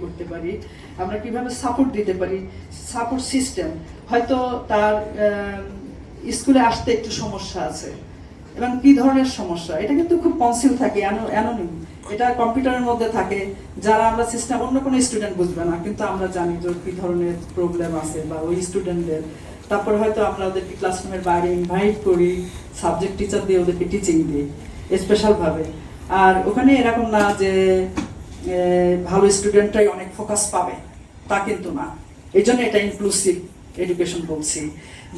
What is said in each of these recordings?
করতে পারি, আমরা কিভাবে সাপোর্ট দিতে পারি, সাপোর্ট সিস্টেম। হয়তো তার স্কুলে আসতে একটু সমস্যা আছে এবং কি ধরনের সমস্যা, এটা কিন্তু খুব কনসিল থাকে, অ্যানোনিম, এটা কম্পিউটারের মধ্যে থাকে, যারা আমরা সিস্টেম অন্য কোনো স্টুডেন্ট বুঝবে না, কিন্তু আমরা জানি যে কি ধরনের প্রবলেম আছে বা ওই স্টুডেন্টদের। তারপরে হয়তো আমরা ওদেরকে ক্লাসরুমের বাইরে ইনভাইট করি, সাবজেক্ট টিচার দিয়ে ওদেরকে টিচিং দিই স্পেশালভাবে। আর ওখানে এরকম না যে ভালো স্টুডেন্টরাই অনেক ফোকাস পাবে, তা কিন্তু না। এই জন্য এটা ইনক্লুসিভ এডুকেশন বলছি।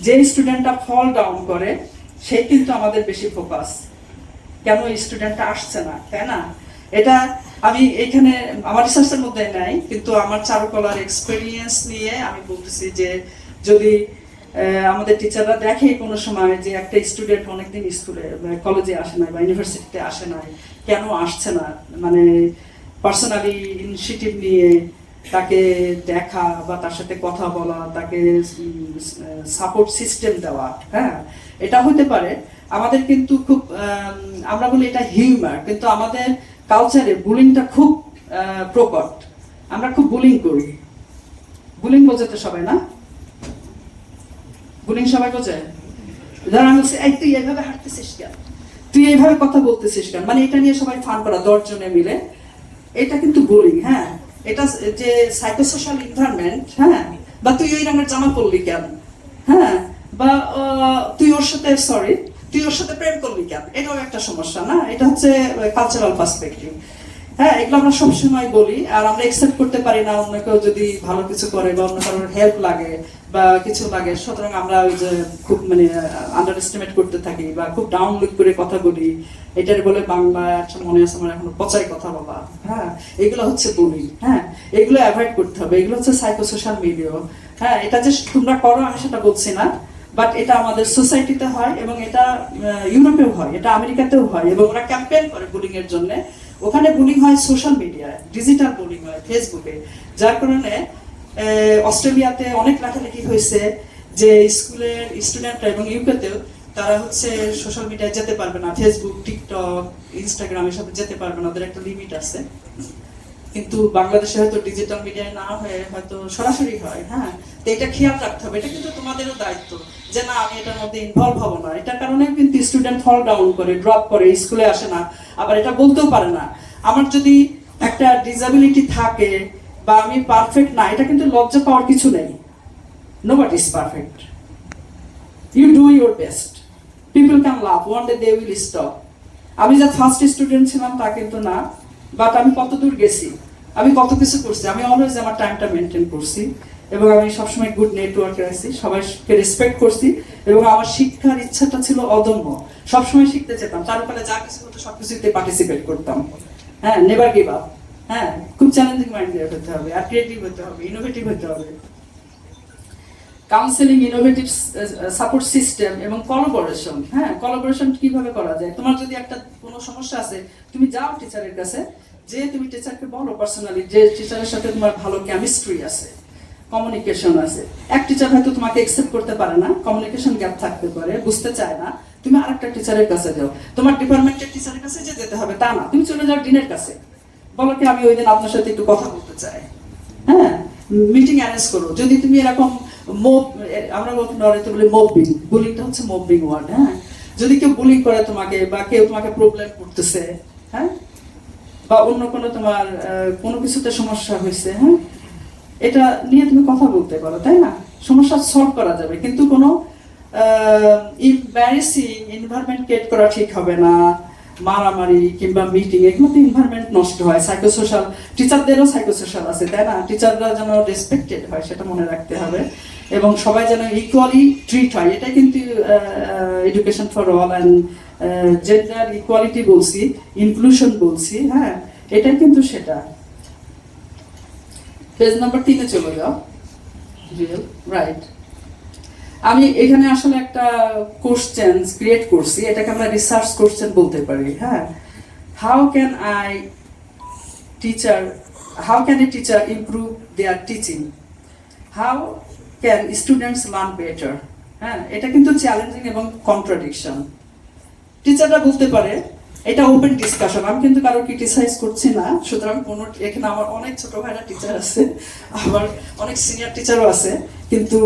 যে স্টুডেন্টটা ফল ডাউন করে সেই কিন্তু আমাদের বেশি ফোকাস, কেন স্টুডেন্টটা আসছে না, তাই না? এটা আমি এখানে আমার রিসার্চের মধ্যে নাই, কিন্তু আমার চারুকলার এক্সপেরিয়েন্স নিয়ে আমি বলতেছি যে যদি আমাদের টিচাররা দেখে কোনো সময় যে একটা স্টুডেন্ট অনেকদিন স্কুলে কলেজে আসে না বা ইউনিভার্সিটিতে আসে না, কেন আসছে না, মানে পার্সোনালি ইনিশিয়েটিভ নিয়ে তাকে দেখা বা তার সাথে কথা বলা, তাকে সাপোর্ট সিস্টেম দেওয়া, হ্যাঁ, এটা হতে পারে। আমাদের কিন্তু খুব আমরা বলি এটা হিউমার, কিন্তু আমাদের কালচারে বুলিংটা খুব প্রকট। আমরা খুব বুলিং করি। বুলিং বোঝে তো সবাই, না? বুলিং সবাই বোঝে। ধর আমি বলছি, এই তুই এইভাবে হাঁটতেছিস কেন, তুই এইভাবে কথা বলতেছিস কেন, মানে এটা নিয়ে সবাই ফান করা 10 জনে মিলে, এটা কিন্তু বুলিং। হ্যাঁ, এটা যে সাইকোসোশ্যাল এনভায়রনমেন্ট, হ্যাঁ, বা তুই ওই রঙের জামা পরলি কেন, হ্যাঁ, বা তুই ওর সাথে প্রেম করলি কেন, এটাও একটা সমস্যা, না? এটা হচ্ছে কালচারাল পার্সপেক্টিভ। হ্যাঁ, এগুলো আমরা সবসময় বলি, আর আমরা একসেপ্ট করতে পারি না অন্য কেউ যদি ভালো কিছু করে বা অন্য কারোর হেল্প লাগে বা কিছু লাগে, সুতরাং আমরা ওই যে খুব মানে আন্ডার এস্টিমেট করতে থাকি বা খুব ডাউন লুক করে কথা বলি। এটার বলে বাংলা একটা মনে আছে আমার এখনো, পচাই কথা বলা। হ্যাঁ, এগুলো হচ্ছে বলি। হ্যাঁ, এগুলো অ্যাভয়েড করতে হবে। এগুলো হচ্ছে সাইকোসোশ্যাল মিডিয়া। হ্যাঁ, এটা যে তোমরা করো আমি সেটা বলছি না, বাট এটা আমাদের সোসাইটিতে হয় এবং এটা ইউরোপেও হয়, এটা আমেরিকাতেও হয়, এবং ওরা ক্যাম্পেইন করে বুলিং এর জন্য। ওখানে বুলিং হয় সোশ্যাল মিডিয়ায়, ডিজিটাল বুলিং হয় ফেসবুকে, যার কারণে অস্ট্রেলিয়াতে অনেক লেখালেখি হয়েছে যে স্কুলের স্টুডেন্টরা এবং ইউকেতেও তারা হচ্ছে সোশ্যাল মিডিয়ায় যেতে পারবে না, ফেসবুক, টিকটক, ইনস্টাগ্রাম এসবে যেতে পারবে না, ওদের একটা লিমিট আছে। কিন্তু বাংলাদেশে হয়তো ডিজিটাল মিডিয়ায় না হয়ে হয়তো সরাসরি হয়। হ্যাঁ, তো এটা খেয়াল রাখতে হবে। এটা কিন্তু তোমাদেরও দায়িত্ব যে না, আমি এটার মধ্যে ইনভলভ হব না। এটার কারণে কিন্তু স্টুডেন্ট ফল ডাউন করে, ড্রপ করে, স্কুলে আসে না, আবার এটা বলতেও পারে না আমার যদি একটা ডিসএবিলিটি থাকে বা আমি পারফেক্ট না। এটা কিন্তু লজ্জা পাওয়ার কিছু নেই। Nobody is perfect. You do your best. People can love, one day they will stop. আমি যা ফার্স্ট স্টুডেন্ট ছিলাম তা কিন্তু না, বাট আমি কত দূর গেছি, আমি কত কিছু করছি। আমি অলওয়েজ আমার টাইমটা মেনটেন করছি এবং আমি সবসময় গুড নেটওয়ার্কে আছি, সবাইকে রেসপেক্ট করছি এবং আমার শিক্ষার ইচ্ছাটা ছিল অদম্য। সবসময় শিখতে চেতাম, চারুকলে যা কিছু হতো সবকিছুতে পার্টিসিপেট করতাম। হ্যাঁ, নেভার গিভ আপ। হ্যাঁ, খুব চ্যালেঞ্জিং মাইন্ডেড হতে হবে, আর ক্রিয়েটিভ হতে হবে, ইনোভেটিভ হতে হবে। কাউন্সেলিং, ইনোভেটিভ সাপোর্ট সিস্টেম এবং কোলাবোরেশন। হ্যাঁ, কোলাবোরেশন কিভাবে করা যায়? তোমার যদি একটা কোনো সমস্যা আছে, তুমি যাও টিচারের কাছে, যে তুমি টিচারকে বলো পার্সোনালি, যে টিচারের সাথে তোমার ভালো কেমিস্ট্রি আছে, কমিউনিকেশন আছে। এক টিচার হয়তো তোমাকে একসেপ্ট করতে পারে না, কমিউনিকেশন গ্যাপ থাকতে পারে, বুঝতে চায় না, তুমি আরেকটা টিচারের কাছে যাও। তোমার ডিপার্টমেন্টের টিচারের কাছে যে যেতে হবে তা না, তুমি চলে যাও ডিনের কাছে, বলো কি আমি ওই দিন আপনার সাথে একটু কথা বলতে চাই। হ্যাঁ, মিটিং অ্যারেঞ্জ করো। যদি তুমি এরকম আমরা বলি মবিং, বুলিংটা হচ্ছে মবিং ওয়ার্ড। হ্যাঁ, যদি কেউ বুলিং করে তোমাকে বা কেউ তোমাকে প্রবলেম করতেছে, হ্যাঁ, বা অন্য কোনো তোমার কোনো কিছুতে সমস্যা হয়েছে, হ্যাঁ, এটা নিয়ে তুমি কথা বলতে পারো, তাই না? সমস্যা সলভ করা যাবে, কিন্তু কোনো ইম্বারেসিং এনভায়রনমেন্ট ক্রিয়েট করা ঠিক হবে না। মারামারি কিংবা মিটিং, এগুলোতে এনভায়রনমেন্ট নষ্ট হয়। সাইকোসোশ্যাল, টিচারদেরও সাইকোসোশ্যাল আছে, তাই না? টিচাররা যেন রেসপেক্টেড হয় সেটা মনে রাখতে হবে, এবং সবাই যেন ইকুয়ালি ট্রিট হয়। এটা কিন্তু education for all and gender equality বলছি, ইনক্লুশন বলছি। হ্যাঁ, এটাই কিন্তু সেটা। পেজ নাম্বার 3-এ চলে যাও। রাইট, আমি এখানে আসলে একটা কোশ্চেন ক্রিয়েট করছি, এটাকে আমরা রিসার্চ কোশ্চেন বলতে পারি। হ্যাঁ, how can a teacher improve there teaching, how can students learn better. হ্যাঁ, এটা কিন্তু চ্যালেঞ্জিং এবং কন্ট্রাডিকশন। টিচাররা বলতে পারে এটা ওপেন ডিসকাশন, আমি কিন্তু কারো ক্রিটিসাইজ করছি না। সুতরাং কোনো এখানে আমার অনেক ছোট ভাইরা টিচার আছে, আবার অনেক সিনিয়র টিচারও আছে, কিন্তু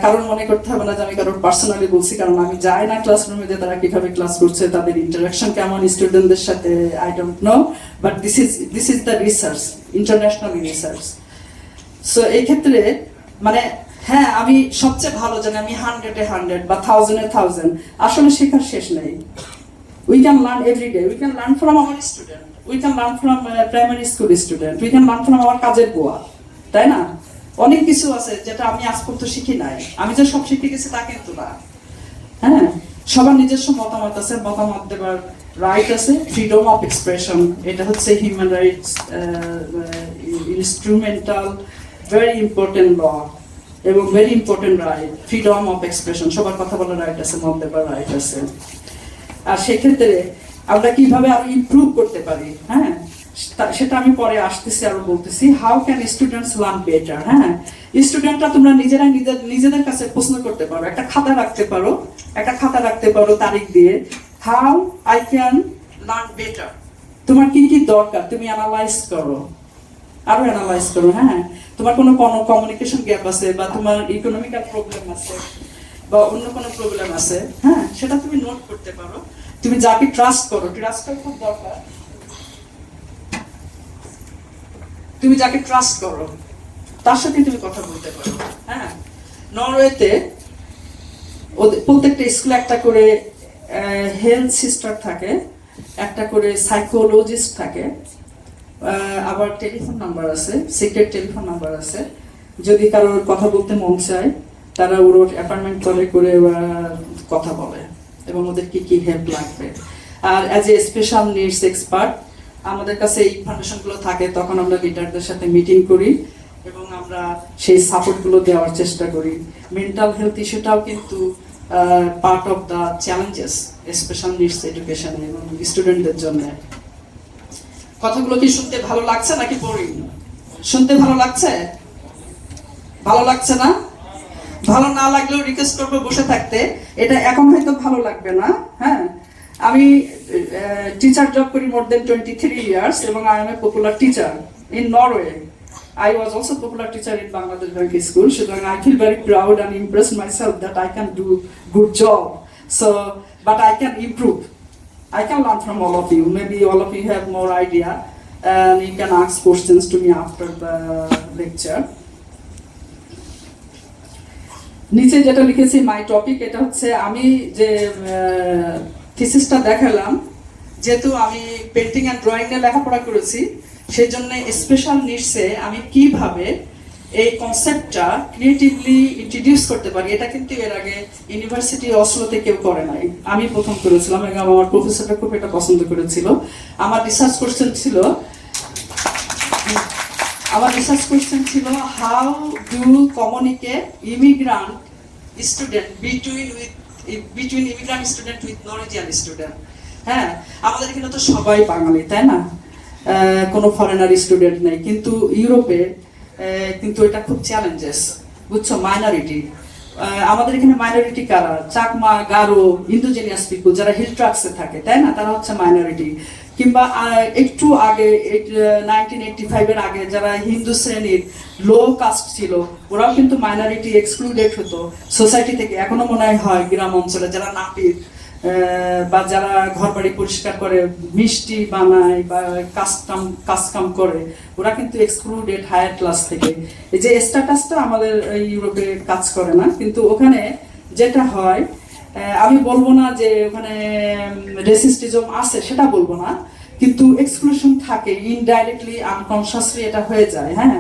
কারণ মনে করতে হবে না যে আমি কারোর পার্সোনালি বলছি, কারণ আমি যাই না ক্লাসরুমে যে তারা কিভাবে ক্লাস করছে, তাদের ইন্টারাকশন কেমন স্টুডেন্টদের সাথে, I don't know, but this is the research, international research. So এই ক্ষেত্রে মানে হ্যাঁ, আমি সবচেয়ে ভালো জানি, আমি 100-এ 100 বা 1000-এ 1000, আসলে শেখার শেষ নেই। We can learn every day. We can learn from our student. We can learn from primary school student. We can learn from our কাজের বুয়া, তাই না? অনেক কিছু আছে যেটা আমি আজ পর্যন্ত শিখি নাই। আমি যে সব শিখে গেছি তা কিন্তু না। হ্যাঁ, সবার নিজস্ব মতামত আছে, মতামত দেবার রাইট আছে, ফ্রিডম অফ এক্সপ্রেশন, এটা হচ্ছে human rights instrumental very important law এবং very important right, freedom of expression, সবার কথা বলার রাইট আছে, মত দেবার রাইট আছে। আর সেক্ষেত্রে আমরা কিভাবে আরো ইমপ্রুভ করতে পারি, হ্যাঁ, সেটা আমি পরে আসতেছি, আরো বলতেছি। How can students learn better? হ্যাঁ, স্টুডেন্টরা তোমরা নিজেরাই নিজেদের কাছে প্রশ্ন করতে পারো, একটা খাতা রাখতে পারো তারিখ দিয়ে, how I can learn better. তোমার কি কি দরকার তুমি অ্যানালাইজ করো, আরো অ্যানালাইজ করো। হ্যাঁ, তোমার কোনো কমিউনিকেশন গ্যাপ আছে, বা তোমার ইকোনমিক্যাল প্রবলেম আছে, বা অন্য কোনো প্রবলেম আছে, হ্যাঁ, সেটা তুমি নোট করতে পারো। তুমি যাকে ট্রাস্ট করো, ট্রাস্টটা খুব দরকার। তুমি যাকে ট্রাস্ট করো তার সাথে তুমি কথা বলতে পারো। হ্যাঁ, নরওয়েতে প্রত্যেকটা স্কুলে একটা করে হেলথ সিস্টার থাকে, একটা করে সাইকোলজিস্ট থাকে, আবার টেলিফোন নাম্বার আছে, সিক্রেট টেলিফোন নাম্বার আছে। যদি কারোর কথা বলতে মন চায়, তারা ওর অ্যাপয়েন্টমেন্ট করে কথা বলে, এবং ওদের কি কি হেল্প লাগবে। আর as a special needs expert আমাদের কাছে এই ইনফরমেশনগুলো থাকে, তখন আমরা লিডারদের সাথে মিটিং করি এবং আমরা সেই সাপোর্টগুলো দেওয়ার চেষ্টা করি। মেন্টাল হেলথ ইস্যুটাও কিন্তু part of the challenges special needs এডুকেশনে এবং স্টুডেন্টদের জন্য। কথাগুলো কি শুনতে ভালো লাগছে নাকি বোরিং? শুনতে ভালো লাগছে? ভালো লাগছে না? ভালো না লাগলেও রিকোয়েস্ট করবো বসে থাকতে। এটা এখন হয়তো ভালো লাগবে না। হ্যাঁ, আমি টিচার জব করি মোর দেন 23 ইয়ার্স, এবং I M a popular teacher in Norway. I was also popular teacher in Bangladesh Bank School, so I feel very proud and impressed myself that I can do good job. So, but I can improve. I can learn from all of you. Maybe all of you have more idea, and you can ask questions to me after the lecture. নিচে যেটা লিখেছি মাই topic, এটা হচ্ছে আমি যে থিসিসটা দেখালাম, যেহেতু আমি পেন্টিং অ্যান্ড ড্রয়িং নিয়ে লেখাপড়া করেছি, সেই জন্য স্পেশাল নিডসে আমি কিভাবে এই কনসেপ্টটা ক্রিয়েটিভলি ইন্ট্রোডিউস করতে পারি, এটা কিন্তু এর আগে ইউনিভার্সিটি অসলোতে কেউ করে নাই, আমি প্রথম করেছিলাম, এবং আমার প্রফেসরটা খুব এটা পছন্দ করেছিল। আমার রিসার্চ কোয়েশ্চেন ছিল how do communicate immigrant student between immigrant student with Norwegian student. হ্যাঁ, আমাদের এখানে তো সবাই বাঙালি, তাই না? কোনো ফরেনার স্টুডেন্ট নেই, কিন্তু ইউরোপে কিন্তু এটা খুব চ্যালেঞ্জেস, বুঝছো? মাইনরিটি, আমাদের এখানে মাইনরিটি কারা? চাকমা, গারো, ইন্দোজেনিয়াস পিপল, যারা হিল ট্রাক্সে থাকে, তাই না? তারা হচ্ছে মাইনরিটি। কিংবা একটু আগে 1985 এর আগে যারা হিন্দু শ্রেণীর লো কাস্ট ছিল, ওরাও কিন্তু মাইনরিটি এক্সক্লুডেড হতো সোসাইটি থেকে। এখনো মনে হয় গ্রাম অঞ্চলে যারা নাপিত বা যারা ঘর বাড়ি পরিষ্কার করে, মিষ্টি বানায় বা কাজ করে, ওরা কিন্তু এক্সক্লুডেড হায়ার ক্লাস থেকে। এই যে স্ট্যাটাসটা আমাদের ইউরোপে কাজ করে না, কিন্তু ওখানে যেটা হয়, আমি বলবো না যে ওখানে রেসিস্টিজম আছে, সেটা বলবো না, কিন্তু এক্সক্লুশন থাকে, ইনডাইরেক্টলি আনকনসিয়াসলি এটা হয়ে যায়। হ্যাঁ,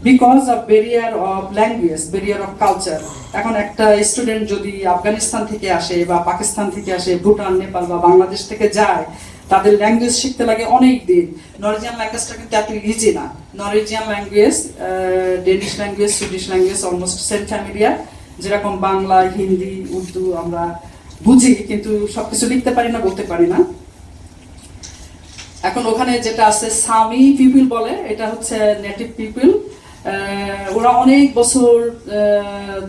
because of barrier of language, barrier of culture. এখন একটা স্টুডেন্ট যদি আফগানিস্তান থেকে আসে বা পাকিস্তান থেকে আসে, ভুটান, নেপাল বা বাংলাদেশ থেকে যায়, তাদের ল্যাঙ্গুয়েজ শিখতে লাগে অনেক দিন। নরওয়েজিয়ান ল্যাঙ্গুয়েজটা কিন্তু এত ইজি না। Norwegian language, Danish language, Swedish language almost same familiar, যেরকম বাংলা, হিন্দি, উর্দু আমরা বুঝি, কিন্তু সবকিছু লিখতে পারি না, বলতে পারি না। এখন ওখানে যেটা আছে সামি পিপল বলে, এটা হচ্ছে নেটিভ পিপল। ওরা অনেক বছর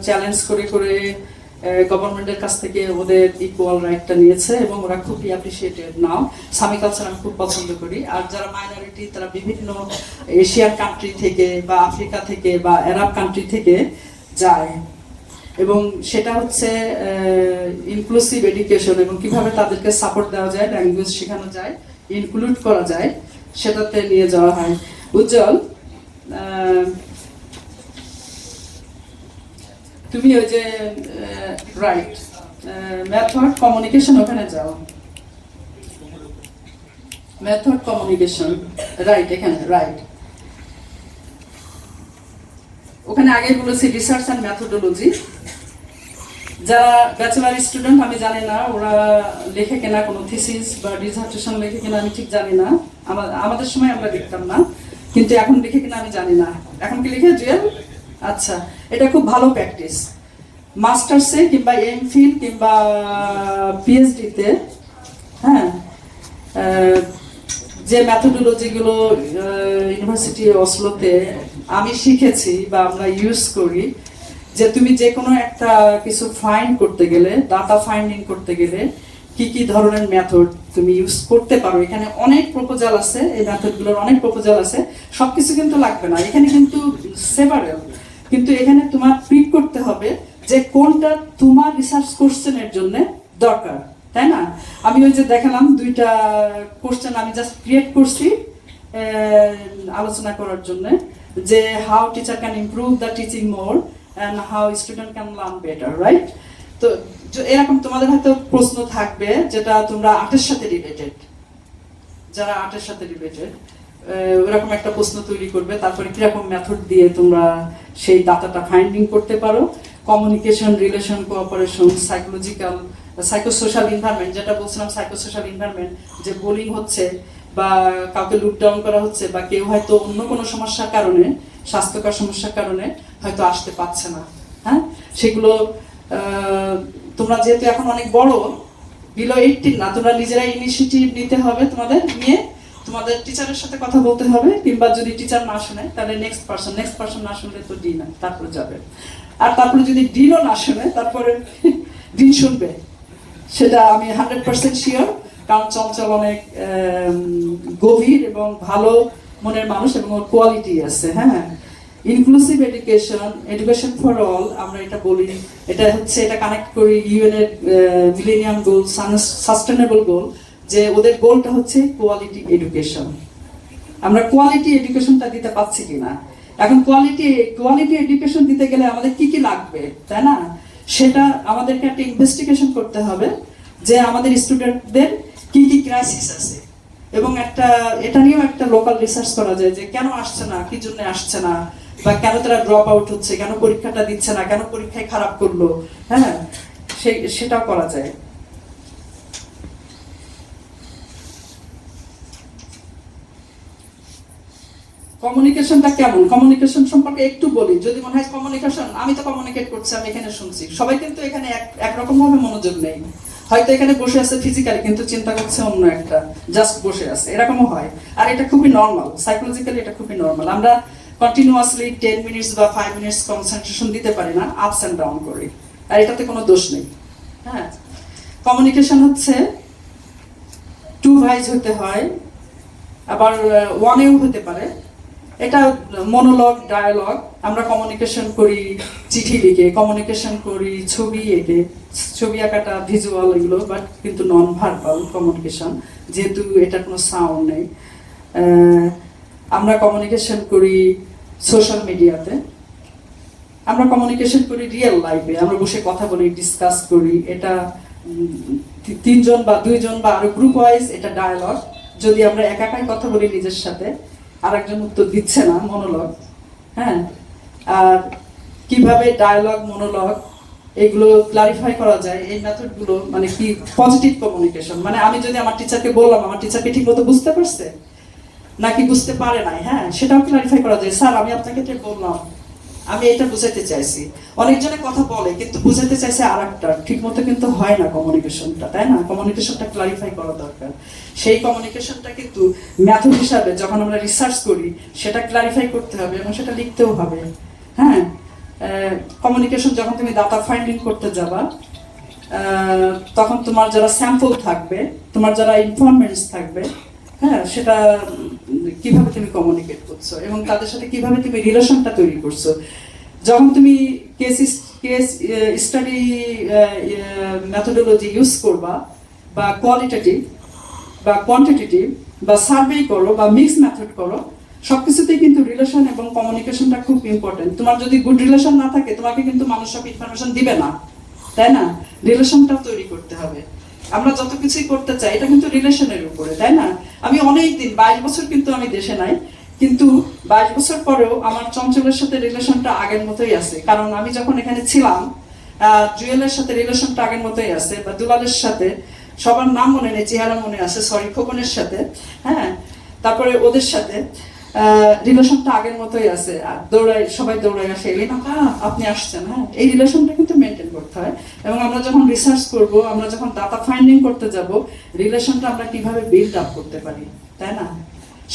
চ্যালেঞ্জ করে গভর্নমেন্টের কাছ থেকে ওদের ইকুয়াল রাইটটা নিয়েছে এবং ওরা খুবই অ্যাপ্রিসিয়েটেড নাও। সামি কালচার আমি খুব পছন্দ করি। আর যারা মাইনরিটি তারা বিভিন্ন এশিয়ান কান্ট্রি থেকে বা আফ্রিকা থেকে বা আরব কান্ট্রি থেকে যায়, এবং সেটা হচ্ছে ইনক্লুসিভ এডুকেশন এবং কিভাবে তাদেরকে সাপোর্ট দেওয়া যায়, ল্যাঙ্গুয়েজ শেখানো যায়, ইনক্লুড করা যায়, সেটাতে নিয়ে যাওয়া হয়। উজ্জ্বল, তুমি ওই যে রাইট মেথড কমিউনিকেশন ওখানে যাও, মেথড কমিউনিকেশন রাইট, এখানে রাইট। ওখানে আগে বলেছি রিসার্চ অ্যান্ড মেথোডোলজি। যারা ব্যাচেলার স্টুডেন্ট আমি জানি না ওরা লেখে কিনা কোনো থিসিস বা ডিসার্টেশন লেখে কিনা আমি ঠিক জানি না, আমাদের সময় আমরা লিখতাম না, কিন্তু এখন লিখে কিনা আমি জানি না। এখন কি লিখে জুয়েল? আচ্ছা, এটা খুব ভালো প্র্যাকটিস। মাস্টার্সে কিংবা এমফিল কিংবা পিএইচডিতে, হ্যাঁ, যে ম্যাথোডোলজিগুলো ইউনিভার্সিটি অসলোতে আমি শিখেছি বা আমরা ইউজ করি, যে তুমি যে কোনো একটা কিছু ফাইন্ড করতে গেলে, ডাটা ফাইন্ডিং করতে গেলে কি কি ধরনের মেথড তুমি ইউজ করতে পারো। এখানে অনেক প্রপোজাল আছে, এই মেথডগুলোর অনেক প্রপোজাল আছে, সবকিছু কিন্তু লাগবে না এখানে, কিন্তু সেভারেল, কিন্তু এখানে তোমার পিক করতে হবে যে কোনটা তোমার রিসার্চ কোশ্চেনের জন্য দরকার, তাই না? আমি ওই যে দেখালাম দুইটা কোশ্চেন আমি জাস্ট ক্রিয়েট করছি আলোচনা করার জন্য, যে how teacher can improve the teaching more and how student can learn better, right? তো এরকম তোমাদের হয়তো প্রশ্ন থাকবে যেটা তোমরা আর্টের সাথে রিলেটেড, যারা আর্টের সাথে রিলেটেড ওরকম একটা প্রশ্ন তৈরি করবে, তারপরে কিরকম মেথড দিয়ে তোমরা সেই ডাটাটা ফাইন্ডিং করতে পারো। Communication, relation, cooperation, psychological, psychosocial environment, যেটা বলছিলাম সাইকোসোশ্যাল এনভায়রনমেন্ট, যে বুলিং হচ্ছে বা কাউকে লুক ডাউন করা হচ্ছে বা কেউ হয়তো অন্য কোনো সমস্যার কারণে, স্বাস্থ্যকর সমস্যার কারণে হয়তো আসতে পারছে না, হ্যাঁ, সেগুলো তোমরা যেহেতু এখন অনেক বড়, বিলো 18 না, তোমরা নিজেরাই ইনিশিয়েটিভ নিতে হবে, তোমাদের নিয়ে তোমাদের টিচারের সাথে কথা বলতে হবে, কিংবা যদি টিচার না শুনে তাহলে নেক্সট পার্সন না শুনলে তো ডিন তারপরে যাবে, আর তারপরে যদি ডিনও না শুনে তারপরে ডিন শুনবে, সেটা আমি 100% শিওর। কারণ চঞ্চল অনেক গভীর এবং ভালো মনের মানুষ এবং ওর কোয়ালিটি আছে, হ্যাঁ। ইনক্লুসিভ এডুকেশন ফর অল আমরা এটা বলি, এটা হচ্ছে, এটা কানেক্ট করি ইউএন এর মিলেনিয়াম গোল, সাস্টেনেবল গোল, যে ওদের গোলটা হচ্ছে কোয়ালিটি এডুকেশন। আমরা কোয়ালিটি এডুকেশনটা দিতে পারছি কিনা, এখন কোয়ালিটি এডুকেশন দিতে গেলে আমাদের কি কি লাগবে, তাই না? সেটা আমাদেরকে একটা ইনভেস্টিগেশন করতে হবে যে আমাদের স্টুডেন্টদের কি কি ক্রাইসিস আছে, এবং একটা এটা নিয়েও একটা লোকাল রিসার্চ করা যায় যে কেন আসছে না, কি জন্য আসছে না, বা কেন তারা ড্রপ আউট হচ্ছে, কেন পরীক্ষাটা দিচ্ছে না, কেন পরীক্ষায় খারাপ করলো, হ্যাঁ, সেটাও করা যায়। কমিউনিকেশনটা কেমন, কমিউনিকেশন সম্পর্কে একটু বলি। যদি মনে হয় কমিউনিকেশন, আমি তো কমিউনিকেট করছি, আমি এখানে শুনছি, সবাই কিন্তু এখানে একরকম ভাবে মনোযোগ নেই, হয়তো এখানে বসে আছে ফিজিক্যালি কিন্তু চিন্তা করছে অন্য একটা, জাস্ট বসে আছে, এরকমও হয়। আর এটা খুবই নর্মাল, সাইকোলজিক্যালি এটা খুবই নর্মাল। আমরা কন্টিনিউয়াসলি 10 মিনিটস বা 5 মিনিটস কনসেন্ট্রেশন দিতে পারি না, আপস অ্যান্ড ডাউন করি, আর এটাতে কোনো দোষ নেই, হ্যাঁ। কমিউনিকেশন হচ্ছে 2 ভাইজ হতে হয়, আবার 1এও হতে পারে। এটা মনোলগ, ডায়ালগ। আমরা কমিউনিকেশন করি চিঠি লিখে, কমিউনিকেশন করি ছবি এঁকে, ছবি আঁকাটা ভিজুয়াল এগুলো, বাট কিন্তু নন ভার্বাল কমিউনিকেশন, যেহেতু এটা কোনো সাউন্ড নেই। আমরা কমিউনিকেশন করি সোশ্যাল মিডিয়াতে, আমরা কমিউনিকেশন করি রিয়েল লাইফে, আমরা বসে কথা বলি, ডিসকাস করি, এটা 3 জন বা 2 জন বা আরো গ্রুপ ওয়াইজ, এটা ডায়ালগ। যদি আমরা একাই কথা বলি নিজের সাথে, আরেকজন উত্তর দিচ্ছে না, মনোলগ, হ্যাঁ। আর কিভাবে ডায়ালগ, মনোলগ এগুলো ক্লারিফাই করা যায়, এই মেথডগুলো, মানে কি পজিটিভ কমিউনিকেশন, মানে আমি যদি আমার টিচারকে বললাম, আমার টিচারকে ঠিক মতো বুঝতে পারছে নাকি বুঝতে পারে নাই, হ্যাঁ, সেটাও ক্লারিফাই করা যায়। স্যার আমি আপনাকে এটা বললাম, আমি এটা বুঝাতে চাইছি। অনেকজনে কথা বলে কিন্তু বুঝাতে চাইছে আরেকটা, ঠিক মতো কিন্তু হয় না কমিউনিকেশনটা, তাই না? কমিউনিকেশনটা ক্লারিফাই করা দরকার। সেই কমিউনিকেশনটা কিন্তু মেথড হিসাবে যখন আমরা রিসার্চ করি সেটা ক্লারিফাই করতে হবে এবং সেটা লিখতেও হবে, হ্যাঁ। কমিউনিকেশন যখন তুমি ডাটা ফাইন্ডিং করতে যাবা, তখন তোমার যারা স্যাম্পল থাকবে, তোমার যারা ইনফরমেন্টস থাকবে, হ্যাঁ, সেটা কিভাবে তুমি কমিউনিকেট করছো এবং তাদের সাথে কিভাবে তুমি রিলেশনটা তৈরি করছো। যখন তুমি কেস স্টাডি মেথোডোলজি ইউজ করবা, বা কোয়ালিটেটিভ বা কোয়ান্টিটেটিভ বা সার্ভে করো বা মিক্স মেথড করো, সবকিছুতেই কিন্তু রিলেশন এবং কমিউনিকেশনটা খুব ইম্পর্টেন্ট। তোমার যদি গুড রিলেশন না থাকে, তোমাকে কিন্তু মানুষ সব ইনফরমেশন দিবে না, তাই না? রিলেশনটাও তৈরি করতে হবে। আমরা যত কিছুই করতে চাই, এটা কিন্তু রিলেশনের উপরে, তাই না? আমি অনেক দিন, 22 বছর কিন্তু আমি দেশে নাই, কিন্তু 22 বছর পরেও আমার চঞ্চলের সাথে রিলেশনটা আগের মতোই আছে। কারণ আমি যখন এখানে ছিলাম, জুয়েলের সাথে রিলেশনটা আগের মতোই আছে, বা দুলালের সাথে, সবার নাম মনে নেই, চেহারা মনে আছে, সরি, খোকনের সাথে, হ্যাঁ, তারপরে ওদের সাথে রিলেশনটা আগের মতোই আছে। আর সবাই দৌড়াই আসে, এলিনা আপনি আসছেন, হ্যাঁ, এই রিলেশনটা কিন্তু মেনটেন করতে হয়। এবং আমরা যখন রিসার্চ করব, আমরা যখন ডাটা ফাইন্ডিং করতে যাব, রিলেশনটা আমরা কিভাবে বিল্ড আপ করতে পারি, তাই না?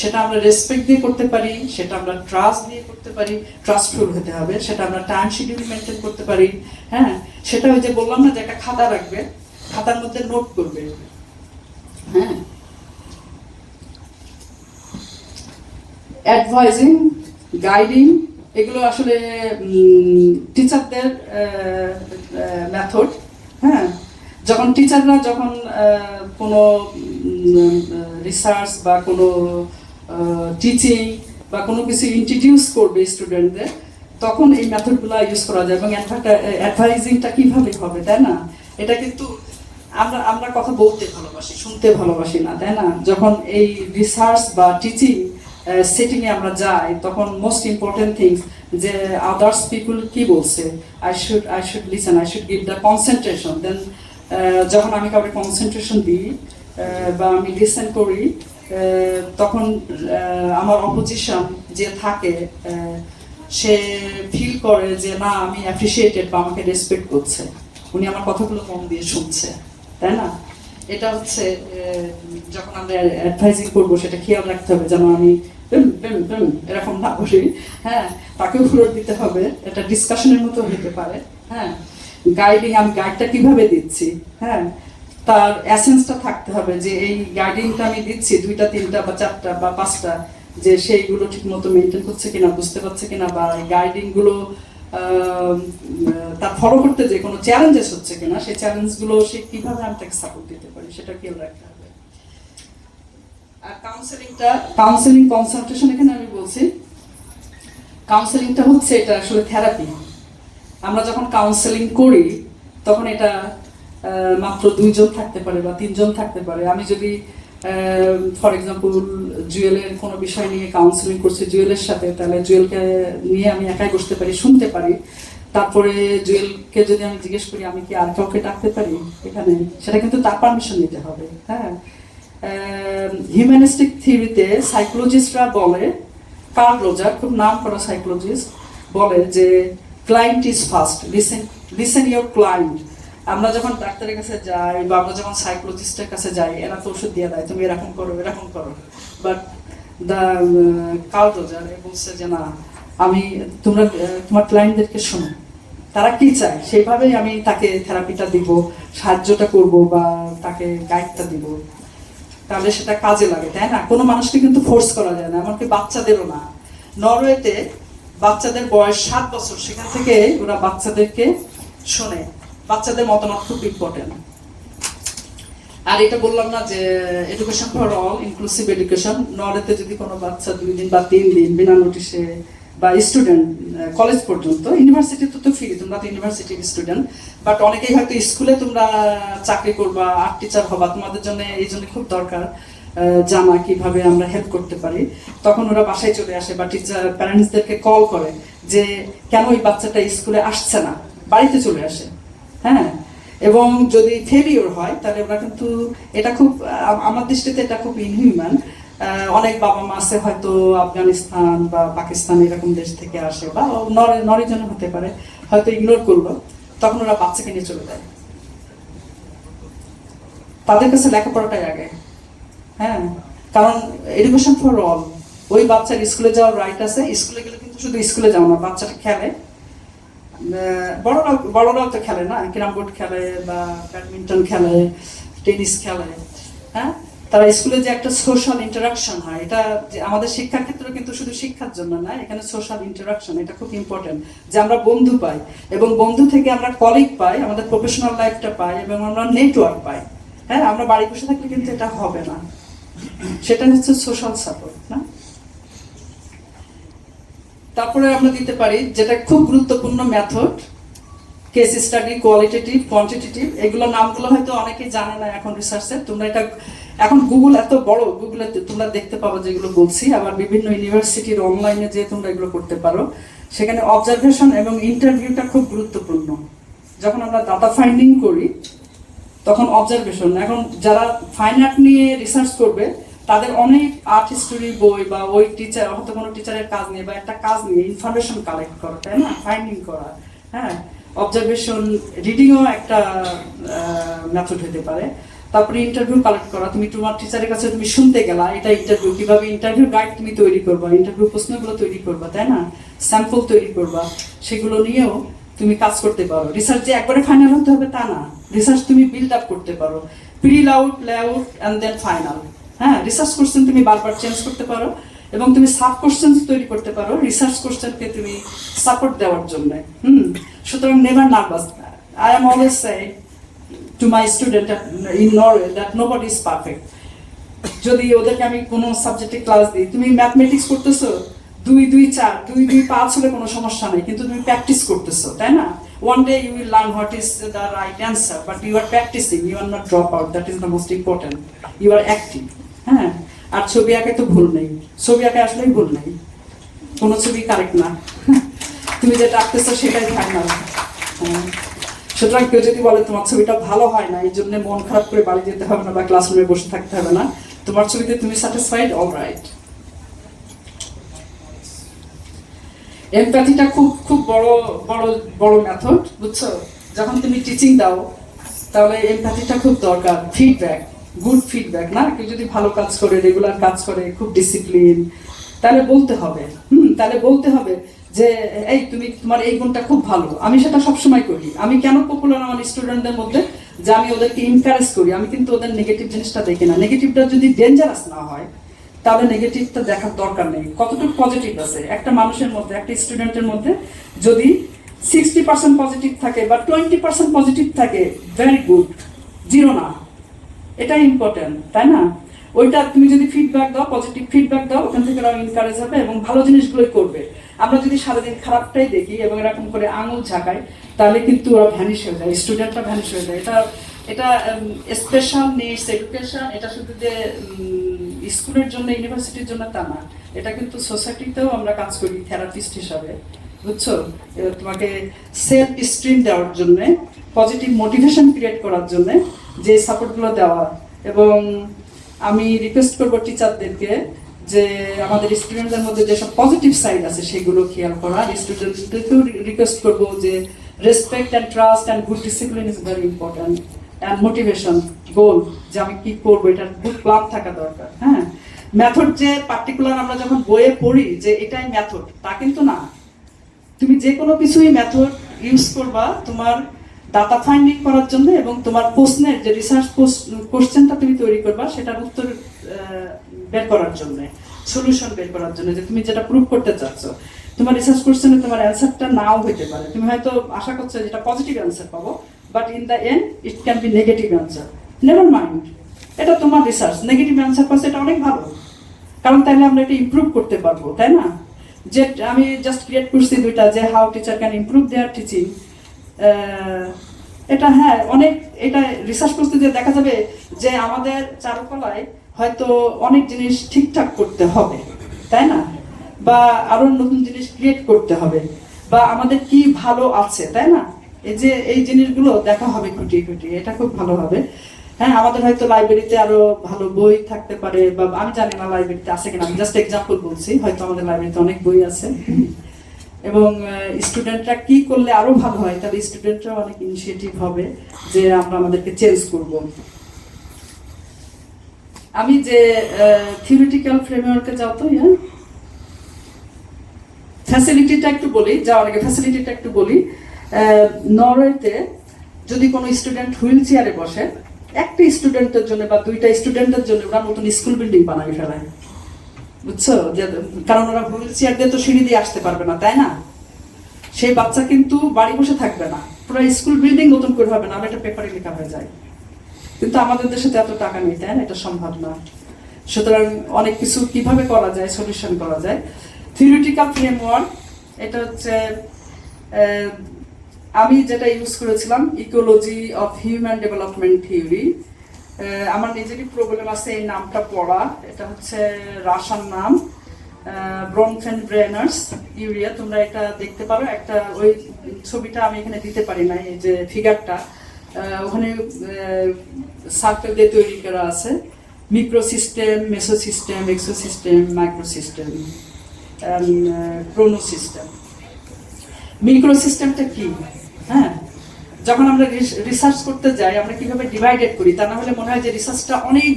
সেটা আমরা রেসপেক্ট দিয়ে করতে পারি, সেটা আমরা ট্রাস্ট দিয়ে করতে পারি, ট্রাস্টফুল হতে হবে, সেটা আমরা টাইম শিডিউল মেনটেন করতে পারি, হ্যাঁ, সেটা ওই যে বললাম না যে একটা খাতা রাখবে, খাতার মধ্যে নোট করবে, হ্যাঁ। অ্যাডভাইজিং, গাইডিং, এগুলো আসলে টিচারদের মেথড, হ্যাঁ। যখন টিচাররা যখন কোনো রিসার্চ বা কোনো টিচিং বা কোনো কিছু ইন্ট্রোডিউস করবে স্টুডেন্টদের, তখন এই মেথডগুলো ইউজ করা যায়। এবং অ্যাডভাইজিংটা কিভাবে হবে, তাই না? এটা কিন্তু আমরা কথা বলতে ভালোবাসি, শুনতে ভালোবাসি না, তাই না? যখন এই রিসার্চ বা টিচিং সেটিং এ আমরা যাই, তখন মোস্ট ইম্পর্টেন্ট থিংস যে আদার্স পিপল কি বলছে, I should listen, I should give the concentration. Then যখন আমি কাউকে কনসেন্ট্রেশন দিই বা আমি লিসেন করি, তখন আমার অপোজিশন যে থাকে, সে ফিল করে যে না, আমি অ্যাপ্রিসিয়েটেড বা আমাকে রেসপেক্ট করছে, উনি আমার কথাগুলো মন দিয়ে শুনছে, তাই না? এটা হচ্ছে যখন আমরা অ্যাডভাইজিং করবো, সেটা খেয়াল রাখতে হবে যেন আমি এরকম না বলি, হ্যাঁ, তাকেও ফ্লোর দিতে হবে, এটা ডিসকাশনের মতো হতে পারে, হ্যাঁ। গাইডিং, আমি গাইডটা কিভাবে দিচ্ছি, হ্যাঁ, তার এসেন্সটা থাকতে হবে, যে এই গাইডিংটা আমি দিচ্ছি 2টা 3টা বা 4টা বা 5টা, যে সেইগুলো ঠিক মতো মেনটেন করছে কিনা, বুঝতে পারছে কিনা, বা গাইডিং গুলো তার ফলো করতে যে কোনো চ্যালেঞ্জেস হচ্ছে কিনা, সেই চ্যালেঞ্জগুলো সে কিভাবে আমি তাকে সাপোর্ট দিতে পারি, সেটা খেয়াল রাখতে হবে। আর কাউন্সেলিং কনসালটেশন, এখানে আমি বলছি কাউন্সেলিংটা হচ্ছে, এটা আসলে থেরাপি। আমরা যখন কাউন্সেলিং করি, তখন এটা মাত্র 2 জন থাকতে পারে বা 3 জন থাকতে পারে। আমি যদি ফর এক্সাম্পল জুয়েলের কোনো বিষয় নিয়ে কাউন্সেলিং করছি জুয়েলের সাথে, তাহলে জুয়েলকে নিয়ে আমি একাই বসতে পারি, শুনতে পারি। তারপরে জুয়েলকে যদি আমি জিজ্ঞেস করি আমি কি আর কাউকে ডাকতে পারি এখানে, সেটা কিন্তু তার পারমিশন নিতে হবে, হ্যাঁ। হিউম্যানিস্টিক থিওরিতে সাইকোলজিস্টরা বলে, কার্ল রোজার, খুব নাম করা সাইকোলজিস্ট, বলে যে client is first, listen your client. আমরা যখন ডাক্তারের কাছে যাই বা আমরা যখন সাইকোলজিস্টের কাছে যাই, এরা তো ওষুধ দিয়ে দেয়, তুমি এরকম করো এরকম করো, বাট কার্ল রোজার বলছে যে না, আমি তোমার ক্লায়েন্টদেরকে শোনো, তারা কি চায় সেইভাবেই আমি তাকে থেরাপিটা দিব, সাহায্যটা করব বা তাকে গাইডটা দিব, তাহলে সেটা কাজে লাগে, তাই না? কোনো মানুষকে কিন্তু ফোর্স করা যায় না, এমনকি বাচ্চাদেরও না। নরওয়েতে বাচ্চাদের বয়স 7 বছর, সেখান থেকে ওরা বাচ্চাদেরকে শোনে, বাচ্চাদের মতামত খুব ইম্পর্টেন্ট। আর এটা বললাম না যে education for all, inclusive education, নরওয়েতে যদি কোনো বাচ্চা 2 দিন বা 3 দিন বিনা নোটিশে, বা স্টুডেন্ট কলেজ পর্যন্ত, ইউনিভার্সিটি তো ফ্রি, তোমরা তো ইউনিভার্সিটির স্টুডেন্ট, বাট অনেকেই হয়তো স্কুলে তোমরা চাকরি করবা, আর্ট টিচার হবা, তোমাদের জন্য এই জন্য খুব দরকার জানা কিভাবে আমরা হেল্প করতে পারি। তখন ওরা বাসায় চলে আসে বা টিচার প্যারেন্টসদেরকে কল করে যে কেন ওই বাচ্চাটা স্কুলে আসছে না, বাড়িতে চলে আসে, হ্যাঁ। এবং যদি ফেলিওর হয়, তাহলে ওরা কিন্তু, এটা খুব, আমার দৃষ্টিতে এটা খুব ইনহিউম্যান। অনেক বাবা মা আছে হয়তো আফগানিস্তান বা পাকিস্তান এরকম দেশ থেকে আসে, বা নরিজন হতে পারে, হয়তো ইগনোর করলো, তখন ওরা বাচ্চাকে নিয়ে চলে যায়। তাদের কাছে লেখাপড়াটাই আগে, হ্যাঁ, কারণ এডুকেশন ফর অল, ওই বাচ্চার স্কুলে যাওয়ার রাইট আছে, স্কুলে গেলে কিন্তু শুধু স্কুলে যাও না, বাচ্চাটা খেলে, বড়রাও তো খেলে না, ক্যারাম বোর্ড খেলে বা ব্যাডমিন্টন খেলে, টেনিস খেলে, হ্যাঁ। তারা স্কুলে যে একটা সোশ্যাল ইন্টারাকশন হয়, এটা যে আমাদের শিক্ষার ক্ষেত্রে কিন্তু শুধু শিক্ষার জন্য না, এখানে সোশ্যাল ইন্টারাকশন এটা খুব ইম্পর্টেন্ট, যে আমরা বন্ধু পাই এবং বন্ধু থেকে আমরা কলিগ পাই, আমাদের প্রফেশনাল লাইফটা পাই এবং আমরা নেটওয়ার্ক পাই। হ্যাঁ, আমরা বাড়ি বসে থাকলে কিন্তু এটা হবে না, সেটা হচ্ছে সোশ্যাল সাপোর্ট না। তারপরে আমরা দিতে পারি যেটা খুব গুরুত্বপূর্ণ method, case study, qualitative, quantitative. এগুলো নামগুলো হয়তো অনেকেই জানে না এখন রিসার্চে। তোমরা এটা এখন গুগল এত বড়, গুগলে তোমরা দেখতে পাবো যেগুলো বলছি, আবার বিভিন্ন ইউনিভার্সিটির অনলাইনে যে তোমরা এগুলো করতে পারো। সেখানে অবজারভেশন এবং ইন্টারভিউটা খুব গুরুত্বপূর্ণ। যখন আমরা ডাটা ফাইন্ডিং করি তখন অবজারভেশন, এখন যারা ফাইন আর্ট নিয়ে রিসার্চ করবে তাদের অনেক আর্ট হিস্টোরি বই বা ওই টিচার হয়তো কোনো টিচারের কাজ নিয়ে বা একটা কাজ নিয়ে ইনফরমেশন কালেক্ট করা, তাই না, ফাইন্ডিং করা। হ্যাঁ, অবজারভেশন রিডিংও একটা মেথড হতে পারে। তারপরে ইন্টারভিউ কালেক্ট করা, তুমি তোমার টিচারের কাছে তুমি শুনতে গেলা, এটা ইন্টারভিউ, কিভাবে ইন্টারভিউ গাইড তুমি তৈরি করবা, ইন্টারভিউ প্রশ্নগুলো তৈরি করবা, তাই না, স্যাম্পল তৈরি করবা, সেগুলো নিয়েও তুমি কাজ করতে পারো। রিসার্চ যে একবারে ফাইনাল হতে হবে তা না, রিসার্চ তুমি বিল্ড আপ করতে পারো, pre loud, layout and then final. হ্যাঁ, রিসার্চ কোশ্চেন তুমি বারবার চেঞ্জ করতে পারো এবং তুমি সাব কোশ্চেন তৈরি করতে পারো রিসার্চ কোশ্চেনকে তুমি সাপোর্ট দেওয়ার জন্য। সুতরাং never nervous. I am always say to my student in Norway that nobody is perfect. যদি ওদেরকে আমি কোনো সাবজেক্টে ক্লাস দিই, তুমি ম্যাথমেটিক্স করতেছো 2 2 4 2 2 5 হলে কোনো সমস্যা নেই, কিন্তু তুমি প্র্যাকটিস করতেছো, তাই না। one day you will learn what is the right answer, but you are practicing, you are not drop out, that is the most important, you are active। হ্যাঁ, আর ছবি আঁকে তো ভুল নেই, ছবি আঁকে আসলেই ভুল নেই, কোনো ছবি কারেক্ট না, তুমি যেটা আঁকতেছো সেটাই ফাইনাল। সুতরাং কেউ যদি বলে তোমার ছবিটা ভালো হয় না, এই জন্য মন খারাপ করে বাড়ি যেতে হবে না বা ক্লাসরুমে বসে থাকতে হবে না, তোমার ছবিতে তুমি স্যাটিসফাইড, অলরাইট। এমপ্যাথিটা খুব খুব বড় বড় বড় মেথড, বুঝছো। যখন তুমি টিচিং দাও তাহলে এমপ্যাথিটা খুব দরকার। ফিডব্যাক, গুড ফিডব্যাক না, কেউ যদি ভালো কাজ করে, রেগুলার কাজ করে, খুব ডিসিপ্লিন, তাহলে বলতে হবে, তাহলে বলতে হবে যে এই তুমি তোমার এই গুণটা খুব ভালো। আমি সেটা সবসময় করি। আমি কেন পপুলার আমার স্টুডেন্টদের মধ্যে, যে আমি ওদেরকে এনকারেজ করি, আমি কিন্তু ওদের নেগেটিভ জিনিসটা দেখি না। নেগেটিভটা যদি ডেঞ্জারাস না হয় তাহলে নেগেটিভটা দেখার দরকার নেই। কতটুকু পজিটিভ আছে একটা মানুষের মধ্যে, একটা স্টুডেন্টের মধ্যে যদি 60% পজিটিভ থাকে বা 20% পজিটিভ থাকে, ভেরি গুড, জিরো না, এটাই ইম্পর্টেন্ট, তাই না। ওইটা তুমি যদি ফিডব্যাক দাও, পজিটিভ ফিডব্যাক দাও, ওখান থেকে ওরা এনকারেজ হবে এবং ভালো জিনিসগুলোই করবে। আমরা যদি সারাদিন খারাপটাই দেখি এবং এরকম করে আঙুল ঝাঁকাই, তাহলে কিন্তু ওরা ভ্যানিশ হয়ে যায়, স্টুডেন্টরা ভ্যানিশ হয়ে যায়। এটা এটা স্পেশাল নিডস এডুকেশন, এটা শুধু যে স্কুলের জন্য, ইউনিভার্সিটির জন্য তা না, এটা কিন্তু সোসাইটিতেও আমরা কাজ করি থেরাপিস্ট হিসাবে, বুঝছো। তোমাকে সেলফ স্ট্রিম দেওয়ার জন্য, পজিটিভ মোটিভেশন ক্রিয়েট করার জন্য যে সাপোর্টগুলো দেওয়া। এবং আমি রিকোয়েস্ট করবো টিচারদেরকে যে আমাদের স্টুডেন্টদের মধ্যে যেসব পজিটিভ সাইড আছে সেগুলো খেয়াল করা। স্টুডেন্টদেরকেও রিকোয়েস্ট করবো যে respect and trust and good discipline is very important, and motivation, goal, যে আমি কি করবো, এটার গুড প্ল্যান থাকা দরকার। হ্যাঁ, মেথড যে পার্টিকুলার আমরা যখন বইয়ে পড়ি যে এটাই মেথড, তা কিন্তু না। তুমি যে কোনো কিছুই মেথড ইউজ করবা তোমার ডাটা ফাইন্ডিং করার জন্য এবং তোমার প্রশ্নের যে রিসার্চ কোশ্চেনটা তুমি তৈরি করবা সেটার উত্তর বের করার জন্য, সলিউশন বের করার জন্য, যে তুমি যেটা প্রুভ করতে চাচ্ছ। তোমার রিসার্চ কোশ্চেনে তোমার অ্যান্সারটা নাও হইতে পারে, তুমি হয়তো আশা করছো যেটা পজিটিভ অ্যান্সার পাবো, but in the and it can be negative answer. Never mind, এটা তোমার রিসার্চ, নেগেটিভ অ্যান্সার পাচ্ছে, এটা অনেক ভালো, কারণ তাহলে আমরা এটা ইমপ্রুভ করতে পারবো, তাই না। যে আমি জাস্ট ক্রিয়েট করছি দুইটা, যে how teacher can improve there teaching, এটা হ্যাঁ অনেক, এটা রিসার্চ করতে যে দেখা যাবে যে আমাদের চারুকলায় হয়তো অনেক জিনিস ঠিকঠাক করতে হবে, তাই না, বা আরো নতুন জিনিস ক্রিয়েট করতে হবে, বা আমাদের কি ভালো আছে, তাই না, এই যে এই জিনিসগুলো দেখা হবে খুঁটিয়ে খুঁটিয়ে, এটা খুব ভালো হবে। হ্যাঁ, আমাদের হয়তো লাইব্রেরিতে আরো ভালো বই থাকতে পারে, বা আমি জানি না লাইব্রেরিতে আছে কিনা, আমি জাস্ট এক্সাম্পল বলছি, হয়তো আমাদের লাইব্রেরিতে অনেক বই আছে। এবং স্টুডেন্টরা কি করলে আরো ভালো হয়, তাহলে স্টুডেন্টরা অনেক ইনিশিয়েটিভ হবে যে আমরা আমাদেরকে চেঞ্জ করব। আমি যে থিওরিটিক্যাল ফ্রেমওয়ার্কে যাও তো, হ্যাঁ, ফ্যাসিলিটিটা একটু বলি, যাওয়ার আগে ফ্যাসিলিটিটা একটু বলি। নরওয়েতে যদি কোনো স্টুডেন্ট হুইল চেয়ারে বসে, একটা স্টুডেন্টের জন্য বা দুইটা স্টুডেন্টের জন্য ওরা নতুন স্কুল বিল্ডিং বানাবে ফেলায়, বুঝছো? যে কারণ ওরা হুইল চেয়ার দিয়ে তো সিঁড়ি দিয়ে আসতে পারবে না, তাই না? সেই বাচ্চা কিন্তু বাড়ি বসে থাকবে না, পুরো স্কুল বিল্ডিং নতুন করে হবে না, আর এটা পেপারে লেখা হয়ে যায়। কিন্তু আমাদের দেশে তো এত টাকা নেই, তাই না? এটা সম্ভব না। সুতরাং অনেক কিছু কিভাবে করা যায়, সলিউশন করা যায়। থিওরিটিক্যাল ফ্রেমওয়ার্ক, এটা হচ্ছে আমি যেটা ইউজ করেছিলাম, ecology of human development theory. আমার নিজেরই প্রবলেম আছে এই নামটা পড়া, এটা হচ্ছে রাশার নাম, ব্রনফেন ব্রেনার্স ইউরিয়া। তোমরা এটা দেখতে পারো, একটা ওই ছবিটা আমি এখানে দিতে পারি না, এই যে ফিগারটা ওখানে সার্কেল দিয়ে তৈরি করা আছে, মিক্রোসিস্টেম, মেসোসিস্টেম, এক্সোসিস্টেম, মাইক্রোসিস্টেম, ক্রোনোসিস্টেম। মিক্রোসিস্টেমটা কি? হ্যাঁ, যখন আমরা রিসার্চ করতে যাই আমরা কিভাবে ডিভাইডেড করি, তা না হলে মনে হয় যে রিসার্চটা অনেক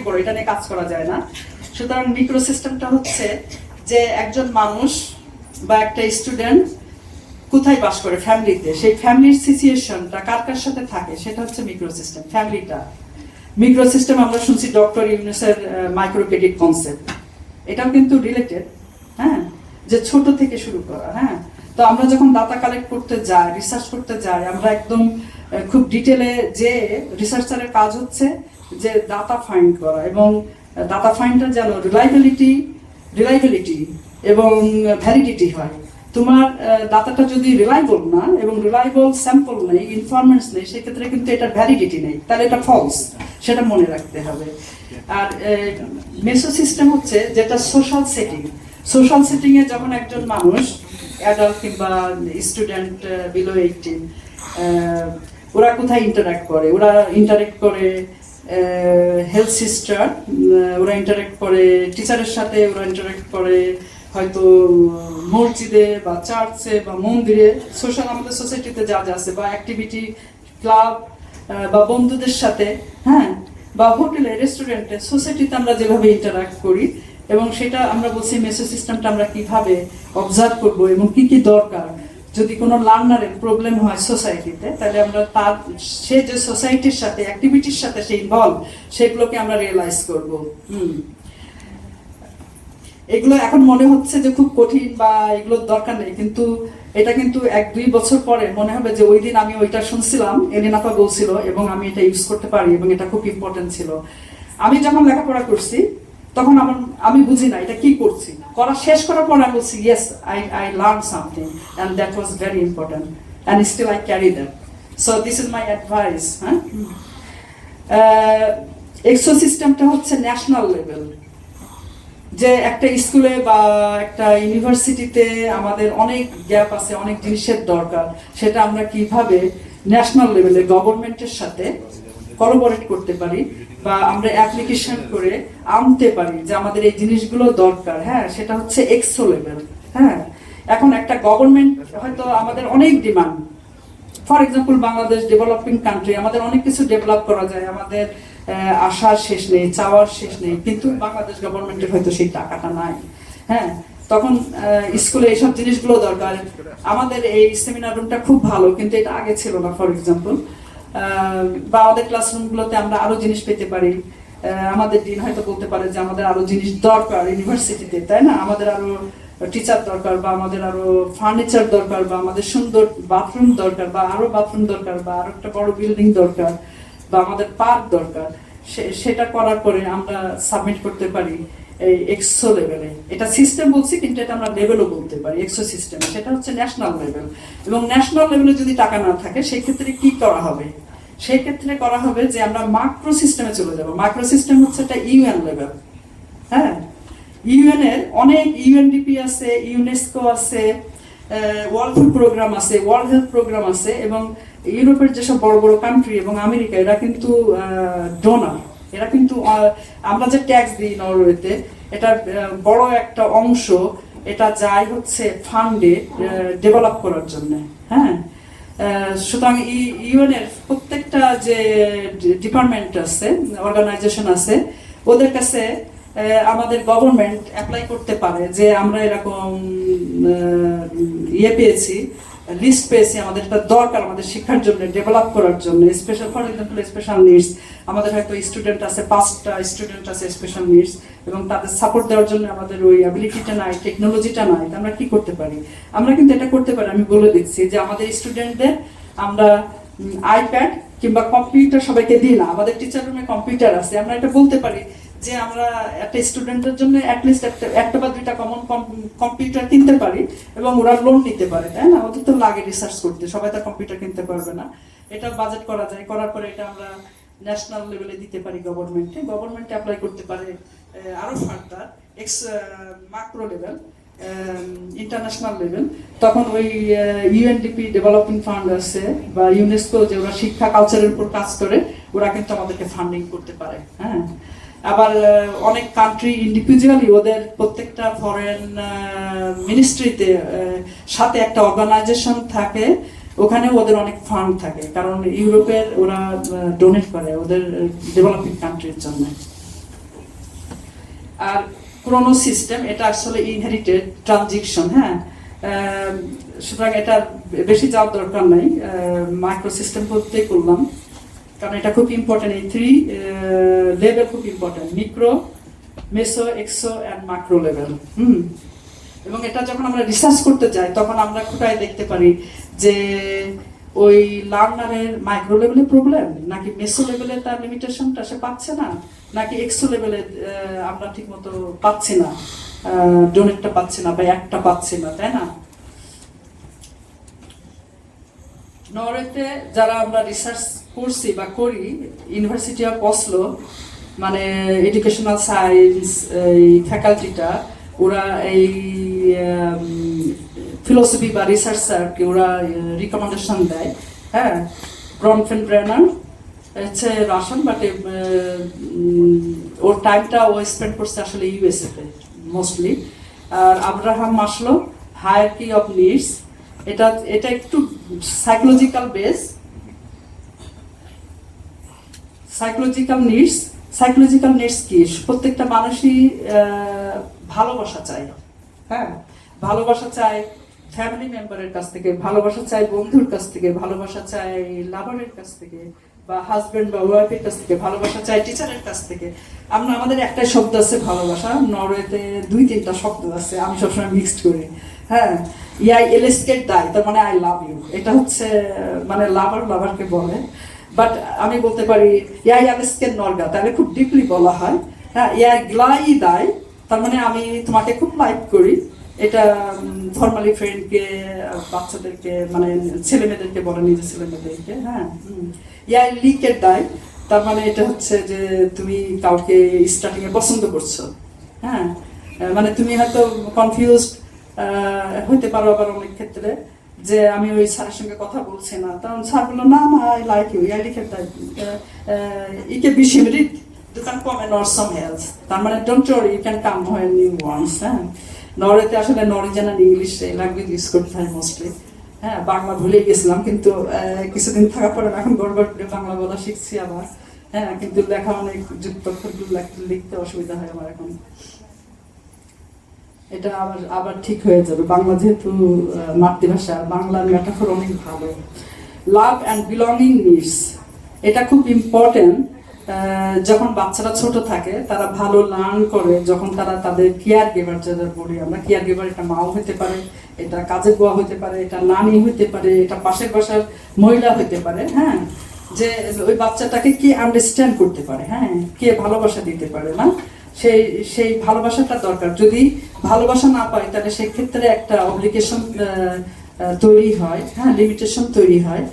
বড়, এটা নিয়ে কাজ করা যায় না। সুতরাং মিক্রোসিস্টেমটা হচ্ছে যে একজন মানুষ বা একটা স্টুডেন্ট কোথায় বাস করে, ফ্যামিলিতে, সেই ফ্যামিলির সিচুয়েশনটা কার কার সাথে থাকে, সেটা হচ্ছে মিক্রোসিস্টেম, ফ্যামিলিটা। মিক্রোসিস্টেম আমরা শুনছি ডক্টর ইউনুসের মাইক্রোক্রেডিট কনসেপ্ট, এটাও কিন্তু রিলেটেড, হ্যাঁ, যে ছোট থেকে শুরু করা। হ্যাঁ, তো আমরা যখন ডাটা কালেক্ট করতে যাই, রিসার্চ করতে যাই, আমরা একদম খুব ডিটেলে, যে রিসার্চারের কাজ হচ্ছে যে ডাটা ফাইন্ড করা, এবং ডাটা ফাইন্ডটা যেন রিলাইবিলিটি এবং ভ্যালিডিটি হয়। তোমার ডাটাটা যদি রিলাইবল না এবং রিলাইবল স্যাম্পল নেই, ইনফরমেন্স নেই, সেক্ষেত্রে কিন্তু এটার ভ্যালিডিটি নেই, তাহলে এটা ফলস, সেটা মনে রাখতে হবে। আর মেসো সিস্টেম হচ্ছে যেটা সোশ্যাল সেটিং। সোশ্যাল সেটিংয়ে যখন একজন মানুষ, অ্যাডাল্ট কিংবা স্টুডেন্ট বিলো 18, ওরা কোথায় ইন্টারাক্ট করে? ওরা ইন্টারাক্ট করে হেলথ সিস্টার, ওরা ইন্টারাক্ট করে টিচারের সাথে, ওরা ইন্টারাক্ট করে হয়তো মসজিদে বা চার্চে বা মন্দিরে, সোশ্যাল আমাদের সোসাইটিতে যা যা আছে, বা অ্যাক্টিভিটি ক্লাব বা বন্ধুদের সাথে, হ্যাঁ, বা হোটেলে, রেস্টুরেন্টে, সোসাইটিতে আমরা যেভাবে ইন্টারাক্ট করি, এবং সেটা আমরা বলছি মেসো সিস্টেমটা আমরা কিভাবে অবজার্ভ করব এবং কি কি দরকার। যদি কোনো লার্নারের প্রবলেম হয় সোসাইটিতে, তাহলে আমরা তার, সে যে সোসাইটির সাথে অ্যাক্টিভিটির সাথে সে ইনভলভ, সেগুলোকে আমরা রিয়েলাইজ করব। এগুলো এখন মনে হচ্ছে যে খুব কঠিন বা এগুলোর দরকার নেই, কিন্তু এটা কিন্তু 1-2 বছর পরে মনে হবে যে ওই দিন আমি ওইটা শুনছিলাম, এলিনাপা বলছিল, এবং আমি এটা ইউজ করতে পারি, এবং এটা খুব ইম্পর্টেন্ট ছিল। আমি যখন লেখাপড়া করছি তখন আমি বুঝি না এটা কি করছি, শেষ করার পর আমি বলছি yes, I learn something and that was very important and still I carry that. So this is my advice. হ্যাঁ, এক্সো সিস্টেমটা হচ্ছে ন্যাশনাল লেভেল, যে একটা স্কুলে বা একটা ইউনিভার্সিটিতে আমাদের অনেক গ্যাপ আছে, অনেক জিনিসের দরকার, সেটা আমরা কিভাবে ন্যাশনাল লেভেলে গভর্নমেন্টের সাথে কোলাবোরেট করতে পারি, বা আমরা অ্যাপ্লিকেশন করে আনতে পারি যে আমাদের এই জিনিসগুলো দরকার। হ্যাঁ, সেটা হচ্ছে এক্সো লেভেল। হ্যাঁ, এখন একটা গভর্নমেন্ট হয়তো আমাদের অনেক demand, for example Bangladesh developing country, আমাদের অনেক কিছু ডেভেলপ করা যায়, আমাদের আশার শেষ নেই, চাওয়ার শেষ নেই, কিন্তু বাংলাদেশ গভর্নমেন্টের হয়তো সেই টাকাটা নাই। হ্যাঁ, তখন স্কুলে এইসব জিনিসগুলো দরকার। আমাদের এই সেমিনার রুমটা খুব ভালো, কিন্তু এটা আগে ছিল না, ফর এক্সাম্পল, বা আমাদের ক্লাসরুমগুলোতে আমরা আরো জিনিস পেতে পারি। আমাদের দিন হয়তো বলতে পারে যে আমাদের আরো জিনিস দরকার ইউনিভার্সিটিতে, তাই না? আমাদের আরো টিচার দরকার, বা আমাদের আরো ফার্নিচার দরকার, বা আমাদের সুন্দর বাথরুম দরকার, বা আরো বাথরুম দরকার, বা আরো একটা বড় বিল্ডিং দরকার, বা আমাদের পার্ক দরকার। সেটা করার পরে আমরা সাবমিট করতে পারি এই এক্সো লেভেলে। এটা সিস্টেম বলছি, কিন্তু এটা আমরা লেভেলও বলতে পারি, এক্সো সিস্টেম। সেটা হচ্ছে ন্যাশনাল লেভেল। এবং ন্যাশনাল লেভেলে যদি টাকা না থাকে, সেই ক্ষেত্রে কি করা হবে? সেই ক্ষেত্রে করা হবে যে আমরা মাইক্রো সিস্টেমে চলে যাব। মাইক্রো সিস্টেম হচ্ছে একটা ইউএন লেভেল। হ্যাঁ, ইউএন এর অনেক, ইউএনডিপি আছে, ইউনেস্কো আছে, ওয়ার্ল্ড ফুড প্রোগ্রাম আছে, ওয়ার্ল্ড হেলথ প্রোগ্রাম আছে, এবং ইউরোপের যেসব বড় বড় কান্ট্রি এবং আমেরিকা, এরা কিন্তু ডোনার। এরা কিন্তু, আমরা যে ট্যাক্স দিই নরওয়েতে, এটার বড় একটা অংশ এটা যায় হচ্ছে ফান্ডে ডেভেলপ করার জন্য। হ্যাঁ, সুতরাং ইউএন এর প্রত্যেকটা যে ডিপার্টমেন্ট আছে, অর্গানাইজেশন আছে, ওদের কাছে আমাদের গভর্নমেন্ট অ্যাপ্লাই করতে পারে যে আমরা এরকম ইয়ে পেয়েছি, লিস্ট পেয়েছি, আমাদের এটা দরকার আমাদের শিক্ষার জন্য, ডেভেলপ করার জন্য। Special for example special needs, আমাদের হয়তো স্টুডেন্ট আছে 5টা স্টুডেন্ট আছে স্পেশাল নিডস, এবং তাদের সাপোর্ট দেওয়ার জন্য আমাদের ওই অ্যাবিলিটিটা নাই, টেকনোলজিটা নাই। আমরা কি করতে পারি? আমরা কিন্তু এটা করতে পারি। আমি বলে দিচ্ছি যে আমাদের স্টুডেন্টদের আমরা আইপ্যাড কিংবা কম্পিউটার সবাইকে দিই না, আমাদের টিচার রুমে কম্পিউটার আছে। আমরা এটা বলতে পারি যে আমরা একটা স্টুডেন্টের জন্য অ্যাটলিস্ট একটা বা দুইটা কমন কম্পিউটার কিনতে পারি, এবং ওরা লোন নিতে পারে, তাই না? ওদের তো লাগে রিসার্চ করতে, সবাই তো কম্পিউটার কিনতে পারবে না। এটা বাজেট করা যায়, করার পরে এটা আমরা ন্যাশনাল লেভেলে দিতে পারি গভর্নমেন্টে অ্যাপ্লাই করতে পারে আরো ফার্দার মাক্রো লেভেল, ইন্টারন্যাশনাল লেভেল। তখন ওই ইউএনডিপি ডেভেলপমেন্ট ফান্ড আছে বা ইউনেস্কো, যে ওরা শিক্ষা কালচারের উপর কাজ করে, ওরা কিন্তু আমাদেরকে ফান্ডিং করতে পারে। হ্যাঁ, আবার অনেক কান্ট্রি ইন্ডিভিজুয়ালি ওদের প্রত্যেকটা ফরেন মিনিস্ট্রিতে সাথে একটা অর্গানাইজেশন থাকে, ওখানে ওদের অনেক ফান্ড থাকে, কারণ ইউরোপের ওরা ডোনেট করে ওদের ডেভেলপিং কান্ট্রির জন্য। আর ক্রোনো সিস্টেম, এটা আসলে ইনহেরিটেড ট্রানজিকশন। হ্যাঁ, সুতরাং এটা বেশি যাওয়ার দরকার নাই, মাইক্রো সিস্টেম বলতেই করলাম, কারণ এটা খুব ইম্পর্টেন্ট। এই 3 লেভেল খুব important, micro, meso, exo and micro level. এবং এটা যখন আমরা রিসার্চ করতে যাই, তখন আমরা কোথায় দেখতে পারি যে ওই লার্নারের মাইক্রো লেভেলে প্রবলেম, নাকি মেসো লেভেলে তার লিমিটেশনটা সে পাচ্ছে না, নাকি এক্সো লেভেলে আমরা ঠিক মতো পাচ্ছি না, ডোনেটটা পাচ্ছি না বা একটা পাচ্ছি না, তাই না? নরওয়েতে যারা আমরা রিসার্চ করছি বা করি, ইউনিভার্সিটি অফ অসলো, মানে এডুকেশনাল সায়েন্স এই ফ্যাকাল্টিটা, ওরা এই ফিলোসফি বা রিসার্চারকে ওরা রিকমেন্ডেশন দেয়। হ্যাঁ, ব্রনফেন ব্রেনার হচ্ছে রাশিয়ান, বাট ওর টাইমটা ও স্পেন্ড করছে আসলে ইউএসএতে মোস্টলি। আর Abraham Maslow, hierarchy of needs, এটা একটু সাইকোলজিক্যাল বেস। সাইকোলজিক্যাল নিডস কি? প্রত্যেকটা মানুষই ভালোবাসা চায়। হ্যাঁ, ভালোবাসা চায় ফ্যামিলি মেম্বারের কাছ থেকে, ভালোবাসা চায় বন্ধুর কাছ থেকে, ভালোবাসা চায় লাভারের কাছ থেকে, বা হাজবেন্ড বা ওয়াইফের কাছ থেকে, ভালোবাসা চায় টিচারের কাছ থেকে। আমাদের একটাই শব্দ আছে ভালোবাসা, নরওয়েতে 2-3টা শব্দ আছে, আমি সবসময় মিক্সড করি। হ্যাঁ, ইয়াই এলস্কেট দায়, তার মানে আই লাভ ইউ, এটা হচ্ছে মানে লাভারকে বলে। বাট আমি বলতে পারি ইয়াই এলস্কেট নর্গা, তাহলে খুব ডিপলি বলা হয়। হ্যাঁ, ইয়াই গ্লাই দায়, তার মানে আমি তোমাকে খুব লাইক করি। এটা ফর্মালি ফ্রেন্ডকে, বাচ্চাদেরকে, মানে ছেলে মেয়েদেরকে বলে, নিজের ছেলে মেয়েদেরকে। হ্যাঁ, ইয়াই লিকের দায়, তার মানে এটা হচ্ছে যে তুমি কাউকে স্টার্টিং এ পছন্দ করছো। হ্যাঁ, মানে তুমি হয়তো কনফিউজড হইতে পারো আবার অনেক ক্ষেত্রে, যে আমি ওই স্যারের সঙ্গে কথা বলছি না, তখন স্যার বললো না আই লাইক ইউ, ইয়াই লিকের দায় ইকে বিশিমরিত you can come and or some else, তার মানে don't worry, you can come when you want। হ্যাঁ, নরওয়েতে আসলে নরওয়েজিয়ান ইংলিশ ল্যাঙ্গুয়েজ ইউজ করতে হয় মোস্টলি। হ্যাঁ, বাংলা ভুলে গেছিলাম, কিন্তু কিছুদিন থাকার পরে এখন গড়গড় করে বাংলা বলা শিখছি আবার। হ্যাঁ, কিন্তু লেখা অনেক যুক্তাক্ষরগুলো লিখতে অসুবিধা হয় আমার এখন। এটা আবার ঠিক হয়ে যাবে, বাংলা যেহেতু মাতৃভাষা, বাংলার মেটাফোর অনেক ভালো। লাভ অ্যান্ড বিলঙ্গিং নিডস, এটা খুব ইম্পর্টেন্ট। যখন বাচ্চারা ছোট থাকে, তারা ভালো লার্ন করে যখন তারা তাদের কেয়ার গিভার, যাদের বলি আমরা কেয়ার গিভার, এটা মাও হতে পারে, এটা কাজের বুয়া হতে পারে, এটা নানি হতে পারে, এটা পাশের বাসার মহিলা হতে পারে। হ্যাঁ, যে ওই বাচ্চাটাকে কে আন্ডারস্ট্যান্ড করতে পারে, হ্যাঁ, কে ভালোবাসা দিতে পারে না, সেই ভালোবাসাটা দরকার। যদি ভালোবাসা না পায়, তাহলে সেক্ষেত্রে একটা অব্লিগেশন তৈরি হয়, হ্যাঁ, লিমিটেশন তৈরি হয়,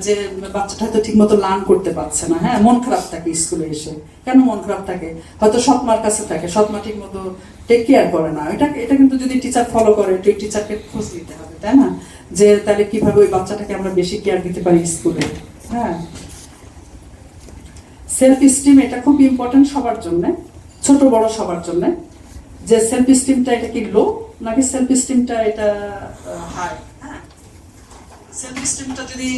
যে বাচ্চাটা হয়তো ঠিক মতো লার্ন করতে পারছে না। হ্যাঁ, মন খারাপ থাকে স্কুলে এসে। কেন মন খারাপ থাকে? হয়তো সৎমার কাছে থাকে, সৎমা ঠিক মতো টেক কেয়ার করে না। এটা কিন্তু যদি টিচার ফলো করে, তো টিচারকে খোঁজ নিতে হবে, তাই না? যে তাহলে কিভাবে ওই বাচ্চাটাকে আমরা বেশি কেয়ার দিতে পারি স্কুলে। হ্যাঁ, সেলফ স্টিম, এটা খুব ইম্পর্টেন্ট সবার জন্য, ছোট বড় সবার জন্য। যে সেলফ স্টিমটা এটা কি লো, নাকি সেলফ স্টিমটা এটা হাই? সেলফ স্টিমটা যদি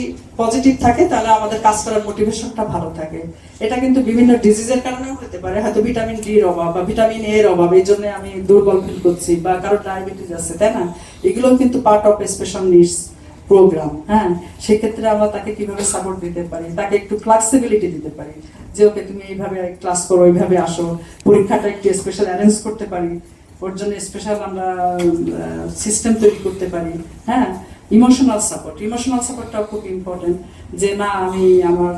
পজিটিভ থাকে, তাহলে আমাদের কাজ করার মোটিভেশনটা ভালো থাকে। এটা কিন্তু বিভিন্ন ডিজিজের কারণেও হতে পারে, হয়তো ভিটামিন ডি এর অভাব বা ভিটামিন এ এর অভাব, এই জন্য আমি দুর্বল ফিল করছি, বা কারো ডায়াবেটিস আছে, তাই না? এগুলোও কিন্তু part of special needs program, হ্যাঁ, সেক্ষেত্রে আমরা তাকে কিভাবে সাপোর্ট দিতে পারি, তাকে একটু ফ্লেক্সিবিলিটি দিতে পারি যে ওকে তুমি এইভাবে ক্লাস করো, এইভাবে আসো, পরীক্ষাটা একটু স্পেশাল অ্যারেঞ্জ করতে পারি, ওর জন্য স্পেশাল আমরা সিস্টেম তৈরি করতে পারি। হ্যাঁ, ইমোশনাল সাপোর্টটাও খুব ইম্পর্টেন্ট, যে না আমি আমার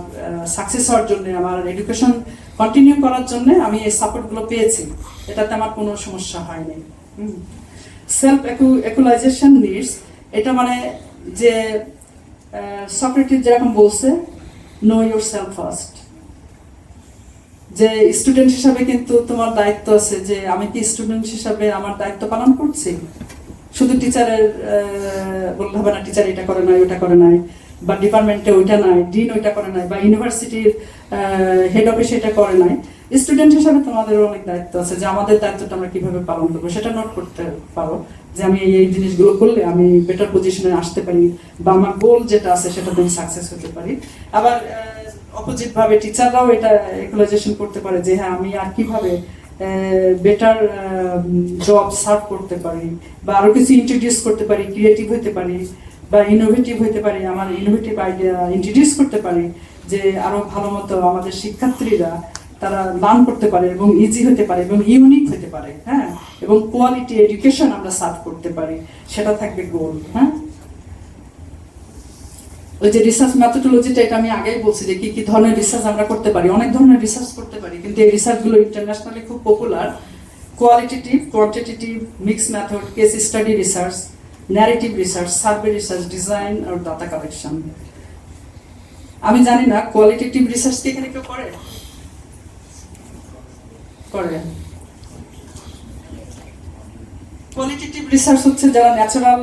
সাকসেস হওয়ার জন্য, আমার এডুকেশন কন্টিনিউ করার জন্য আমি এই সাপোর্টগুলো পেয়েছি, এটাতে আমার কোনো সমস্যা হয়নি। সেলফ অ্যাকুলাইজেশন নিডস, এটা মানে যে সক্রেটিস যেরকম বলছে, নো ইউর সেলফ ফার্স্ট, যে স্টুডেন্ট হিসাবে কিন্তু তোমার দায়িত্ব আছে যে আমি কি স্টুডেন্ট হিসাবে আমার দায়িত্ব পালন করছি। শুধু টিচারের বলতে হবে না টিচার এটা করে নাই, ওটা করে নাই, বা ডিপার্টমেন্টে ওইটা নাই, ডিন ওইটা করে নাই, বা ইউনিভার্সিটির হেড অফিস এটা করে নাই। স্টুডেন্ট হিসাবে তোমাদের অনেক দায়িত্ব আছে, যে আমাদের দায়িত্বটা আমরা কিভাবে পালন করবো সেটা নোট করতে পারো, যে আমি এই জিনিসগুলো করলে আমি বেটার পজিশনে আসতে পারি, বা আমার গোল যেটা আছে সেটাতে আমি সাকসেস হতে পারি। আবার অপোজিট ভাবে টিচাররাও এটা ইকুয়ালাইজেশন করতে পারে, যে হ্যাঁ আমি আর কিভাবে বেটার জব সার্ভ করতে পারি, বা আরো কিছু ইন্ট্রোডিউস করতে পারি, ক্রিয়েটিভ হতে পারি, বা ইনোভেটিভ হতে পারি, আমার ইনোভেটিভ আইডিয়া ইন্ট্রোডিউস করতে পারি, যে আরো ভালো মতো আমাদের শিক্ষার্থীরা তারা লার্ন করতে পারে এবং ইজি হতে পারে এবং ইউনিক হতে পারে, হ্যাঁ, এবং কোয়ালিটি এডুকেশন আমরা সার্ভ করতে পারি, সেটা থাকবে গোল। হ্যাঁ, ওই যে রিসার্চ মেথোডোলজিটা, এটা আমি আগেই বলছি যে কি কি ধরনের রিসার্চ আমরা করতে পারি, অনেক ধরনের রিসার্চ করতে পারি, কিন্তু এই রিসার্চগুলো ইন্টারন্যাশনালি খুব popular. Qualitative, quantitative, mix method, case study research, narrative research, survey research, design আর ডাটা কালেকশন। আমি জানি না কোয়ালিটেটিভ রিসার্চ কি এখানে কেউ করে? কোয়ালিটেটিভ রিসার্চ হচ্ছে যারা ন্যাচারাল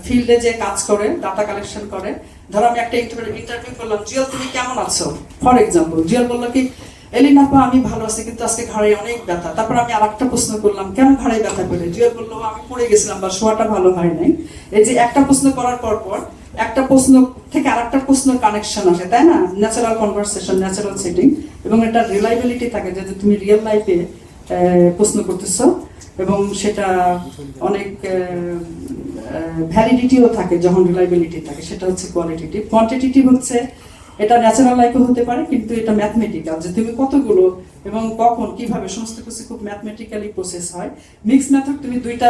ফিল্ডে যে কাজ করে, ডাটা কালেকশন করে। ধরো আমি একটা ইন্টারভিউ করলাম, জিয়াল তুমি কেমন আছো, ফর এক্সাম্পল। জিয়াল বললো কি, এলিন আপা আমি ভালো আছি, কিন্তু আজকে ঘাড়ে অনেক ব্যথা। তারপর আমি আরেকটা প্রশ্ন করলাম, কেন ঘাড়ে ব্যথা করে? জিয়াল বললো আমি পড়ে গেছিলাম বা শোয়াটা ভালো হয় নাই। এই যে একটা প্রশ্ন করার পর একটা প্রশ্ন থেকে আরেকটা প্রশ্নের কানেকশন আসে, তাই না? ন্যাচারাল কনভারসেশন, ন্যাচারাল সেটিং, এবং এটা রিলায়েবিলিটি থাকে, যে তুমি রিয়েল লাইফে প্রশ্ন করতেছো, এবং সেটা অনেক ভ্যালিডিটিও থাকে যখন রিলায়েবিলিটি থাকে, সেটা হচ্ছে কোয়ালিটেটিভ। কোয়ান্টিটেটিভ হচ্ছে এটা ন্যাচারাল লাইফে হতে পারে, কিন্তু এটা ম্যাথমেটিক্যাল, যে তুমি কতগুলো এবং কখন কিভাবে সমস্ত কিছু খুব ম্যাথমেটিক্যালি প্রসেস হয়। মিক্স মেথড, তুমি দুইটা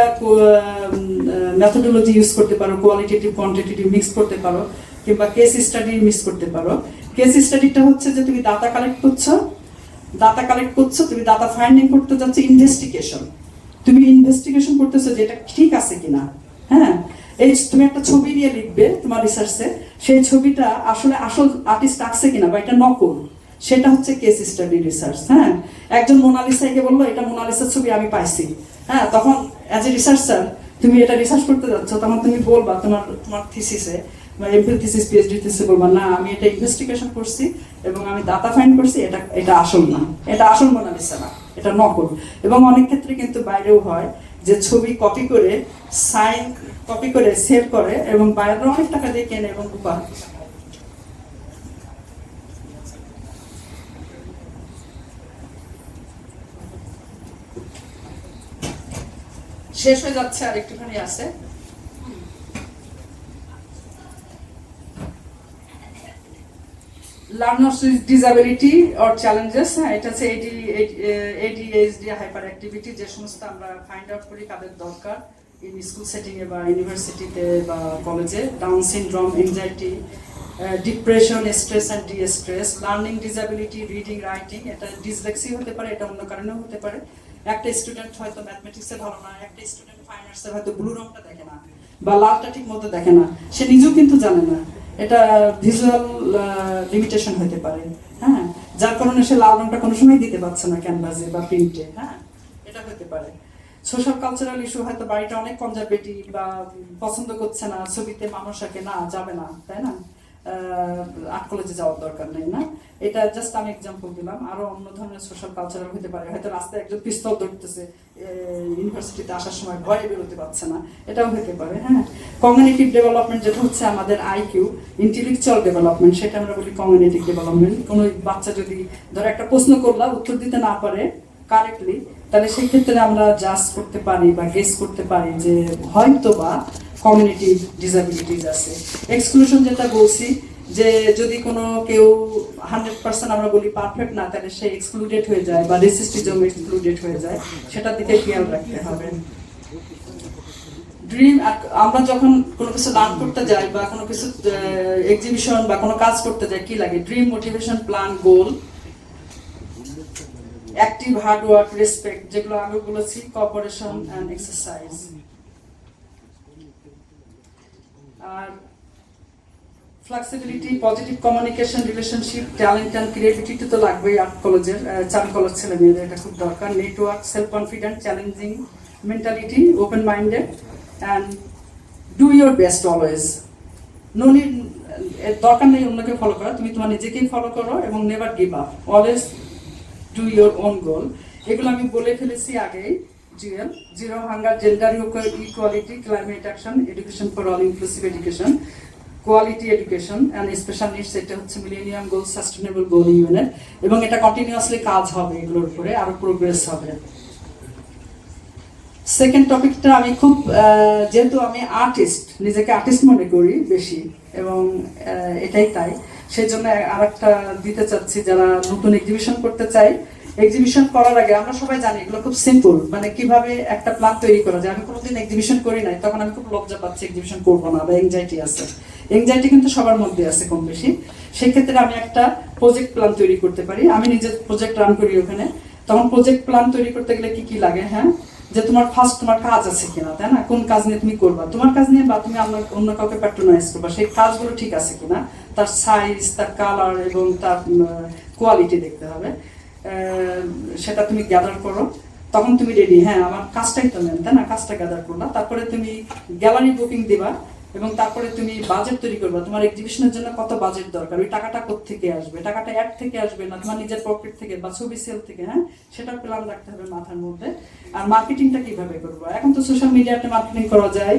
মেথোডোলজি ইউজ করতে পারো, কোয়ালিটেটিভ কোয়ান্টিটেটিভ মিক্স করতে পারো, কিংবা কেস স্টাডি মিক্স করতে পারো। কেস স্টাডিটা হচ্ছে যে তুমি ডাটা কালেক্ট করছো, তুমি ডাটা ফাইন্ডিং করতে যাচ্ছ, তুমি ইনভেস্টিগেশন করতেছো যে এটা ঠিক আছে কিনা। হ্যাঁ, এই তুমি একটা ছবি নিয়ে লিখবে তোমার রিসার্চে, সেই ছবিটা আসলে আসল আর্টিস্ট আঁকছে কিনা বা এটা নকল, সেটা হচ্ছে কেস স্টাডি রিসার্চ। হ্যাঁ, একজন মোনালিসাকে বললো এটা মোনালিসার ছবি আমি পাইছি, হ্যাঁ, তখন অ্যাজ এ রিসার্চার তুমি এটা রিসার্চ করতে যাচ্ছ, তখন তুমি বলবা তোমার থিসিসে বা এমফিল থিসিস, পিএইচডি থিসিসে বলবা না আমি এটা ইনভেস্টিগেশন করছি এবং আমি ডাটা ফাইন্ড করছি, এটা আসল না, এটা আসল মোনালিসা না, এটা নকল। এবং অনেক ক্ষেত্রে কিন্তু বাইরেও হয় যে ছবি কপি করে সেভ করে এবং বাইরে অনেক টাকা দিয়ে কেনে এবং উপহার। শেষ হয়ে যাচ্ছে, আর একটুখানি আছে। Learners with disability or challenges, হ্যাঁ, এটা হচ্ছে এডিএইচডি হাইপার অ্যাক্টিভিটি, যে সমস্ত আমরা ফাইন্ড আউট করি কাদের দরকার ইন স্কুল সেটিংয়ে বা ইউনিভার্সিটিতে বা কলেজে। Down syndrome, anxiety, depression, stress and distress, learning disability, reading writing, এটা ডিসলেক্সি হতে পারে, এটা অন্য কারণেও হতে পারে। একটা স্টুডেন্ট হয়তো ম্যাথমেটিক্সে ভালো না, একটা স্টুডেন্ট ফাইন আর্টসে হয়তো ব্লু রংটা দেখে না বা লালটা ঠিক মতো দেখে না, সে নিজেও কিন্তু জানে না, এটা ভিজুয়াল লিমিটেশন হতে পারে। হ্যাঁ, যার কারণে সে লাল রংটা কোনো সময় দিতে পারছে না ক্যানভাসে বা প্রিন্টে। হ্যাঁ, এটা হতে পারে। সোশ্যাল কালচারাল ইস্যু, হয়তো বাড়িটা অনেক কনজারভেটিভ বা পছন্দ করছে না, ছবিতে মানুষ আঁকে না, যাবে না, তাই না, আর্ট কলেজে যাওয়ার দরকার নেই, না, এটা জাস্ট আমি এক্সাম্পল দিলাম। আরো অন্য ধরনের সোশ্যাল কালচারাল হতে পারে, হয়তো রাস্তায় একজন পিস্তল ধরতেছে, ইউনিভার্সিটিতে আসার সময় ভয়ে বেরোতে পারছে না, এটাও হতে পারে। হ্যাঁ, কমিউনিটিভ ডেভেলপমেন্ট, যেটা হচ্ছে আমাদের আইকিউ, ইন্টেলেকচুয়াল ডেভেলপমেন্ট, সেটা আমরা বলি কমিউনিটিভ ডেভেলপমেন্ট। কোনো বাচ্চা যদি ধরো একটা প্রশ্ন করলা উত্তর দিতে না পারে কারেক্টলি, তাহলে সেই ক্ষেত্রে আমরা জাজ করতে পারি বা গেস করতে পারি যে হয়তো বা কমিউনিটি ডিসএবিলিটিস আছে। এক্সক্লুশন যেটা বলছি, যে যদি কোনো কেউ 100% আমরা বলি পারফেক্ট না, তাহলে সে এক্সক্লুডেড হয়ে যায় বা রেসিস্টিজম এক্সক্লুডেড হয়ে যায়, সেটার দিকে খেয়াল রাখতে হবে। ড্রিম, আমরা যখন কোনো কিছু লার্ন করতে যাই বা কোনো কিছু এক্সিবিশন বা কোনো কাজ করতে যাই, কি লাগে? Dream, motivation, plan, goal, active, hard work, respect, যেগুলো আগে বলেছি, কোঅপারেশন অ্যান্ড এক্সারসাইজ। আর flexibility, positive communication, relationship, talent and creativity তো লাগবেই আর্ট কলেজের, চারু কলেজ ছেলে মেয়েদের এটা খুব দরকার। Network, self confident, challenging mentality, open minded, and do your best always. No need, দরকার নেই অন্যকে ফলো করা, তুমি তোমার নিজেকেই ফলো করো এবং never give up, always do your own goal. এগুলো আমি বলে ফেলেছি আগেই। GL, zero hunger, gender equality, climate action, education for all, inclusive education, quality education and special needs, এটা হচ্ছে মিলেনিয়াম গোল, সাস্টেনেবল গোল ইউএনের, এবং এটা কন্টিনিউয়াসলি কাজ হবে, এগুলোর উপরে আরো প্রোগ্রেস হবে। সেকেন্ড টপিকটা আমি খুব, যেহেতু আমি আর্টিস্ট, নিজেকে আর্টিস্ট মনে করি বেশি, এবং এটাই তাই, সেই জন্য আরেকটা দিতে চাচ্ছি যারা নতুন এক্সিবিশন করতে চাই। এক্সিবিশন করার আগে আমরা সবাই জানি এগুলো খুব সিম্পল, মানে কিভাবে একটা প্ল্যান তৈরি করা যায়। আমি কোনোদিন এক্সিবিশন করি নাই, তখন আমি খুব লজ্জা পাচ্ছি, এক্সিবিশন করবো না, বা এনজাইটি আছে। এনজাইটি কিন্তু সবার মধ্যে আছে কম বেশি। সেক্ষেত্রে আমি একটা প্রজেক্ট প্ল্যান তৈরি করতে পারি। আমি নিজে প্রজেক্ট রান করি ওখানে। তখন প্রজেক্ট প্ল্যান তৈরি করতে গেলে কি কি লাগে? হ্যাঁ, যে তোমার ফার্স্ট তোমার কাজ আছে কিনা, তাই না? কোন কাজ নিয়ে তুমি করবা, তোমার কাজ নিয়ে, বা তুমি অন্য কাউকে প্যাট্রোনাইজ করবা, সেই কাজগুলো ঠিক আছে কিনা, তার সাইজ, তার কালার এবং তার কোয়ালিটি দেখতে হবে। সেটা তুমি গ্যাদার করো, তখন তুমি রেডি, হ্যাঁ আমার কাজটাই তো নেন, তাই না? কাজটা গ্যাদার করলা, তারপরে তুমি গ্যালারি বুকিং দিবা, এবং তারপরে তুমি বাজেট তৈরি করবা। তোমার এক্সিবিশনের জন্য কত বাজেট দরকার, ওই টাকাটা কোত্থেকে আসবে, টাকাটা অ্যাড থেকে আসবে না তোমার নিজের পকেট থেকে বা ছবি সেল থেকে, হ্যাঁ সেটা প্ল্যান রাখতে হবে মাথার মধ্যে। আর মার্কেটিংটা কিভাবে করবো? এখন তো সোশ্যাল মিডিয়াতে মার্কেটিং করা যায়,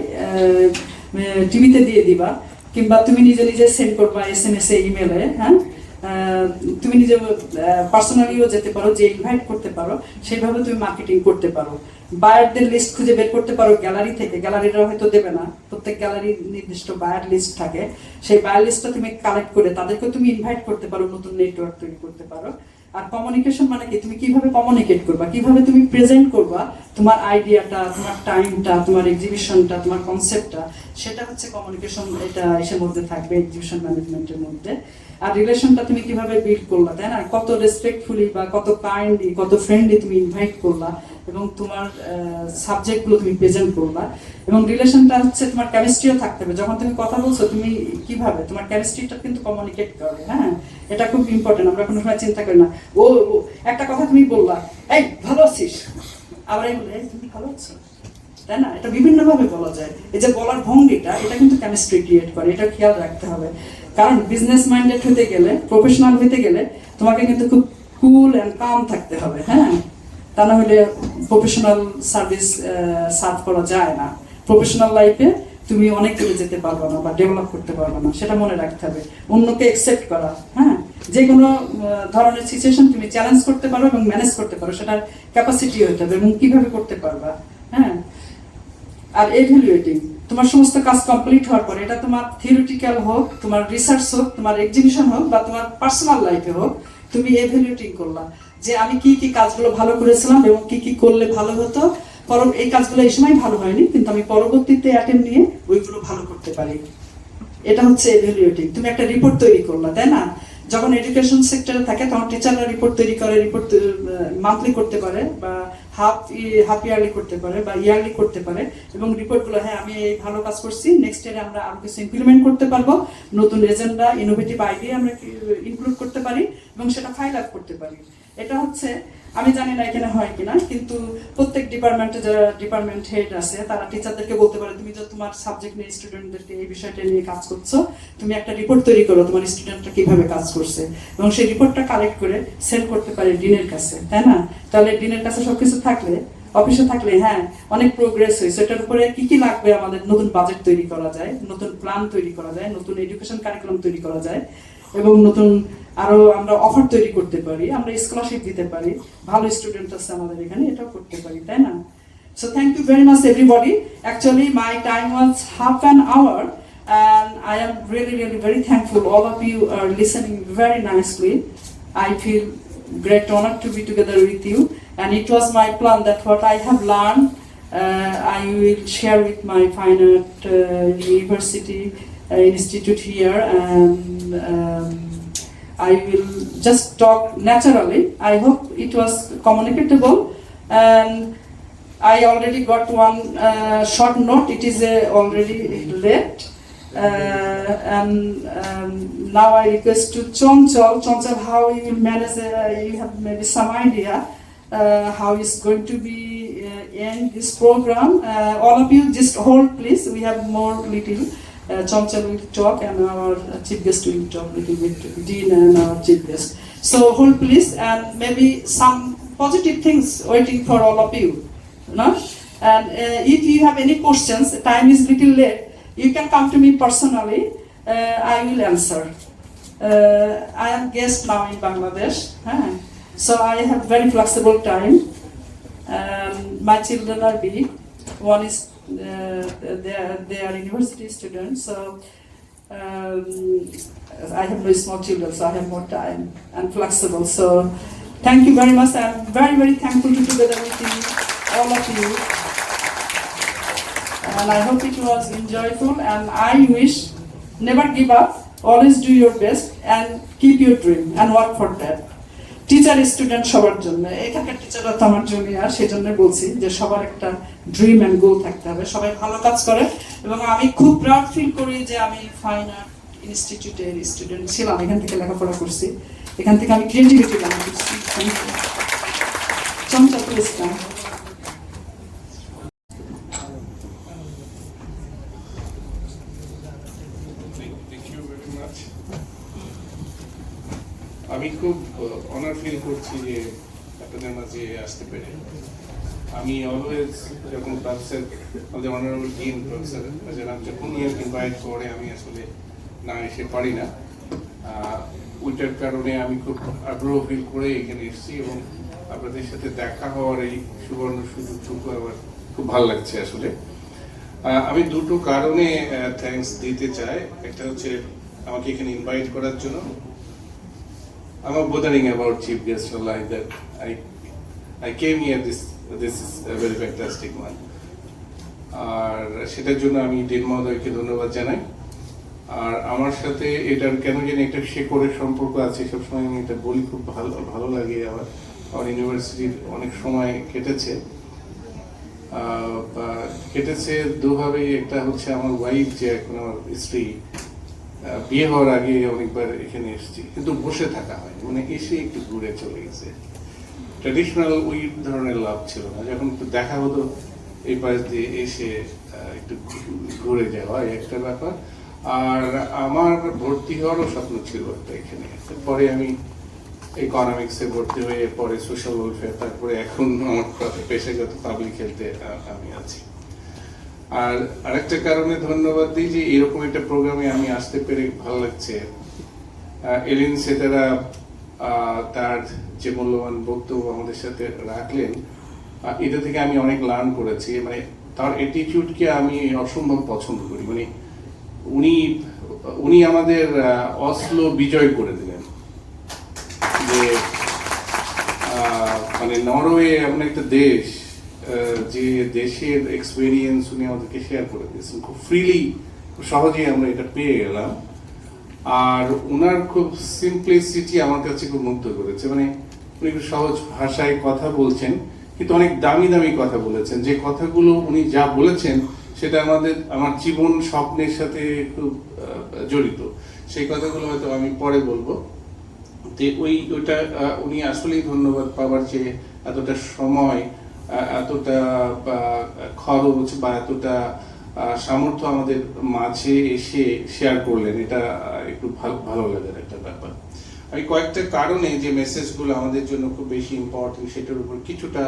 টিভিতে দিয়ে দিবা, কিংবা তুমি নিজে নিজে সেন্ড করবা SMS এ, ইমেলে, হ্যাঁ তুমি নিজে পার্সোনালিও যেতে পারো, যে ইনভাইট করতে পারো, সেইভাবে তুমি মার্কেটিং করতে পারো। বায়ারদের লিস্ট খুঁজে বের করতে পারো গ্যালারি থেকে, গ্যালারিরা হয়তো দেবে না, প্রত্যেক গ্যালারির নির্দিষ্ট বায়ার লিস্ট থাকে, সেই বায়ার লিস্টটা তুমি কালেক্ট করে তাদেরকে তুমি ইনভাইট করতে পারো, নতুন নেটওয়ার্ক তৈরি করতে পারো। আর কমিউনিকেশন মানে কি? তুমি কিভাবে কমিউনিকেট করবা, কিভাবে তুমি প্রেজেন্ট করবা তোমার আইডিয়াটা, তোমার টাইমটা, তোমার এক্সিবিশনটা, তোমার কনসেপ্টটা, সেটা হচ্ছে কমিউনিকেশন। এটা এসের মধ্যে থাকবে এক্সিবিশন ম্যানেজমেন্টের মধ্যে। আর রিলেশনটা তুমি কিভাবে বিল্ড করলা, তাই না? কত রেসপেক্টফুলি বা কত কাইন্ডলি, কত ফ্রেন্ডলি তুমি ইনভাইট করলা, এবং তোমার সাবজেক্টগুলো তুমি প্রেজেন্ট করবা। এবং রিলেশনটা হচ্ছে তোমার কেমিস্ট্রিও থাকতে হবে। যখন তুমি কথা বলছো, তুমি কিভাবে তোমার কেমিস্ট্রিটা কিন্তু কমিউনিকেট করবে, হ্যাঁ এটা খুব ইম্পর্টেন্ট। আমরা কোনো সময় চিন্তা করি না, ও একটা কথা তুমি বললা, এই ভালো আছিস, আবার এই বলে তুমি ভালো আছো, তাই না? এটা বিভিন্ন ভাবে বলা যায়। এই যে বলার ভঙ্গিটা, এটা কিন্তু কেমিস্ট্রি ক্রিয়েট করে, এটা খেয়াল রাখতে হবে। কারণ বিজনেস মাইন্ডেড হতে গেলে, প্রফেশনাল হতে গেলে তোমাকে কিন্তু খুব কুল অ্যান্ড কাম থাকতে হবে, হ্যাঁ তা না হলে প্রফেশনাল সার্ভিস সার্ভ করা যায় না। প্রফেশনাল লাইফে তুমি অনেক দূরে যেতে পারবে না বা ডেভেলপ করতে পারবে না, সেটা মনে রাখতে হবে। অন্যকে অ্যাকসেপ্ট করা, হ্যাঁ যে কোনো ধরনের সিচুয়েশন তুমি চ্যালেঞ্জ করতে পারো এবং ম্যানেজ করতে পারো, সেটার ক্যাপাসিটি হতে হবে, এবং কিভাবে করতে পারবা, হ্যাঁ। আর এভ্যালুয়েটিং, তোমার সমস্ত কাজ কমপ্লিট হওয়ার পরে, এটা তোমার থিওরিটিক্যাল হোক, তোমার রিসার্চ হোক, তোমার এক্সিবিশন হোক, বা তোমার পার্সোনাল লাইফে হোক, তুমি এভ্যালুয়েটিং করলা যে আমি কি কি কাজগুলো ভালো করেছিলাম এবং কি কি করলে ভালো হতো, এই কাজগুলো এই সময় ভালো হয়নি, কিন্তু আমি পরবর্তীতে অ্যাটেম্প নিয়ে ওইগুলো ভালো করতে পারি। এটা হচ্ছে এভ্যালুয়েটিং। তুমি একটা রিপোর্ট তৈরি করলা, তাই না? যখন এডুকেশন সেক্টরে থাকে, তখন টিচাররা রিপোর্ট তৈরি করে, রিপোর্ট মান্থলি করতে পারে, বা হাফ ইয়ারলি করতে পারে, বা ইয়ারলি করতে পারে, এবং রিপোর্টগুলো, হ্যাঁ আমি এই ভালো কাজ করছি, নেক্সট ইয়ারে আমরা আরো কিছু ইমপ্লিমেন্ট করতে পারবো, নতুন এজেন্ডা, ইনোভেটিভ আইডিয়া আমরা ইনক্লুড করতে পারি, এবং সেটা ফাইল আপ করতে পারি। এটা হচ্ছে, আমি জানি না এখানে হয় কিনা, কিন্তু প্রত্যেক ডিপার্টমেন্টে যারা ডিপার্টমেন্ট হেড আছে, তারা টিচারদেরকে বলতে পারে, তুমি যে তোমার সাবজেক্ট নিয়ে স্টুডেন্টদেরকে এই বিষয়টা নিয়ে কাজ করছো, তুমি একটা রিপোর্ট তৈরি করো তোমার স্টুডেন্টরা কিভাবে কাজ করছে, এবং সেই রিপোর্টটা কালেক্ট করে সেন্ড করতে পারে ডিনের কাছে, তাই না? তাহলে ডিনের কাছে সবকিছু থাকলে, অফিসে থাকলে, হ্যাঁ অনেক প্রোগ্রেস হয়েছে, এটার উপরে কি কি লাগবে, আমাদের নতুন বাজেট তৈরি করা যায়, নতুন প্ল্যান তৈরি করা যায়, নতুন এডুকেশন কারিকুলাম তৈরি করা যায়, এবং নতুন আরো আমরা অফার তৈরি করতে পারি, আমরা স্কলারশিপ দিতে পারি, ভালো স্টুডেন্ট আছে আমাদের এখানে, এটাও করতে পারি, তাই না? So thank you very much everybody. Actually, my time was half an hour, and I am really very thankful. All of you are listening very nicely. I feel great honor to be together with you, and it was my plan that what I have learned, I will share with my Fine Art University Institute here, and I will just talk naturally. I hope it was communicable, and I already got one short note. It is already late, and now I request to Chonchal, how you will manage. You have maybe some idea how it's going to be end this program. All of you just hold, please. We have more little. Chonchal will talk, and our chief guest will talk a little bit. Dean and our chief guest. So hold, please, and maybe some positive things waiting for all of you. No? And if you have any questions, time is little late, you can come to me personally. I will answer. I am guest now in Bangladesh, so I have very flexible time. My children are big. One is they are university students, so I have no small children, so I have more time and flexible. So thank you very much. I am very thankful to be together with you, all of you, and I hope it was enjoyable, and I wish never give up, always do your best and keep your dream and work for that. Teacher student সবার জন্য, এখানকার টিচাররা তো আমার junior, সেই জন্য বলছি যে সবার একটা ড্রিম অ্যান্ড গোল থাকতে হবে, সবাই ভালো কাজ করে। এবং আমি খুব প্রাউড ফিল করি যে আমি ফাইন আর্ট ইনস্টিটিউটের স্টুডেন্ট ছিলাম, এখান থেকে লেখাপড়া করছি, এখান থেকে আমি ক্রিয়েটিভিটি গান করছি। চমচা ইসলাম। আমি খুব অনার ফিল করছি যে আপনাদের মাঝে আসতে পেরে। আমি অলওয়েজ যখন প্রফেসর, আমাদের অনারেবল ডিন প্রফেসর যখন ইনভাইট করে আমি আসলে না এসে পারি না, ওইটার কারণে আমি খুব আগ্রহ ফিল করে এখানে এসেছি এবং আপনাদের সাথে দেখা হওয়ার এই সুবর্ণ সুযোগটুকু আমার খুব ভালো লাগছে আসলে। আমি দুটো কারণে থ্যাঙ্কস দিতে চাই। একটা হচ্ছে আমাকে এখানে ইনভাইট করার জন্য। I'm not bothering about chief guests or like that. I came here. This is a very fantastic one. আর সেটার জন্য আমি ডিন মহোদয়কে ধন্যবাদ জানাই। আর আমার সাথে এটার কেন জানি একটা শেকড়ের সম্পর্ক আছে, সবসময় আমি এটা বলি, খুব ভালো লাগে। আমার ইউনিভার্সিটির অনেক সময় কেটেছে দুভাবেই। একটা হচ্ছে আমার ওয়াইফ, যে এখন আমার স্ত্রী, বিয়ে হওয়ার আগে অনেকবার এখানে এসেছি, কিন্তু বসে থাকা হয়, মানে এসে একটু ঘুরে চলে গেছে। ট্র্যাডিশনাল ওই ধরনের লাভ ছিল না, যখন একটু দেখা হতো এই পাশ দিয়ে এসে একটু ঘুরে যাওয়া, একটা ব্যাপার। আর আমার ভর্তি হওয়ারও স্বপ্ন ছিল একটা এখানে। পরে আমি ইকোনমিক্সে ভর্তি হয়ে, পরে সোশ্যাল ওয়েলফেয়ার, তারপরে এখন আমার পেশাগত পাবলিক হেলথে আমি আছি। আর আরেকটা কারণে ধন্যবাদ দিই যে এরকম একটা প্রোগ্রামে আমি আসতে পেরে ভালো লাগছে। এলিন সেতারা তার যে মূল্যবান বক্তব্য আমাদের সাথে রাখলেন, এটা থেকে আমি অনেক লার্ন করেছি। মানে তার অ্যাটিটিউডকে আমি অসম্ভব পছন্দ করি। মানে উনি আমাদের অসলো বিজয় করে দিলেন, যে মানে নরওয়ে এমন একটা দেশ, যে দেশের এক্সপেরিয়েন্স উনি আমাদেরকে শেয়ার করে দিয়েছেন খুব ফ্রিলি, খুব সহজেই আমরা এটা পেয়ে গেলাম। আর ওনার খুব সিম্পলিসিটি আমার কাছে খুব মুগ্ধ করেছে। মানে উনি খুব সহজ ভাষায় কথা বলছেন, কিন্তু অনেক দামি কথা বলেছেন। যে কথাগুলো উনি যা বলেছেন সেটা আমার জীবন স্বপ্নের সাথে খুব জড়িত। সেই কথাগুলো হয়তো আমি পরে বলবো। ওইটা উনি আসলেই ধন্যবাদ পাওয়ার, যে এতটা সময়, এতটা খরচ বা এতটা সামর্থ্য আমাদের মাঝে এসে শেয়ার করলেন, এটা একটু ভালো লাগার একটা ব্যাপার। আমি কয়েকটা কারণে যে মেসেজগুলো আমাদের জন্য খুব বেশি ইম্পর্টেন্ট সেটার উপর কিছুটা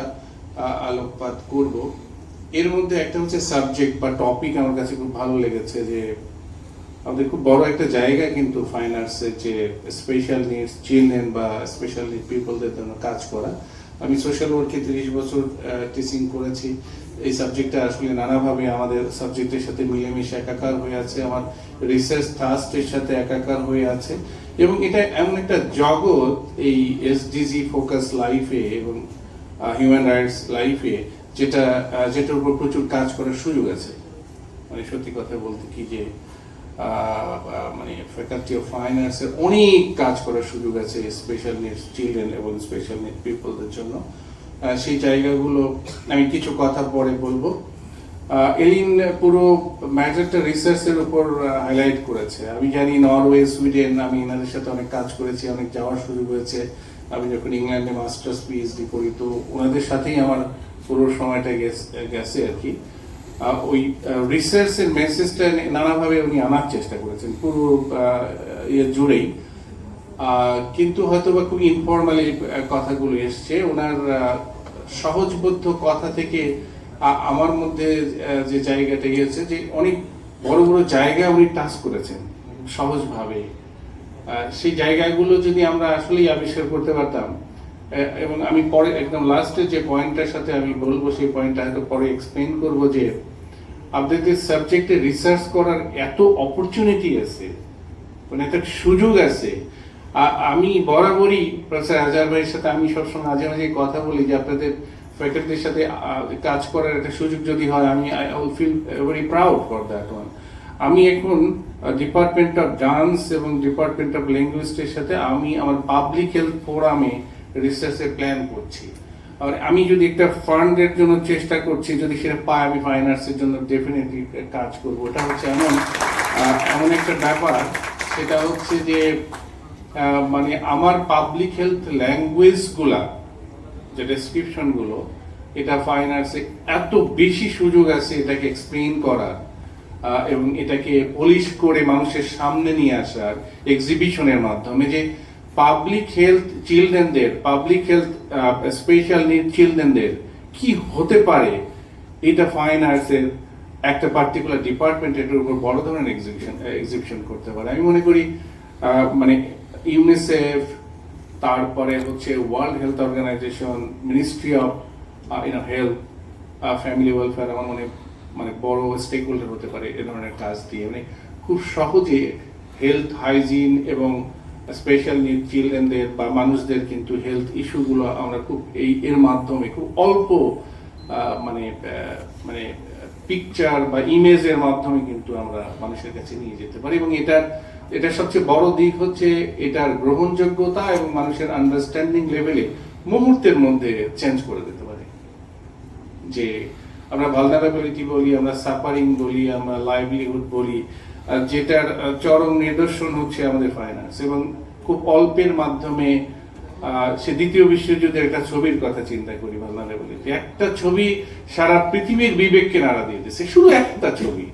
আলোকপাত করব। এর মধ্যে একটা হচ্ছে সাবজেক্ট বা টপিক আমার কাছে খুব ভালো লেগেছে, যে আমাদের খুব বড় একটা জায়গা কিন্তু ফাইন আর্টসের, যে স্পেশাল নিডস চিলড্রেন বা স্পেশাল নিড পিপলদের জন্য কাজ করা। আমি সোশ্যাল ওয়ার্কে 30 বছর টিচিং করেছি, এই সাবজেক্টটা আসলে নানাভাবে আমাদের সাবজেক্টের সাথে মিলেমিশে একাকার হয়ে আছে, আমার রিসার্চ ট্রাস্টের সাথে একাকার হয়ে আছে, এবং এটা এমন একটা জগৎ এই এসডিজি ফোকাস লাইফে এবং হিউম্যান রাইটস লাইফে যেটার উপর প্রচুর কাজ করার সুযোগ আছে। মানে সত্যি কথা বলতে কি যে মানে ফ্যাকাল্টি অফ ফাইন আর্টসের অনেক কাজ করার সুযোগ আছে স্পেশাল নিডস চিলড্রেন এবং স্পেশাল নিড পিপলদের জন্য। সেই জায়গাগুলো আমি কিছু কথা পরে বলবো। এলিন পুরো ম্যাটারটা রিসার্চের উপর হাইলাইট করেছে। আমি জানি নরওয়ে, সুইডেন, আমি এনাদের সাথে অনেক কাজ করেছি, অনেক যাওয়ার সুযোগ হয়েছে। আমি যখন ইংল্যান্ডে মাস্টার্স পিএইচডি করি তো ওনাদের সাথেই আমার পুরো সময়টা গেছে আর কি। ওই রিসার্চের মেসেজটা নানাভাবে উনি আনার চেষ্টা করেছেন পুরো ইয়ে জুড়েই, কিন্তু হয়তো বা খুব ইনফর্মালি কথাগুলো এসছে। ওনার সহজবোধ্য কথা থেকে আমার মধ্যে যে জায়গাটা গিয়েছে যে অনেক বড় বড় জায়গা উনি টাচ করেছেন সহজভাবে। সেই জায়গাগুলো যদি আমরা আসলেই আবিষ্কার করতে পারতাম, এবং আমি পরে একদম লাস্টে যে পয়েন্টটার সাথে আমি বলবো সেই পয়েন্টটা হয়তো পরে এক্সপ্লেন করবো যে আপনাদের সাবজেক্টে রিসার্চ করার এত অপরচুনিটি আছে, মানে একটা সুযোগ আছে। আমি বরাবরই প্রফেসর আজহার ভাইয়ের সাথে আমি সবসময় মাঝে মাঝে কথা বলি যে আপনাদের ফ্যাকাল্টির সাথে কাজ করার একটা সুযোগ যদি হয় আমি I will feel very proud for that one. আমি এখন ডিপার্টমেন্ট অফ ডান্স এবং ডিপার্টমেন্ট অফ ল্যাঙ্গুয়েজের সাথে আমি আমার পাবলিক হেলথ ফোরামে রিসার্চের প্ল্যান করছি। আর আমি যদি একটা ফান্ডের জন্য চেষ্টা করছি, যদি সেটা পাই আমি ফাইন আর্টসের জন্য ডেফিনেটলি কাজ করবো। ওটা হচ্ছে এমন একটা ব্যাপার, সেটা হচ্ছে যে মানে আমার পাবলিক হেলথ ল্যাঙ্গুয়েজগুলা যে ডেসক্রিপশনগুলো, এটা ফাইন আর্টসে এত বেশি সুযোগ আছে এটাকে এক্সপ্লেইন করার এবং এটাকে পলিশ করে মানুষের সামনে নিয়ে আসার এক্সিবিশনের মাধ্যমে, যে পাবলিক হেলথ চিলড্রেনদের, পাবলিক হেলথ স্পেশাল নিড চিলড্রেনদের কি হতে পারে, এটা ফাইন আর্টসের একটা পার্টিকুলার ডিপার্টমেন্টের উপর বড় ধরনের এক্সিবিশন করতে পারে। আমি মনে করি মানে ইউনিসেফ, তারপরে হচ্ছে world health organization, ministry of health, family welfare, আমার মানে বড় স্টেক হোল্ডার হতে পারে এ ধরনের কাজ দিয়ে। মানে খুব সহজে হেলথ হাইজিন এবং স্পেশাল নিড চিলড্রেনদের বা মানুষদের কিন্তু হেলথ ইস্যুগুলো আমরা খুব এর মাধ্যমে খুব অল্প মানে মানে পিকচার বা ইমেজের মাধ্যমে কিন্তু আমরা মানুষের কাছে নিয়ে যেতে পারি। এবং এটার সবচেয়ে বড় দিক হচ্ছে এটার গ্রহণযোগ্যতা এবং মানুষের আন্ডারস্ট্যান্ডিং লেভেলে মুহূর্তের মধ্যে চেঞ্জ করে দিতে পারে। যে আমরা ভালনারেবিলিটি বলি, আমরা সাফারিং বলি, আমরা লাইভলিহুড বলি, যেটার চরম নিদর্শন হচ্ছে আমাদের ফাইন আর্টস। এবং খুব অল্পের মাধ্যমে সে দ্বিতীয় বিশ্বযুদ্ধের একটা ছবির কথা চিন্তা করি, ভালনারেবিলিটি একটা ছবি সারা পৃথিবীর বিবেককে নাড়া দিয়ে দিয়েছে, শুধু একটা ছবি।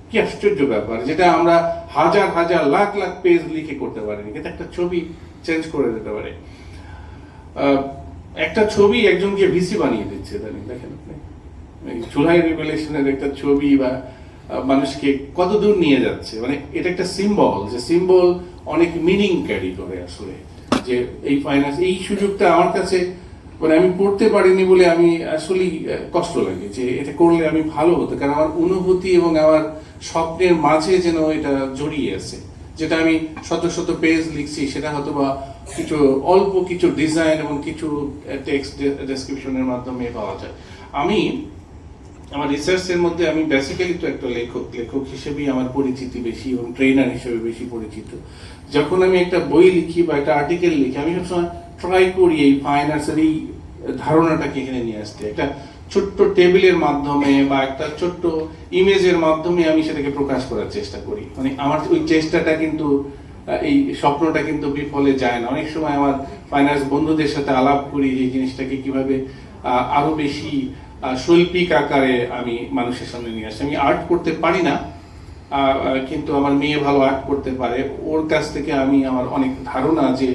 কি আশ্চর্য ব্যাপার, যেটা আমরা হাজার হাজার লাখ লাখ পেজ লিখে করতে পারিনি, কিন্তু একটা ছবি চেঞ্জ করে দিতে পারে। একটা ছবি একজনকে ভিসি বানিয়ে দিচ্ছে। দেখেন জুলাই রিভলিউশনের একটা ছবি বা মানুষকে কত দূর নিয়ে যাচ্ছে। মানে এটা একটা সিম্বল, যে সিম্বল অনেক মিনিং ক্যারি করে আসলে। যে এই ফাইন্যান্স, এই সুযোগটা আমার কাছে মানে আমি পড়তে পারিনি বলে আমি আসলেই কষ্ট লাগে যে এটা করলে আমি ভালো হতো, কারণ আমার অনুভূতি এবং আমার স্বপ্নের মাঝে যেন এটা জড়িয়ে আছে। যেটা আমি শত শত পেজ লিখছি সেটা হয়তো বা কিছু অল্প কিছু ডিজাইন এবং কিছু টেক্সট ডেসক্রিপশনের মাধ্যমে পাওয়া যায়। আমি আমার রিসার্চের মধ্যে আমি বেসিক্যালি তো একটা লেখক হিসেবেই আমার পরিচিতি বেশি এবং ট্রেনার হিসেবে বেশি পরিচিত। যখন আমি একটা বই লিখি বা একটা আর্টিকেল লিখি, আমি সবসময় ট্রাই করি এই ফাইন আর্টসের এই ধারণাটাকে এখানে নিয়ে আসতে। একটা ছোট্ট টেবিলের মাধ্যমে বা একটা ছোট্ট ইমেজের মাধ্যমে আমি সেটাকে প্রকাশ করার চেষ্টা করি। মানে আমার ওই চেষ্টাটা কিন্তু, এই স্বপ্নটা কিন্তু বিফলে যায় না। অনেক সময় আমার ফাইন আর্টস বন্ধুদের সাথে আলাপ করি যে জিনিসটাকে কিভাবে আরো বেশি শৈল্পিক আকারে আমি মানুষের সামনে নিয়ে আসি। আমি আর্ট করতে পারি না, কিন্তু আমার মেয়ে ভালো আর্ট করতে পারে। ওর কাছ থেকে আমি আমার অনেক ধারণা, যে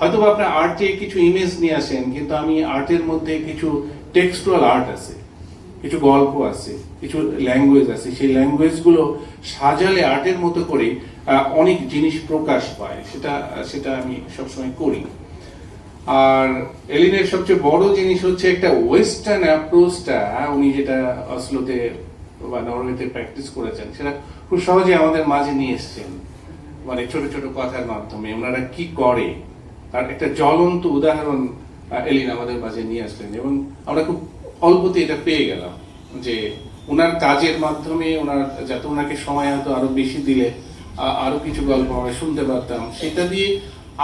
হয়তো আপনার আর্টে কিছু ইমেজ নিয়ে আসেন, কিন্তু আমি আর্টের মধ্যে কিছু টেক্সচুয়াল আর্ট আছে, কিছু গল্প আছে, কিছু ল্যাঙ্গুয়েজ আছে। সেই ল্যাঙ্গুয়েজগুলো সাজালে আর্টের মতো করে অনেক জিনিস প্রকাশ পায়। সেটা আমি সবসময় করি। আর এলিনের সবচেয়ে বড় জিনিস হচ্ছে একটা ওয়েস্টার্ন অ্যাপ্রোচটা উনি যেটা অসলোতে বা নরওয়েতে প্র্যাকটিস করেছেন সেটা খুব সহজে আমাদের মাঝে নিয়ে এসেছেন, মানে ছোট ছোট কথার মাধ্যমে ওনারা কি করে তার একটা জ্বলন্ত উদাহরণ এলিন আমাদের মাঝে নিয়ে আসলেন, এবং আমরা খুব অল্পতে এটা পেয়ে গেলাম যে ওনার কাজের মাধ্যমে ওনার যাতে ওনাকে সময় হয়তো আরো বেশি দিলে আরো কিছু গল্প আমরা শুনতে পারতাম, সেটা দিয়ে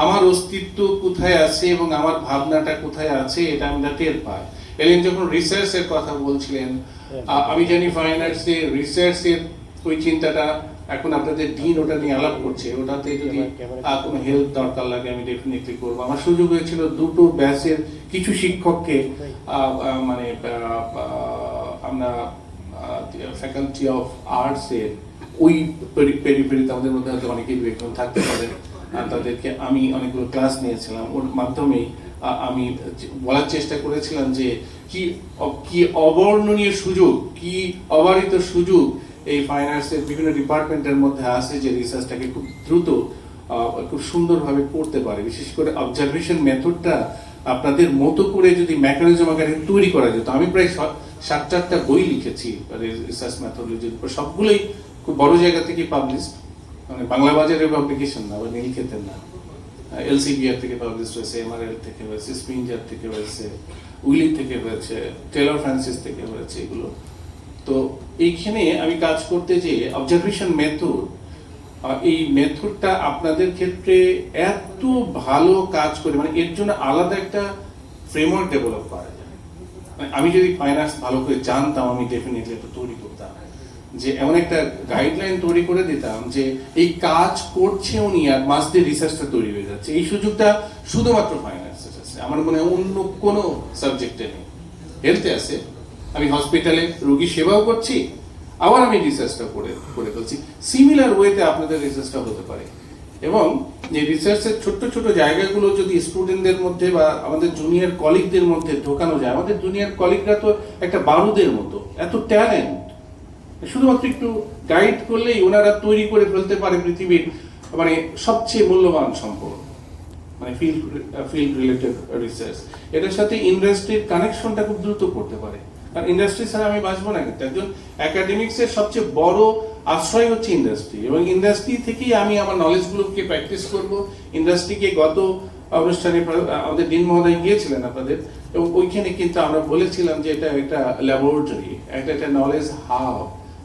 আমার অস্তিত্ব কোথায় আছে এবং আমার ভাবনাটা কোথায় আছে এটা আমরা টের পাই। এলিন যখন রিসার্চের কথা বলছিলেন, আমি জানি ফাইন আর্টসে রিসার্চের ওই চিন্তাটা এখন আপনাদের ডিন ওটা নিয়ে আলাপ করছে, ওটাতে যদি কোনো হেল্প দরকার লাগে আমি ডেফিনেটলি করবো। আমার সুযোগ হয়েছিল দুটো ব্যাচের কিছু শিক্ষককে মানে আমরা ফ্যাকাল্টি অফ আর্টস এর ওই পেরিফেরিতে আমাদের মধ্যে হয়তো অনেকেই একজন থাকতে পারে, তাদেরকে আমি অনেকগুলো ক্লাস নিয়েছিলাম, ওর মাধ্যমে আমি বলার চেষ্টা করেছিলাম যে কি অবর্ণনীয় সুযোগ, কি অবারিত সুযোগ এই ফাইন আর্টসের বিভিন্ন ডিপার্টমেন্টের মধ্যে আছে যে রিসার্চটাকে খুব দ্রুত খুব সুন্দরভাবে করতে পারে। বিশেষ করে অবজারভেশন মেথডটা আপনাদের মতো করে যদি মেকানিজম আকারে তৈরি করা যেত। আমি প্রায় 7-8টা বই লিখেছি রিসার্চ মেথডোলজির উপর, সবগুলোই খুব বড় জায়গা থেকে পাবলিশ, মানে বাংলা বাজারের পাবলিকেশন না বা নীলক্ষেতের না, এলসিবিআর থেকে পাবলিশ হয়েছে, এমআরএল থেকে হয়েছে, স্প্রিঞ্জার থেকে হয়েছে, উইলি থেকে হয়েছে, টেলর ফ্রান্সিস থেকে হয়েছে এগুলো। তো এইখানে আমি কাজ করতে যে অবজারভেশন মেথড, এই মেথডটা আপনাদের ক্ষেত্রে এত ভালো কাজ করে, মানে এর জন্য আলাদা একটা ফ্রেমওয়ার্ক ডেভেলপ করা যায়। মানে আমি যদি ফাইন আর্টস ভালো করে জানতাম আমি ডেফিনেটলি এটা তৈরি করতাম, যে এমন একটা গাইডলাইন তৈরি করে দিতাম যে এই কাজ করছে উনি আর মাস দিয়ে রিসার্চটা তৈরি হয়ে যাচ্ছে। এই সুযোগটা শুধুমাত্র ফাইন আর্টসের আছে, আমার মনে হয় অন্য কোনো সাবজেক্টে নেই। হেলথে আছে, আমি হসপিটালে রোগী সেবাও করছি, আবার আমি রিসার্চটা করে ফেলছি। সিমিলার ওয়েতে আপনাদের রিসার্চটা হতে পারে, এবং এই রিসার্চের ছোট্ট ছোট জায়গাগুলো যদি স্টুডেন্টদের মধ্যে বা আমাদের জুনিয়র কলিগদের মধ্যে ঢোকানো যায়, আমাদের জুনিয়র কলিগরা তো একটা বারুদের মতো, এত ট্যালেন্ট, শুধুমাত্র একটু গাইড করলেই ওনারা তৈরি করে ফেলতে পারে পৃথিবীর মানে সবচেয়ে মূল্যবান সম্পদ, মানে ফিল্ড রিলেটেড রিসার্চ। এটার সাথে ইন্ডাস্ট্রির কানেকশনটা খুব দ্রুত করতে পারে, কারণ ইন্ডাস্ট্রি ছাড়া আমি বাঁচবো না। কিন্তু একজন একাডেমিক্সের সবচেয়ে বড় আশ্রয় হচ্ছে ইন্ডাস্ট্রি, এবং ইন্ডাস্ট্রি থেকেই আমি আমার নলেজগুলোকে প্র্যাকটিস করব। ইন্ডাস্ট্রিকে গত অনুষ্ঠানে আমাদের ডিন মহোদয় গিয়েছিলেন আপনাদের, এবং ওইখানে কিন্তু আমরা বলেছিলাম যে এটা একটা ল্যাবরেটরি, একটা নলেজ হাব,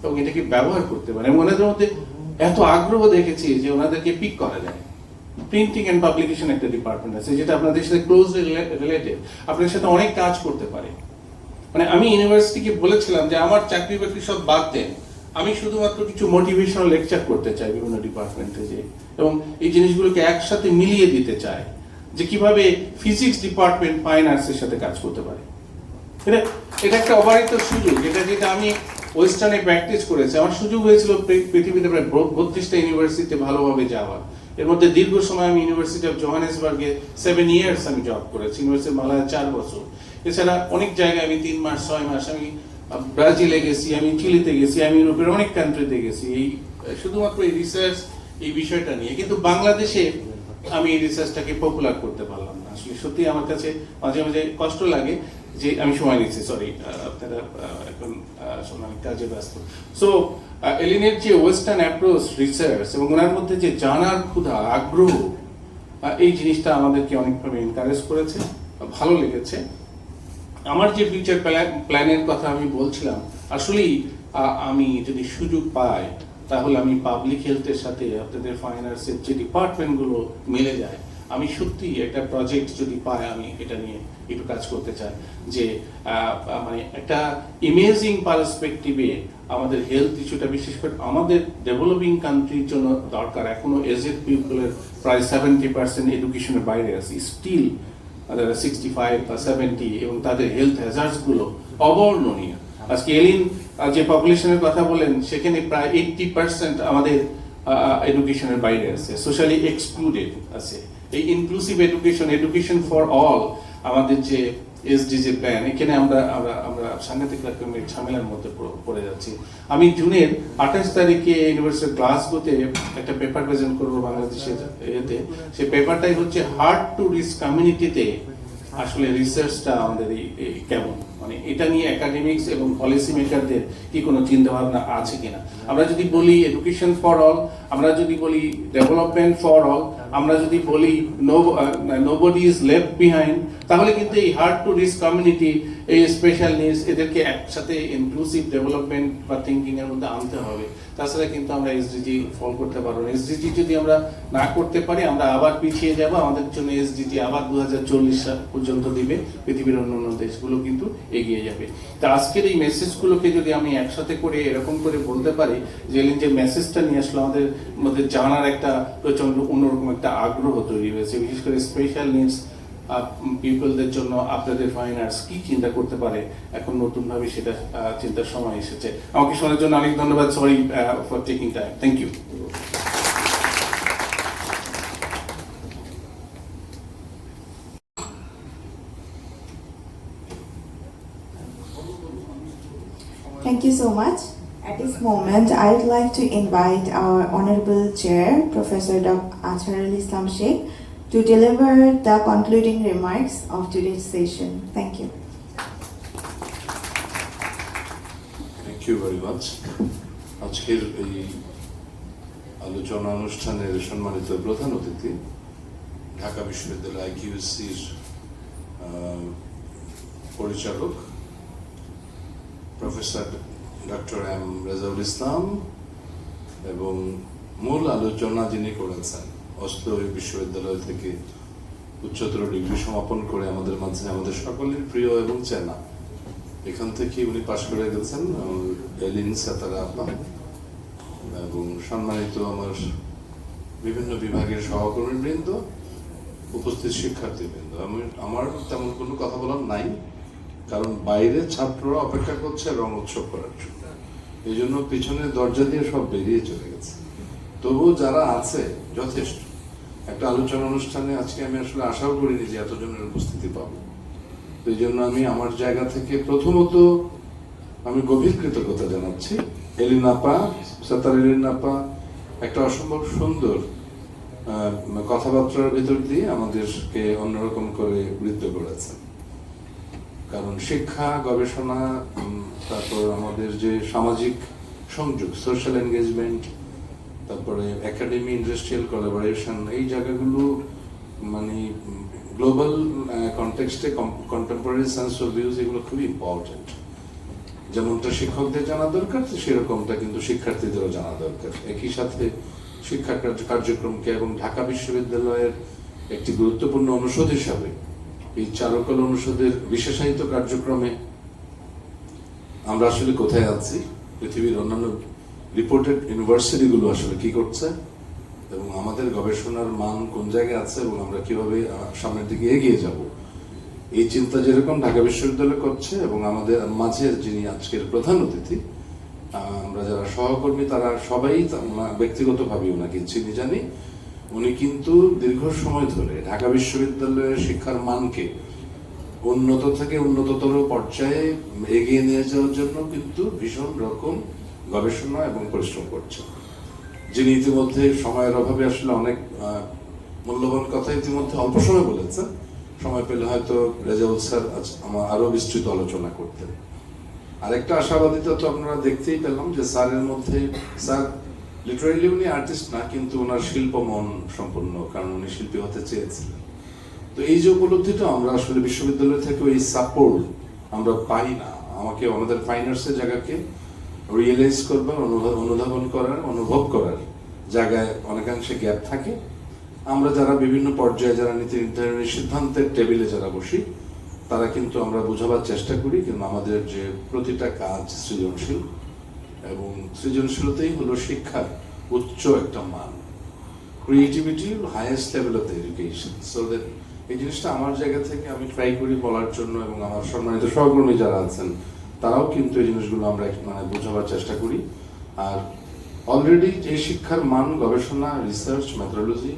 এবং এটাকে ব্যবহার করতে পারে। এবং ওনাদের মধ্যে এত আগ্রহ দেখেছি যে ওনাদেরকে পিক করা যায়। প্রিন্টিং এন্ড পাবলিকেশন একটা ডিপার্টমেন্ট আছে যেটা আপনাদের সাথে ক্লোজলি রিলেটেড, আপনাদের সাথে অনেক কাজ করতে পারে। মানে আমি ইউনিভার্সিটিকে বলেছিলাম যে আমার চাকরি বাকরি সব বাদ দেন, আমি শুধুমাত্র কিছু মোটিভেশনাল লেকচার করতে চাই বিভিন্ন ডিপার্টমেন্টে যে, এবং এই জিনিসগুলোকে একসাথে মিলিয়ে দিতে চাই যে কিভাবে ফিজিক্স ডিপার্টমেন্ট ফাইন আর্টসের সাথে কাজ করতে পারে। এটা একটা অবারিত সুযোগ, যেটা আমি ওয়েস্টার্নে প্র্যাকটিস করেছি। আমার সুযোগ হয়েছিল পৃথিবীতে প্রায় 32টা ইউনিভার্সিটিতে ভালোভাবে যাওয়ার। এর মধ্যে দীর্ঘ সময় আমি ইউনিভার্সিটি অফ জোহানেসবার্গে 7 ইয়ার্স আমি জব করেছি, ইউনিভার্সিটি মালায় 4 বছর। এছাড়া অনেক জায়গায় আমি 3 মাস 6 মাস আমি ব্রাজিলে গেছি, আমি চিলিতে গেছি, আমি ইউরোপের অনেক কান্ট্রিতে গেছি, এই শুধুমাত্র এই রিসার্চ এই বিষয়টা নিয়ে। কিন্তু বাংলাদেশে আমি এই রিসার্চটাকে পপুলার করতে পারলাম না। আসলে সত্যি আমার কাছে মাঝে মাঝে কষ্ট লাগে যে আমি সময় নিচ্ছি, সরি আপনারা এখন অনেক কাজে ব্যস্ত। সো এলিনের যে ওয়েস্টার্ন অ্যাপ্রোচ রিসার্চ এবং ওনার মধ্যে যে জানার ক্ষুধা আগ্রহ, এই জিনিসটা আমাদেরকে অনেকভাবে এনকারেজ করেছে, ভালো লেগেছে। আমার যে ফিউচার প্ল্যানের কথা আমি বলছিলাম, আসলেই আমি যদি সুযোগ পাই তাহলে আমি পাবলিক হেলথের সাথে আপনাদের ফাইন আর্টসের যে ডিপার্টমেন্টগুলো মিলে যায়, আমি সত্যি একটা প্রজেক্ট যদি পাই আমি এটা নিয়ে একটু কাজ করতে চাই, যে মানে একটা ইমেজিং পার্সপেক্টিভে আমাদের হেলথ ইস্যুটা, বিশেষ করে আমাদের ডেভেলপিং কান্ট্রির জন্য দরকার। এখনো এজেড পিপলের প্রায় 70% এডুকেশনের বাইরে আছে, স্টিল 65 বা 70, এবং তাদের হেলথ হ্যাজার্ডস গুলো অবর্ণনীয়। আজকে এলিন যে পপুলেশনের কথা বলেন সেখানে প্রায় 80% আমাদের এডুকেশনের বাইরে আছে, সোশ্যালি এক্সক্লুডেড আছে। এই ইনক্লুসিভ এডুকেশন ফর অল আমাদের যে এসডিজি প্ল্যান, এখানে আমরা আমরা আমরা সাংঘাতিক রকমের ঝামেলার মধ্যে পড়ে যাচ্ছি। আমি জুনের 28 তারিখে ইউনিভার্সিটি গ্লাসগোতে একটা পেপার প্রেজেন্ট করবো বাংলাদেশের এতে। সেই পেপারটাই হচ্ছে হার্ড টু রিচ কমিউনিটিতে আসলে রিসার্চটা আমাদের কেমন, মানে এটা নিয়ে একাডেমিক্স এবং পলিসি মেকারদের কি কোনো চিন্তা ভাবনা আছে কিনা। আমরা যদি বলি এডুকেশন ফর অল, আমরা যদি বলি ডেভেলপমেন্ট ফর অল, আমরা যদি বলি নোবডি ইজ লেফট বিহাইন্ড, তাহলে কিন্তু এই হার্ড টু রিচ কমিউনিটি, এই স্পেশাল নিডস, এদেরকে একসাথে ইনক্লুসিভ ডেভেলপমেন্ট বা থিঙ্কিং এর মধ্যে আনতে হবে। তাছাড়া কিন্তু আমরা এসডিজি ফল করতে পারবো না। এসডিজি যদি আমরা না করতে পারি, আমরা আবার পিছিয়ে যাব। আমাদের জন্য এসডিজি আবার 2040 সাল পর্যন্ত দিবে, পৃথিবীর অন্যান্য দেশগুলো কিন্তু এগিয়ে যাবে। তা আজকের এই মেসেজগুলোকে যদি আমি একসাথে করে এরকম করে বলতে পারি, যে মেসেজটা নিয়ে আসলে আমাদের মধ্যে জানার একটা প্রচন্ড অন্যরকম একটা আগ্রহ তৈরি হয়েছে, বিশেষ করে স্পেশাল নিডস পিপলদের জন্য আপনাদের ফাইন আর্টস কি চিন্তা করতে পারে এখন নতুন ভাবে, সেটা চিন্তার সময় এসেছে। আমাকে শোনার জন্য অনেক ধন্যবাদ। Sorry for taking time. Thank you. Thank you so much. At this moment, I'd like to invite our Honorable Chair, Professor Dr. Azharul Islam Sheikh, to deliver the concluding remarks of today's session. Thank you. Thank you very much. আজকের এই আলোচনা অনুষ্ঠানের সম্মানিত প্রধান অতিথি ঢাকা বিশ্ববিদ্যালয় আইকিউএসসির পরিচালক professor doctor M Rezaul ইসলাম, এবং মূল আলোচনা যিনি করেছেন অস্লো বিশ্ববিদ্যালয় থেকে উচ্চতর ডিগ্রি সমাপন করে আমাদের মাঝে আমাদের সকলের প্রিয় এবং চেনা, এখান থেকে উনি পাশ করে গেছেন এলিন সাতারা আপা, এবং সম্মানিত আমার বিভিন্ন বিভাগের সহকর্মীবৃন্দ, উপস্থিত শিক্ষার্থীবৃন্দ। আমার তেমন কোনো কথা বলার নাই, কারণ বাইরে ছাত্ররা অপেক্ষা করছে রং উৎসব করার জন্য, এই জন্য পিছনের দরজা দিয়ে সব বেরিয়ে চলে গেছে। তবুও যারা আছে যথেষ্ট। একটা আলোচনা অনুষ্ঠানে আজকে আমি আসলে আশাও করিনি যে এতজনের উপস্থিতি পাবো। এই জন্য আমি আমার জায়গা থেকে প্রথমত আমি গভীর কৃতজ্ঞতা জানাচ্ছি এলিনাপা, সাতার এলিনাপা একটা অসম্ভব সুন্দর কথাবার্তার ভিতর দিয়ে আমাদেরকে অন্যরকম করে বৃদ্ধ করেছেন। কারণ শিক্ষা, গবেষণা, তারপর আমাদের যে সামাজিক সংযোগ, সোশ্যাল এনগেজমেন্ট, তারপরে একাডেমি ইন্ডাস্ট্রিয়াল কোলাবোরেশন, এই জায়গাগুলো মানে গ্লোবাল কনটেক্সটে কন্টেম্পোরারি সেন্স অফ ভিউজ, এগুলো খুবই ইম্পর্টেন্ট। যেমনটা শিক্ষকদের জানা দরকার, সেরকমটা কিন্তু শিক্ষার্থীদেরও জানা দরকার। একই সাথে শিক্ষা কার্যক্রমকে এবং ঢাকা বিশ্ববিদ্যালয়ের একটি গুরুত্বপূর্ণ অনুষদ হিসাবে এই চারুকলা অনুষদের বিশেষায়িত কার্যক্রমে আমরা আসলে কোথায় আছি, পৃথিবীর অন্যান্য রিপোর্টেড ইউনিভার্সিটিগুলো আসলে কি করছে, এবং আমাদের গবেষণার মান কোন জায়গায় আছে, এবং আমরা কিভাবে সামনের দিকে এগিয়ে যাব, এই চিন্তা যেরকম ঢাকা বিশ্ববিদ্যালয় করছে। এবং আমাদের মাঝের যিনি আজকের প্রধান অতিথি, আমরা যারা সহকর্মী তারা সবাই ব্যক্তিগতভাবে ওনাকে চিনি জানি। উনি কিন্তু দীর্ঘ সময় ধরে ঢাকা বিশ্ববিদ্যালয়ের শিক্ষার মানকে উন্নত থেকে উন্নততর পর্যায়ে এগিয়ে নিয়ে যাওয়ার জন্য কিন্তু ভীষণ রকম গবেষণা এবং পরিশ্রম করছে। যিনি ইতিমধ্যে সময়ের অভাবে আসলে অনেক মূল্যবান কথা ইতিমধ্যে অল্প সময় বলেছেন, সময় পেলে হয়তো রেজাউল স্যার আমার আরো বিস্তৃত আলোচনা করতেন। আরেকটা আশাবাদিতা তো আপনারা দেখতেই পেলাম যে স্যারের মধ্যে, স্যার লিটারেলি উনি আর্টিস্ট না, কিন্তু ওনার শিল্প মন সম্পূর্ণ, কারণ উনি শিল্পী হতে চেয়েছিলেন। তো এই যে উপলব্ধিটা আমরা আসলে বিশ্ববিদ্যালয় থেকে এই সাপোর্ট আমরা পাই না। আমাকে আমাদের ফাইন আর্টসের জায়গাকে রিয়েলাইজ করবার, অনুধাবন করার, অনুভব করার জায়গায় অনেকাংশে গ্যাপ থাকে। আমরা যারা বিভিন্ন পর্যায়ে যারা নীতি নির্ধারণী সিদ্ধান্তের টেবিলে যারা বসি, তারা কিন্তু আমরা বোঝাবার চেষ্টা করি, কিন্তু আমাদের যে প্রতিটা কাজ সৃজনশীল, এবং সৃজনশীলতাই হলো শিক্ষার উচ্চ একটা মান। Creativity highest level of the education. So that এই জিনিসটা আমার জায়গা থেকে আমি ট্রাই করি বলার জন্য, এবং আমার সম্মানিত সহকর্মী যারা আছেন তারাও কিন্তু এই জিনিসগুলো আমরা মানে বোঝাবার চেষ্টা করি। আর অলরেডি যে শিক্ষার মান, গবেষণা, রিসার্চ, মেথোডোলজি,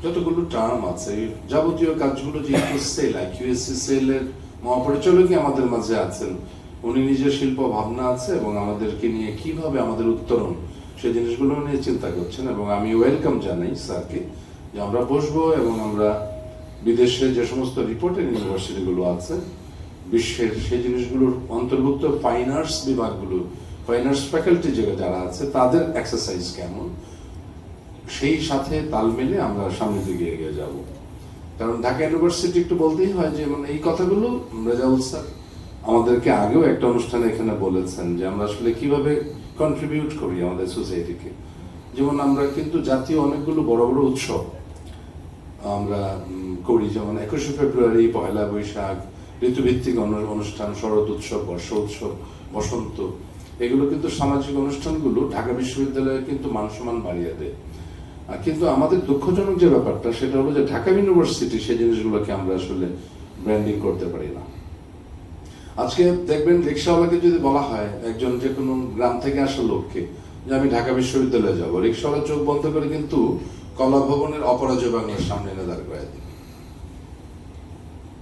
যতগুলো টার্ম আছে, যাবতীয় কাজগুলো যে সেল, আইকিউএসসি সেলের মহাপরিচালকই আমাদের মাঝে আছেন, উনি নিজের শিল্প ভাবনা আছে এবং আমাদেরকে নিয়ে কিভাবে আমাদের উত্তরণ সেই জিনিসগুলো নিয়ে চিন্তা করছেন। এবং আমি ওয়েলকাম জানাই স্যারকে যে আমরা বসবো এবং আমরা বিদেশে যে সমস্ত রিপোর্টের ইউনিভার্সিটিগুলো আছে বিশ্বের সেই জিনিসগুলোর অন্তর্ভুক্ত ফাইন আর্টস বিভাগগুলো, ফাইন আর্টস ফ্যাকাল্টি যারা আছে তাদের এক্সারসাইজ কেমন, সেই সাথে তাল মিলে আমরা সামনের দিকে এগিয়ে যাব। কারণ ঢাকা ইউনিভার্সিটি একটু বলতেই হয় যে মানে এই কথাগুলো রেজাউল স্যার আমাদেরকে আগেও একটা অনুষ্ঠানে এখানে বলেছেন যে আমরা আসলে কিভাবে কন্ট্রিবিউট করি আমাদের সোসাইটিকে। যেমন আমরা কিন্তু জাতীয় অনেকগুলো বড় বড় উৎসব আমরা করি, যেমন 21শে ফেব্রুয়ারি, পয়লা বৈশাখ, ঋতুভিত্তিক অনুষ্ঠান, শরৎ উৎসব, বর্ষ উৎসব, বসন্ত, এগুলো কিন্তু সামাজিক অনুষ্ঠানগুলো ঢাকা বিশ্ববিদ্যালয়ে কিন্তু মান সম্মান বাড়িয়ে দেয়। কিন্তু আমাদের দুঃখজনক যে ব্যাপারটা সেটা হলো যে ঢাকা ইউনিভার্সিটি সেই জিনিসগুলোকে আমরা আসলে ব্র্যান্ডিং করতে পারি না। আজকে দেখবেন রিক্সাওয়ালাকে যদি বলা হয় একজন যে কোনো গ্রাম থেকে আসা লোককে যে আমি ঢাকা বিশ্ববিদ্যালয়ে যাবো, রিক্সাওয়ালা চোখ বন্ধ করে কিন্তু কলা ভবনের অপরাজয় বাংলার সামনে এনে দাঁড় করে দিবে।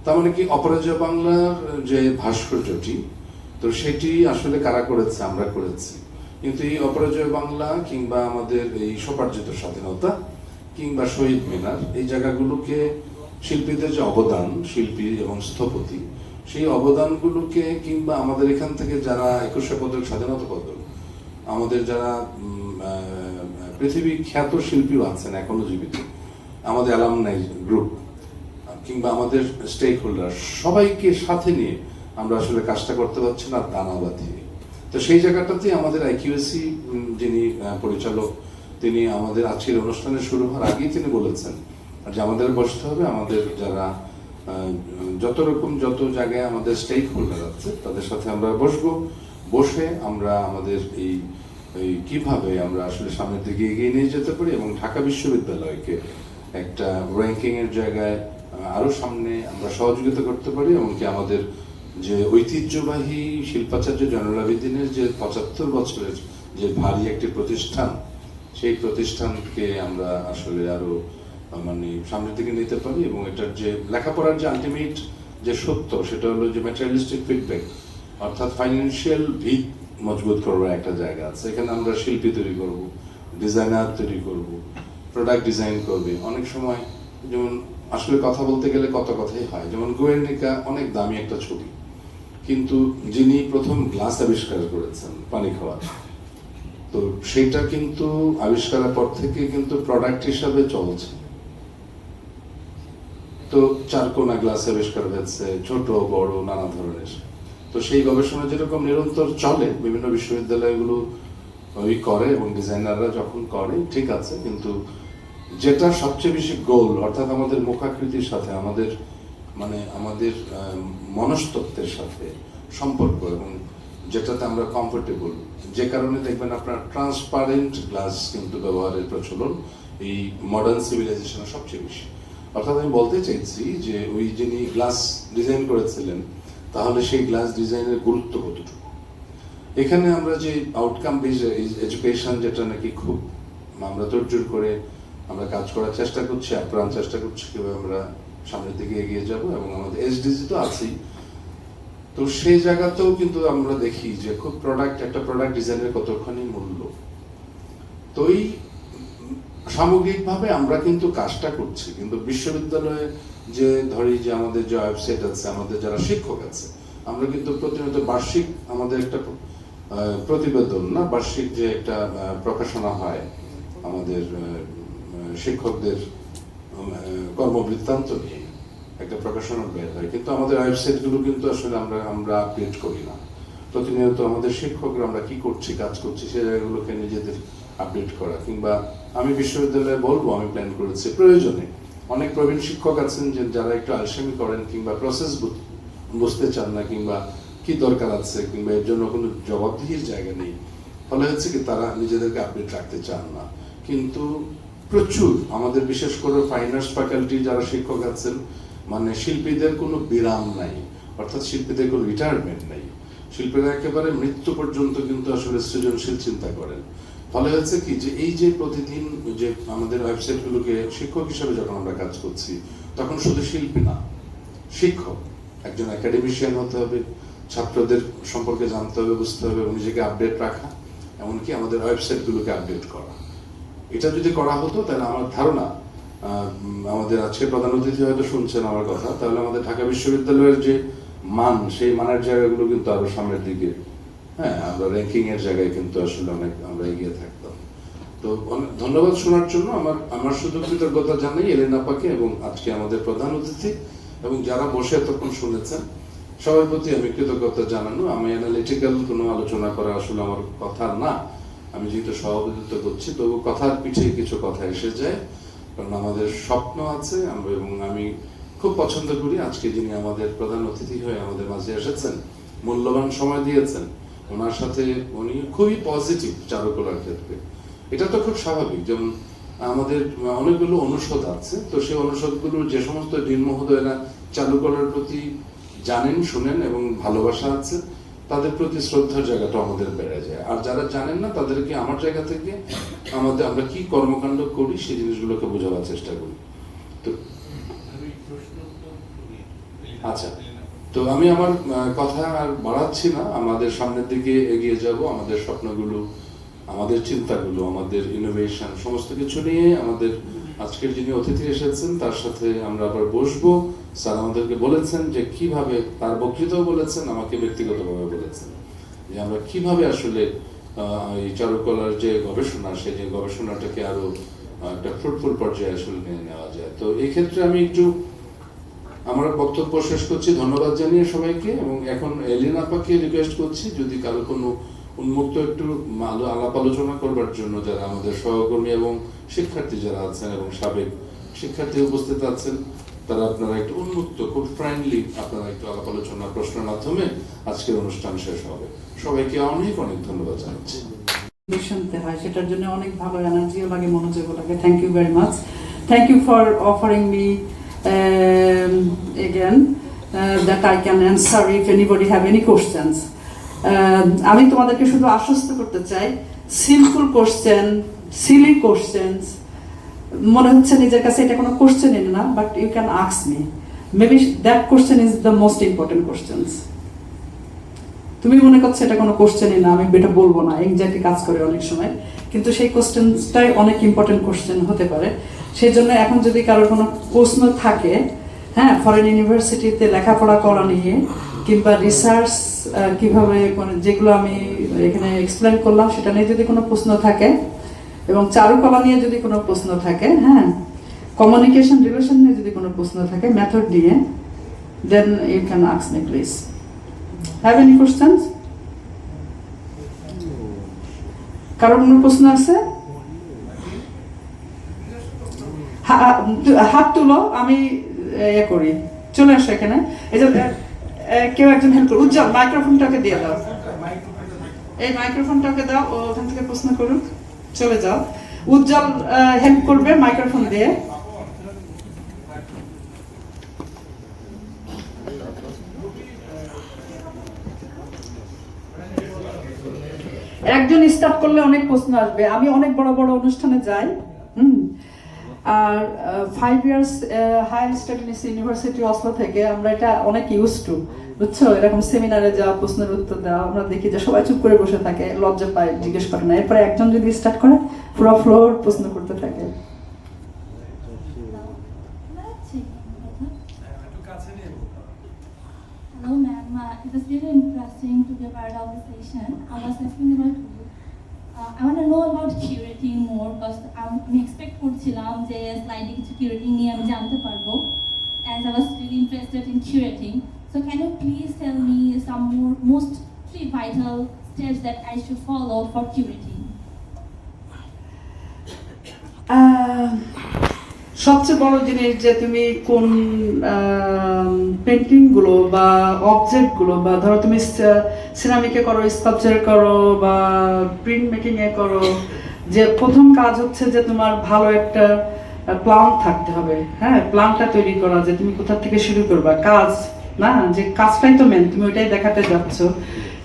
তার মানে কি অপরাজয় বাংলার যে ভাস্কর্যটি, তো সেটি আসলে কারা করেছে? আমরা করেছি। কিন্তু এই অপরাজয় বাংলা কিংবা আমাদের এই স্বোপার্জিত স্বাধীনতা কিংবা শহীদ মিনার, এই জায়গাগুলোকে শিল্পীদের যে অবদান, শিল্পী এবং স্থপতি, সেই অবদানগুলোকে কিংবা আমাদের এখান থেকে যারা 21শে পদক, স্বাধীনতা পদক, আমাদের যারা পৃথিবী খ্যাত শিল্পীও আছেন এখনো জীবিত, আমাদের অ্যালামনাই গ্রুপ কিংবা আমাদের স্টেক হোল্ডার, সবাইকে সাথে নিয়ে আমরা আসলে কাজটা করতে পারছি না দানা বাঁধিয়ে। তো সেই জায়গাটাতে আমাদের আইকিউএসি যিনি পরিচালক, তিনি আমাদের আজকের অনুষ্ঠানে শুরু হওয়ার আগেই তিনি বলেছেন যে আমাদের বসতে হবে, আমাদের যারা যত জায়গায় আমাদের স্টেক হোল্ডার আছে তাদের সাথে আমরা বসবো, বসে আমরা আমাদের এই কিভাবে আমরা আসলে সামনের দিকে এগিয়ে নিয়ে যেতে পারি এবং ঢাকা বিশ্ববিদ্যালয়কে একটা র্যাঙ্কিং এর জায়গায় আরো সামনে আমরা সহযোগিতা করতে পারি। এমনকি আমাদের যে ঐতিহ্যবাহী শিল্পাচার্য জয়নুল আবেদিনের যে 75 বছরের যে ভারী একটি প্রতিষ্ঠান, সেই প্রতিষ্ঠানকে আমরা আসলে আরো মানে সামনের দিকে নিতে পারি এবং এটার যে লেখাপড়ার যে আলটিমেট যে সত্য, সেটা হলো যে ম্যাটেরিয়ালিস্টিক ফিডব্যাক, অর্থাৎ ফাইন্যান্সিয়াল ভিত মজবুত করবার একটা জায়গা আছে। এখানে আমরা শিল্পী তৈরি করব, ডিজাইনার তৈরি করব, প্রোডাক্ট ডিজাইন করবে। অনেক সময় যেমন আসলে কথা বলতে গেলে কত কথাই হয়, যেমন গোয়ের্নিকা অনেক দামি একটা ছবি, কিন্তু যিনি প্রথম গ্লাস আবিষ্কার করেছেন পানি খাওয়ার, তো সেটা কিন্তু আবিষ্কারের পর থেকে কিন্তু প্রোডাক্ট হিসাবে চলছে। তো চারকোনা গ্লাস আবিষ্কার হয়েছে, ছোট বড় নানা ধরনের। তো সেই গবেষণা যেরকম নিরন্তর চলে, বিভিন্ন বিশ্ববিদ্যালয়গুলো ওই করে এবং ডিজাইনাররা যখন করে ঠিক আছে, কিন্তু যেটা সবচেয়ে বেশি গোল, অর্থাৎ আমাদের মুখাকৃতির সাথে আমাদের মানে আমাদের মনস্তত্ত্বের সাথে সম্পর্ক এবং যেটাতে আমরা কমফোর্টেবল, যে কারণে দেখবেন আপনার ট্রান্সপারেন্ট গ্লাস কিন্তু ব্যবহারের প্রচলন এই মডার্ন সিভিলাইজেশনে সবচেয়ে বেশি। অর্থাৎ আমি বলতে চাইছি যে ওই যিনি গ্লাস ডিজাইন করেছিলেন, তাহলে সেই গ্লাস ডিজাইনের গুরুত্ব কতটুকু। এখানে আমরা যে আউটকাম বেজ এডুকেশন, যেটা নাকি খুব আমরা তোড়জোড় করে আমরা কাজ করার চেষ্টা করছি, আপ্রাণ চেষ্টা করছি কিভাবে আমরা সামনের দিকে এগিয়ে যাব, এবং আমাদের এসডিজি তো আছেই। তো সেই জায়গাতেও কিন্তু আমরা দেখি যে খুব একটা প্রোডাক্ট ডিজাইনের কতখানি মূল্য। তো এই সামগ্রিকভাবে আমরা কিন্তু কাজটা করছি, কিন্তু বিশ্ববিদ্যালয়ে যে ধরি যে আমাদের যে ওয়েবসাইট আছে, আমাদের যারা শিক্ষক আছে, আমরা কিন্তু প্রতিনিয়ত বার্ষিক আমাদের একটা প্রতিবেদন না, বার্ষিক যে একটা প্রকাশনা হয় আমাদের শিক্ষকদের কর্মবৃত্তান্ত নিয়ে একটা প্রকাশনা বের হয়, কিন্তু আমাদের ওয়েবসাইটগুলো কিন্তু আসলে আমরা আপডেট করি না। প্রতিনিয়ত আমাদের শিক্ষকরা আমরা কি করছি, কাজ করছি, সেই জায়গাগুলোকে নিজেদের আপডেট করা। কিংবা আমি বিশ্ববিদ্যালয়ে বলবো, আমি প্ল্যান করেছি প্রয়োজনে অনেক প্রবীণ শিক্ষক আছেন যে যারা একটু আলসেমি করেন কিংবা প্রসেস বুঝতে চান না, কিংবা কি দরকার আছে, কিংবা এর জন্য কোনো জবাবদিহির জায়গা নেই, ফলে হচ্ছে কি তারা নিজেদেরকে আপডেট রাখতে চান না। কিন্তু প্রচুর আমাদের বিশেষ করে ফাইন আর্টস ফ্যাকাল্টি যারা শিক্ষক আছেন, মানে শিল্পীদের কোনো বিরাম নাই, অর্থাৎ শিল্পীদের কোনো রিটায়ারমেন্ট নাই। শিল্পীরা একেবারে মৃত্যু পর্যন্ত কিন্তু আসলে সৃজনশীল চিন্তা করেন। ফলে হচ্ছে কি যে এই যে প্রতিদিন যে আমাদের ওয়েবসাইটগুলোকে শিক্ষক হিসেবে যখন আমরা কাজ করছি, তখন শুধু শিল্পী না, শিক্ষক একজন একাডেমিশিয়ান হতে হবে, ছাত্রদের সম্পর্কে জানতে হবে, বুঝতে হবে এবং নিজেকে আপডেট রাখা, এমনকি আমাদের ওয়েবসাইটগুলোকে আপডেট করা। এটা যদি করা হতো তাহলে আমার ধারণা আমাদের আজকে প্রধান অতিথি হয়তো শুনছেন আমার কথা, তাহলে আমাদের ঢাকা বিশ্ববিদ্যালয়ের যে মান, সেই মানের জায়গাগুলো কিন্তু আরো সামনের দিকে, হ্যাঁ, আমরা র্যাঙ্কিং এর জায়গায় কিন্তু আসলে অনেক আমরা এগিয়ে থাকতাম। তো অনেক ধন্যবাদ শোনার জন্য। আমার শুধু কৃতজ্ঞতা জানাই এলেন আপাকে এবং আজকে আমাদের প্রধান অতিথি এবং যারা বসে এতক্ষণ শুনেছেন সবার প্রতি আমি কৃতজ্ঞতা জানানো। আমি অ্যানালিটিক্যাল কোনো আলোচনা করা আসলে আমার কথা না, আমি যেহেতু সভাপতিত্ব করছি তবু কথার পিছিয়ে কিছু কথা এসে যায়, কারণ আমাদের স্বপ্ন আছে আমরা, এবং আমি খুব পছন্দ করি আজকে যিনি আমাদের প্রধান অতিথি হয়ে আমাদের মাঝে এসেছেন, মূল্যবান সময় দিয়েছেন, ওনার সাথে উনি খুবই পজিটিভ চারুকলার ক্ষেত্রে। এটা তো খুব স্বাভাবিক, যেমন আমাদের অনেকগুলো অনুষদ আছে, তো সেই অনুষদগুলো যে সমস্ত ডিন মহোদয়রা চারুকলার প্রতি জানেন, শুনেন এবং ভালোবাসা আছে, তাদের প্রতি শ্রদ্ধার জায়গাটা আমাদের বেড়ে যায়। আর যারা জানেন না তাদেরকে আমার জায়গা থেকে আমরা কি কর্মকাণ্ড করি সেই জিনিসগুলোকে বোঝাবার চেষ্টা করি। তো আচ্ছা, তো আমি আমার কথা আর বাড়াচ্ছি না, আমাদের সামনের দিকে এগিয়ে যাব। আমাদের স্বপ্নগুলো, আমাদের চিন্তাগুলো, আমাদের ইনোভেশন সমস্ত কিছু নিয়ে আমাদের আজকের যিনি অতিথি এসেছেন তার সাথে আমরা আবার বসবো। স্যার আমাদেরকে বলেছেন যে কিভাবে, তার বক্তৃতাও বলেছেন, আমাকে ব্যক্তিগতভাবে বলেছেন যে আমরা কিভাবে আসলে এই চারুকলার যে গবেষণা, সেই যে গবেষণাটাকে আরো একটা ফ্রুটফুল পর্যায়ে আসলে নিয়ে নেওয়া যায়। তো এই ক্ষেত্রে আমি একটু আমার বক্তব্য শেষ করছি, ধন্যবাদ জানিয়ে সবাইকে। এবং এখন এলিন আপাকে রিকোয়েস্ট করছি যদি কারো কোনো উন্মুক্ত একটু আলাপ আলোচনা করবার জন্য, যারা আমাদের সহকর্মী এবং শিক্ষার্থী যারা আছেন এবং সাবেক শিক্ষার্থী উপস্থিত আছেন, তারা আপনারা একটু উন্মুক্ত, খুব ফ্রেন্ডলি আপনারা একটু আলাপ আলোচনা প্রশ্নের মাধ্যমে আজকের অনুষ্ঠান শেষ হবে। সবাইকে অনেক অনেক ধন্যবাদ জানাচ্ছি। শুনতে হয়, সেটার জন্য অনেক ভালো এনার্জিও লাগে, মনোযোগও লাগে। Thank you very much. Thank you for offering me again that I can answer if anybody have any questions. আমি তোমাদেরকে শুধু আশ্বস্ত করতে চাই, সিম্পল কোশ্চেন, সিলি কোশ্চেন্স মনে হচ্ছে নিজের কাছে এটা কোনো কোশ্চেনই না, but you can ask me, maybe that question is the most important questions. তুমি মনে করছো এটা কোনো কোশ্চেনই না, আমি এটা বলবো না, এংজাইটি কাজ করে অনেক সময়, কিন্তু সেই কোশ্চেনটাই অনেক ইম্পর্টেন্ট কোশ্চেন হতে পারে। সেই জন্য এখন যদি কারোর কোনো প্রশ্ন থাকে, হ্যাঁ, ফরেন ইউনিভার্সিটিতে লেখাপড়া করা নিয়ে কিংবা রিসার্চ কিভাবে, যেগুলো আমি এখানে এক্সপ্লেন করলাম সেটা নিয়ে যদি কোনো প্রশ্ন থাকে, এবং চারুকলা নিয়ে যদি কোনো প্রশ্ন থাকে, হ্যাঁ, কমিউনিকেশন রিলেশন নিয়ে যদি কোনো প্রশ্ন থাকে, মেথড নিয়ে, then you can ask me please. Have any questions? কারোর কোনো প্রশ্ন আছে? হাত তুলো, আমি ইয়ে করি, চলে আসো এখানে। এই যে কেউ একজন হেল্প করো, উজ্জ্বল মাইক্রোফোনটাকে দিয়ে দাও, এই মাইক্রোফোনটাকে দাও, ও ওখান থেকে প্রশ্ন করুক, চলে যাও। উজ্জ্বল হেল্প করবে মাইক্রোফোন দিয়ে। একজন স্টার্ট করলে অনেক প্রশ্ন আসবে। আমি অনেক বড় বড় অনুষ্ঠানে যাই, আর 5 years higher studies university Oslo থেকে আমরা এটা অনেক ইউজ টু, বুঝছো, এরকম সেমিনারে যাওয়া, প্রশ্নের উত্তর দেওয়া। আমরা দেখি যে সবাই চুপ করে বসে থাকে, লজ্জা পায়, জিজ্ঞেস করে না। এরপরে একজন যদি স্টার্ট করে পুরো ফ্লোর প্রশ্ন করতে থাকে। Hello ma'am, it was really interesting to be a part of the session. I was asking about I want to know about curating more because আমি expect করছিলাম যে স্লাইডে কিছু curating নিয়ে আমি জানতে পারবো, as I was really interested in curating. So can you please tell me some most 3 vital steps that I should follow for curating? সবচেয়ে বড় জিনিস যে তুমি কোন পেন্টিং গুলো বা অবজেক্ট গুলো, বা ধরো তুমি সিরামিকে করো, স্কাল্পচার করো বা প্রিন্ট মেকিং এ করো, যে প্রথম কাজ হচ্ছে যে তোমার ভালো একটা প্ল্যান থাকতে হবে। হ্যাঁ, প্ল্যানটা তৈরি করা, যে তুমি কোথা থেকে শুরু করবা কাজ, না যে কাজটাই তো মেন, তুমি ওইটাই দেখাতে যাচ্ছ।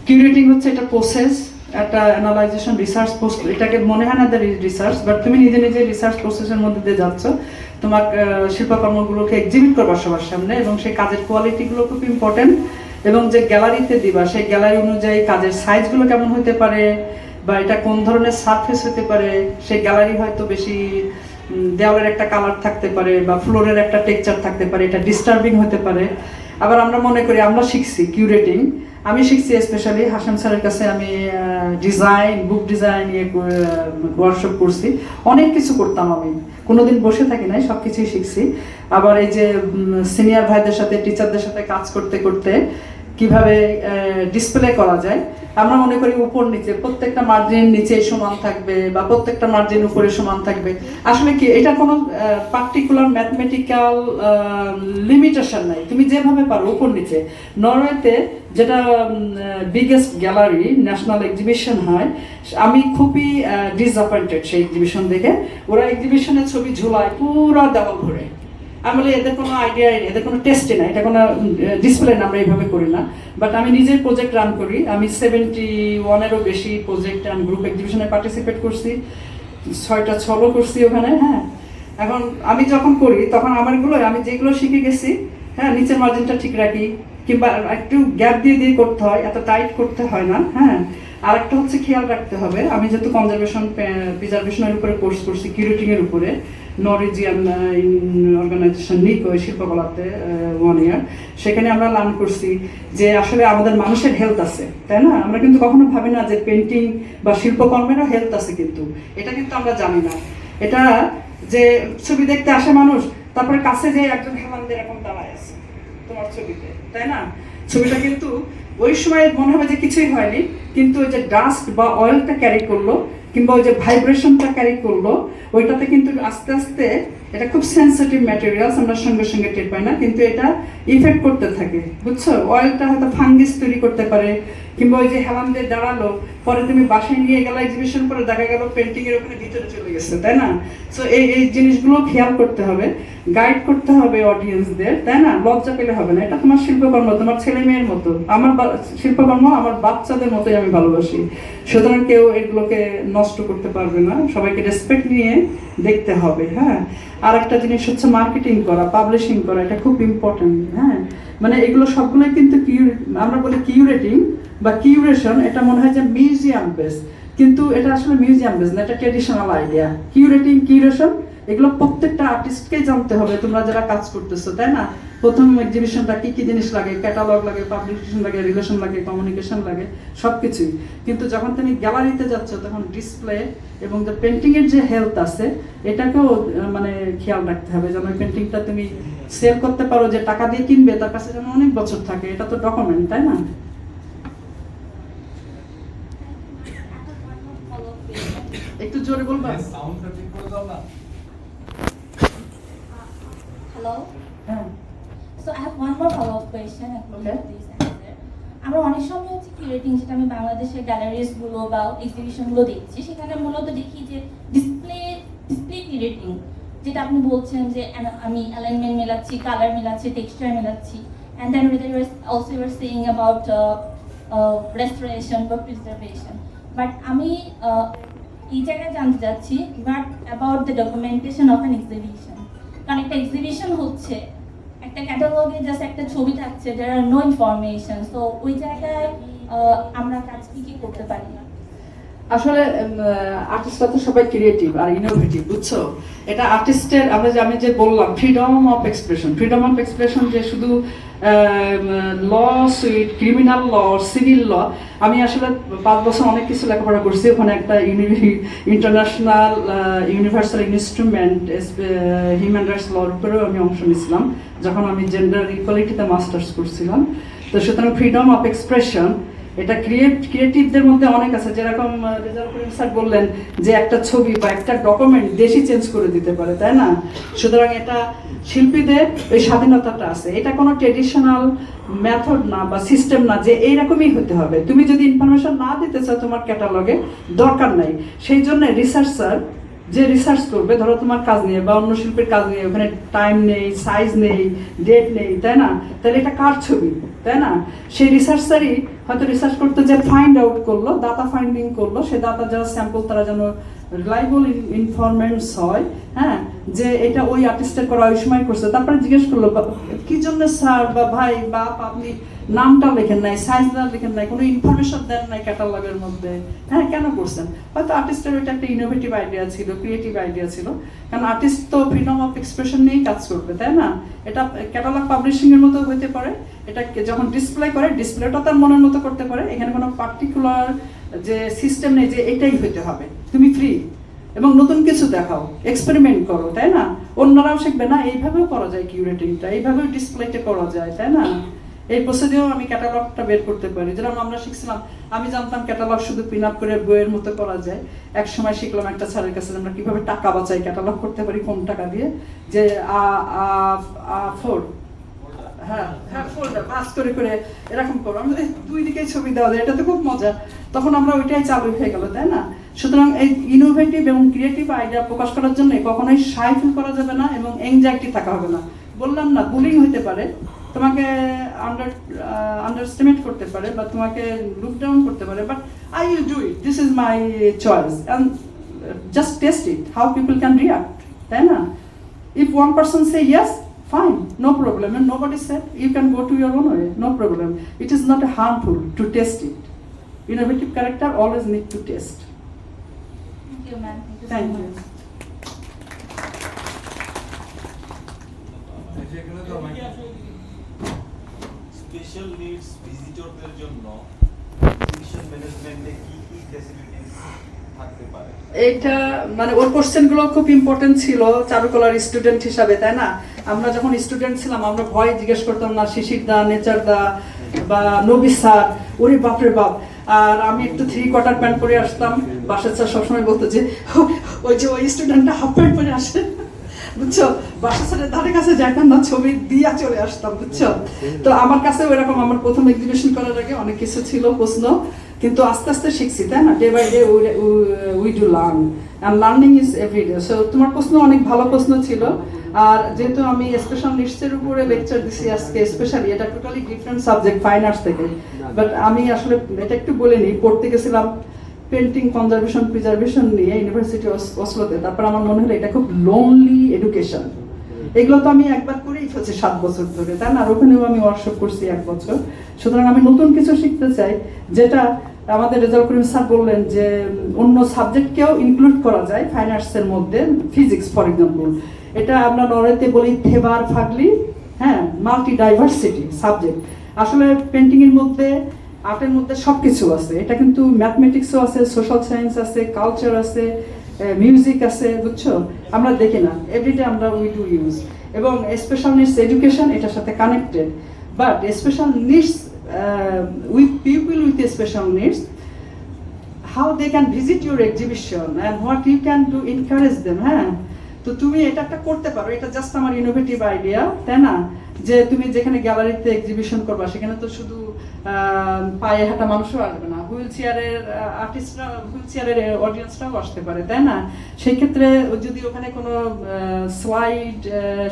কিউরেটিং হচ্ছে এটা প্রসেস, একটা অ্যানালাইজেশন, রিসার্চ, এটাকে মনে হয় না রিসার্চ, বাট তুমি নিজে নিজে রিসার্চ প্রসেসের মধ্যে দিয়ে যাচ্ছ, তোমার শিল্পকর্মগুলোকে এক্সিবিট করবা সবার সামনে, এবং সেই কাজের কোয়ালিটিগুলো খুব ইম্পর্টেন্ট, এবং যে গ্যালারিতে দিবা সেই গ্যালারি অনুযায়ী কাজের সাইজগুলো কেমন হতে পারে, বা এটা কোন ধরনের সারফেস হতে পারে, সেই গ্যালারি হয়তো বেশি দেওয়ালের একটা কালার থাকতে পারে বা ফ্লোরের একটা টেক্সচার থাকতে পারে, এটা ডিস্টার্বিং হতে পারে। আবার আমরা মনে করি, আমরা শিখছি কিউরেটিং, আমি শিখছি স্পেশালি হাসান স্যারের কাছে, আমি ডিজাইন, বুক ডিজাইন নিয়ে ওয়ার্কশপ করছি, অনেক কিছু করতাম, আমি কোনোদিন বসে থাকি নাই, সব কিছুই শিখছি। আবার এই যে সিনিয়র ভাইদের সাথে, টিচারদের সাথে কাজ করতে করতে কিভাবে ডিসপ্লে করা যায়, আমরা মনে করি উপর নিচে প্রত্যেকটা মার্জিন নিচে সমান থাকবে বা প্রত্যেকটা মার্জিন উপরে সমান থাকবে। আসলে কি, এটা কোনো পার্টিকুলার ম্যাথমেটিক্যাল লিমিটেশন নাই, তুমি যেভাবে পারো উপর নিচে। নরওয়েতে যেটা বিগেস্ট গ্যালারি ন্যাশনাল এক্সিবিশন হয়, আমি খুবই ডিসঅ্যাপয়েন্টেড সেই এক্সিবিশন দেখে। ওরা এক্সিবিশনের ছবি ঝুলায় পুরো দেওয়াল ভরে, আমি বলি এদের কোনো আইডিয়া নেই, এদের কোনো টেস্টই না, এটা কোনো ডিসপ্লে না, আমরা এইভাবে করি না। বাট আমি নিজের প্রজেক্ট রান করি, আমি 71-এরও বেশি প্রজেক্ট অ্যান্ড গ্রুপ এক্সিবিশনে পার্টিসিপেট করছি, 6টা ছলও করছি ওখানে। হ্যাঁ, এখন আমি যখন করি তখন আমারগুলো, আমি যেগুলো শিখে গেছি, হ্যাঁ, নিচের মার্জিনটা ঠিক রাখি, কিংবা একটু গ্যাপ দিয়ে দিয়ে করতে হয়, এত টাইট করতে হয় না। হ্যাঁ, আরেকটা হচ্ছে খেয়াল রাখতে হবে, আমি যেহেতু প্রিজার্ভেশনের উপরে কোর্স করছি, কিউরেটিংয়ের উপরে, নরওয়েজিয়ান অর্গানাইজেশন নিকো শিল্পকলাতে 1 ইয়ার, সেখানে আমরা লার্ন করছি যে আসলে আমাদের মানুষের হেলথ আছে, তাই না? আমরা কিন্তু কখনো ভাবি না যে পেন্টিং বা শিল্পকর্মেরও হেলথ আছে, কিন্তু এটা কিন্তু আমরা জানি না। এটা যে ছবি দেখতে আসে মানুষ, তারপরে কাছে যে একজন হেলান্দের এরকম দাঁড়ায় আছে তোমার ছবিতে, তাই না? ছবিটা কিন্তু ওই সময় মনে হবে যে কিছুই হয়নি, কিন্তু ওই যে ডাস্ট বা অয়েলটা ক্যারি করলো, কিংবা ওই যে ভাইব্রেশনটা ক্যারি করলো, ওইটাতে কিন্তু আস্তে আস্তে, এটা খুব সেন্সিটিভ ম্যাটেরিয়ালস, আমরা সঙ্গে সঙ্গে টের পাই না, কিন্তু এটা ইফেক্ট করতে থাকে, বুঝছো? অয়েলটা হয়তো ফাঙ্গিস তৈরি করতে পারে, কিংবা ওই যে হেলান্দের দাঁড়ালো, পরে তুমি বাসায় নিয়ে গেলে এক্সিবিশন করে দেখা গেল পেন্টিং এর ওখানে ভিতরে চলে গেছে, তাই না? সো এই জিনিসগুলো খেয়াল করতে হবে, গাইড করতে হবে অডিয়েন্সদের, তাই না? লজ্জা পেলে হবে না, এটা তোমার শিল্পকর্ম, তোমার ছেলে মেয়ের মতো। আমার শিল্পকর্ম আমার বাচ্চাদের মতোই আমি ভালোবাসি, সুতরাং কেউ এগুলোকে নষ্ট করতে পারবে না, সবাইকে রেসপেক্ট নিয়ে দেখতে হবে। হ্যাঁ, আর একটা জিনিস হচ্ছে মার্কেটিং করা, পাবলিশিং করা, এটা খুব ইম্পর্টেন্ট। হ্যাঁ, মানে এগুলো সবগুলোই কিন্তু আমরা বলি কিউরেটিং বা কিউরেশন, এটা মনে হয় যে মিউজিয়াম বেস, কিন্তু এটা আসলে মিউজিয়াম বেস না, এটা ট্রেডিশনাল আইডিয়া। কিউরেটিং, কিউরেশন, এগুলো প্রত্যেকটা আর্টিস্টকেই জানতে হবে, তোমরা যারা কাজ করতেছো, তাই না? প্রথম এক্সিবিশনটা কি কি জিনিস লাগে, ক্যাটালগ লাগে, পাবলিকেশন লাগে, রিলেশন লাগে, কমিউনিকেশন লাগে, সবকিছুই। কিন্তু যখন তুমি গ্যালারিতে যাচ্ছ, তখন ডিসপ্লে এবং যে পেন্টিং এর যে হেলথ আছে, এটাকেও মানে খেয়াল রাখতে হবে, যেন পেন্টিংটা তুমি সেল করতে পারো, যে টাকা দিয়ে কিনবে তার কাছে যেন অনেক বছর থাকে, এটা তো ডকুমেন্ট, তাই না? একটু জোরে বলবা? Hello. হ্যাঁ, So I have one more follow-up question. Okay. আমরা অনেক সময় হচ্ছে কিউরেটিং, যেটা আমি বাংলাদেশের গ্যালারিজ গুলো বা এক্সিবিশন গুলো দেখছি, সেখানে মূলত দেখি যে ডিসপ্লে কিউরেটিং, যেটা আপনি বলছেন যে আমি অ্যালাইনমেন্ট মেলাচ্ছি, কালার মেলাচ্ছি, টেক্সচার মেলাচ্ছি, and then also you were saying about restoration বা preservation. But আমি এই জায়গায় জানতে চাচ্ছি, what about the documentation of an exhibition? কারণ একটা এক্সিবিশন হচ্ছে, একটা ক্যাটালগে জাস্ট একটা ছবি থাকছে, there are no information, so ওই জায়গায় আমরা কাজ কি করতে পারি? আসলে আর্টিস্টরা তো সবাই ক্রিয়েটিভ আর ইনোভেটিভ, বুঝছো? এটা আর্টিস্টের, আমি যে বললাম ফ্রিডম অফ এক্সপ্রেশন, যে শুধু law suit, criminal law, civil law. আমি আসলে 5 বছর অনেক কিছু লেখাপড়া করছি, ওখানে একটা international universal instrument human rights লর উপরেও আমি অংশ নিয়েছিলাম, যখন আমি জেন্ডার ইকুয়ালিটিতে মাস্টার্স করছিলাম। তো সুতরাং ফ্রিডম অফ এক্সপ্রেশন, এটা ক্রিয়েটিভদের মধ্যে অনেক আছে, যেরকম রেজাউল করিম স্যার বললেন যে একটা ছবি বা একটা ডকুমেন্ট দেশই চেঞ্জ করে দিতে পারে, তাই না? সুতরাং এটা শিল্পীদের ওই স্বাধীনতাটা আছে, এটা কোনো ট্রেডিশনাল মেথড না বা সিস্টেম না যে এইরকমই হতে হবে। তুমি যদি ইনফরমেশন না দিতে চাও তোমার ক্যাটালগে, দরকার নাই। সেই জন্য রিসার্চার যে রিসার্চ করবে, ধরো তোমার কাজ নিয়ে বা অন্য শিল্পীর কাজ নিয়ে, ওখানে টাইম নেই, সাইজ নেই, ডেট নেই, তাই না? তাহলে এটা কার ছবি, তাই না? সেই রিসার্চারই হয়তো রিসার্চ করতে যে ফাইন্ড আউট করলো, ডাটা ফাইন্ডিং করলো, সে ডাটা যারা স্যাম্পল তারা যেন রিলায়েবল ইনফরমেন্টস হয়, হ্যাঁ, যে এটা ওই আর্টিস্টের করা ওই সময় করছে। তারপরে জিজ্ঞেস করলো কি জন্য স্যার বা ভাই বা আপনি নামটা লেখেন নাই, সাইজটা লেখেন নাই, কোনো ইনফরমেশন দেন নাই ক্যাটালগের মধ্যে, হ্যাঁ কেন করছেন? হয়তো আর্টিস্টের ওইটা একটা ইনোভেটিভ আইডিয়া ছিল, ক্রিয়েটিভ আইডিয়া ছিল, কারণ আর্টিস্ট তো ফ্রিডম অফ এক্সপ্রেশন নিয়েই কাজ করবে, তাই না? এটা ক্যাটালগ পাবলিশিং এর মতো হইতে পারে, এটা যখন ডিসপ্লে করে ডিসপ্লেটা তার মনের মতো করতে পারে, এখানে কোনো পার্টিকুলার যে সিস্টেম নেই যে এটাই হইতে হবে, তুমি ফ্রি এবং নতুন কিছু দেখাও, এক্সপেরিমেন্ট করো, তাই না? অন্যরাও শিখবে না, এইভাবেও করা যায় কিউরেটিংটা, এইভাবেও ডিসপ্লেটা করা যায়, তাই না? এই প্রসিডিও আমি ক্যাটালগটা বের করতে পারি। যেরকম আমরা শিখছিলাম, আমি জানতাম ক্যাটালগ শুধু পিন আপ করে বইয়ের মতো করা যায়। এক সময় শিখলাম একটা স্যারের কাছে আমরা কিভাবে টাকা বাঁচাই, ক্যাটালগ করতে পারি কম টাকা দিয়ে, যে ফোর হ্যাঁ হ্যাঁ ফোল্ডার পাস করে করে এরকম করো, আমাদের দুই দিকেই ছবি দেওয়া যায়, এটা তো খুব মজা। তখন আমরা ওইটাই চালু হয়ে গেল, তাই না? সুতরাং এই ইনোভেটিভ এবং ক্রিয়েটিভ আইডিয়া প্রকাশ করার জন্য কখনোই শাই ফিল করা যাবে না এবং এংজাইটি থাকা হবে না। বললাম না, বুলিং হতে পারে, তোমাকে আন্ডারস্টিমেট করতে পারে বা তোমাকে লুক ডাউন করতে পারে, but I will do it, this is my choice and just test it how people can react, তাই না? If one person say yes, fine, no problem, and nobody said you can go to your own way, no problem. It is not harmful to test it. Innovative character always need to test. Thank you, ma'am. Thank so you. much. Special needs ভিজিটরদের জন্য exhibition ম্যানেজমেন্টে কি কি facilities থাকতে পারে? এটা মানে ওর কোশ্চেনগুলো খুব ইম্পর্টেন্ট ছিল চারুকলার স্টুডেন্ট হিসাবে, তাই না? আমরা যখন স্টুডেন্ট ছিলাম আমরা ভয় জিজ্ঞেস করতাম না শিশির দা, নেচার দা বা নবী স্যার, ওরে বাপরে বাপ। আর আমি একটু 3/4 প্যান্ট পরে আসতাম, বাসার স্যার সবসময় বলতো যে ওই যে ওই স্টুডেন্টটা হাফ প্যান্ট পরে আসে, বুঝছো? বাসা স্যারের ধারে কাছে যাইতাম না, ছবি দিয়া চলে আসতাম, বুঝছো? তো আমার কাছে ওইরকম আমার প্রথম এক্সিবিশন করার আগে অনেক কিছু ছিল প্রশ্ন, কিন্তু আস্তে আস্তে শিখছি, তাই না? Day by day we do learn, and learning is everyday. So তোমার প্রশ্ন অনেক ভালো প্রশ্ন ছিল। আর যেহেতু আমি স্পেশাল নিডসের উপরে লেকচার দিছি আজকে, স্পেশালি এটা totally different subject fine arts থেকে, বাট আমি আসলে এটা একটু বলে নিই। পড়তে গেছিলাম পেন্টিং কনজারভেশন প্রিজার্ভেশন নিয়ে ইউনিভার্সিটি অসলোতে, তারপর আমার মনে হলো এটা খুব লোনলি এডুকেশন। এগুলো তো আমি একবার করেই ফেলছি 7 বছর ধরে, তাই না? আর ওখানেও আমি ওয়ার্কশপ করছি 1 বছর। সুতরাং আমি নতুন কিছু শিখতে চাই, যেটা আমাদের রেজাল্ট করিম স্যার বললেন যে অন্য সাবজেক্টকেও ইনক্লুড করা যায় ফাইন আর্টসের মধ্যে। ফিজিক্স ফর এক্সাম্পল, এটা আমরা নরেতে বলি থেবার ফাগলি, হ্যাঁ, মাল্টি ডাইভার্সিটি সাবজেক্ট। আসলে পেন্টিং এর মধ্যে, আর্টের মধ্যে সবকিছু আছে। এটা কিন্তু ম্যাথমেটিক্সও আছে, সোশ্যাল সায়েন্স আছে, কালচার আছে, মিউজিক আছে, বুঝছো? আমরা দেখি না, এভরিডে আমরা উই ডু ইউজ। এবং স্পেশাল নিডস এডুকেশন এটার সাথে connected, but special needs with people with special needs, how they can visit your exhibition and what you can do, encourage them, হ্যাঁ? তো তুমি এটা একটা করতে পারো, এটা জাস্ট আমার ইনোভেটিভ আইডিয়া, তাই না? যে তুমি যেখানে গ্যালারিতে এক্সিবিশন করবা সেখানে তো শুধু পায়ে হাঁটা মানুষও আসবে না, হুইল চেয়ারের আর্টিস্টরা, হুইল চেয়ারের অডিয়েন্সরাও আসতে পারে, তাই না? সেই ক্ষেত্রে যদি ওখানে কোনো স্লাইড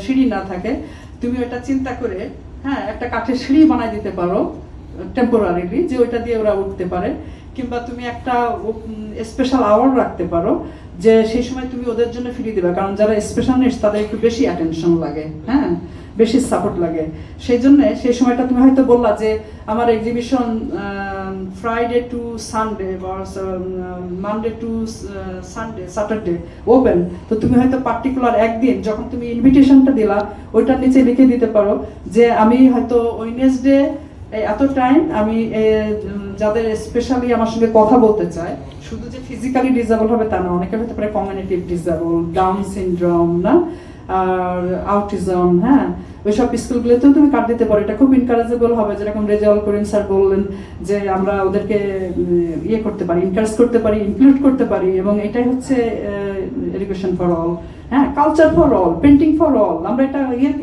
সিঁড়ি না থাকে, তুমি ওটা চিন্তা করে, হ্যাঁ, একটা কাঠের সিঁড়ি বানাই দিতে পারো টেম্পোরারিলি, যে ওইটা দিয়ে ওরা উঠতে পারে। কিংবা তুমি একটা স্পেশাল আওয়ার রাখতে পারো, যে সেই সময় তুমি ওদের জন্য ফ্রি দেবে, কারণ যারা স্পেশাল নিডস তাদের একটু বেশি অ্যাটেনশন লাগে, হ্যাঁ, বেশি সাপোর্ট লাগে। সেই জন্য সেই সময়টা তুমি হয়তো বললা যে আমার এক্সিবিশন ফ্রাইডে টু সানডে বা Monday to Sunday Saturday open, তো তুমি হয়তো পার্টিকুলার একদিন যখন তুমি ইনভিটেশনটা দিলা ওইটার নিচে লিখে দিতে পারো যে আমি হয়তো ওয়েডনেসডে এত টাইম আমি যাদের স্পেশালি আমার সঙ্গে কথা বলতে চায়, শুধু যে ফিজিক্যালি ডিসেবল হবে তা না, অনেকের হতে পারে কমিউনিটিভ ডিসেবল, ডাউন সিনড্রোম, না, আর আউটিজম, হ্যাঁ, ওইসব স্কুলগুলোতেও তুমি কার্ড দিতে পারো। এটা খুব এনকারেজেবল হবে, যেরকম রেজাউল করিম স্যার বললেন যে আমরা ওদেরকে ইয়ে করতে পারি, এনকারেজ করতে পারি, ইনক্লুড করতে পারি, এবং এটাই হচ্ছে এডুকেশন ফর অল। হ্যাঁ, culture for all, painting for all, আমরা এটা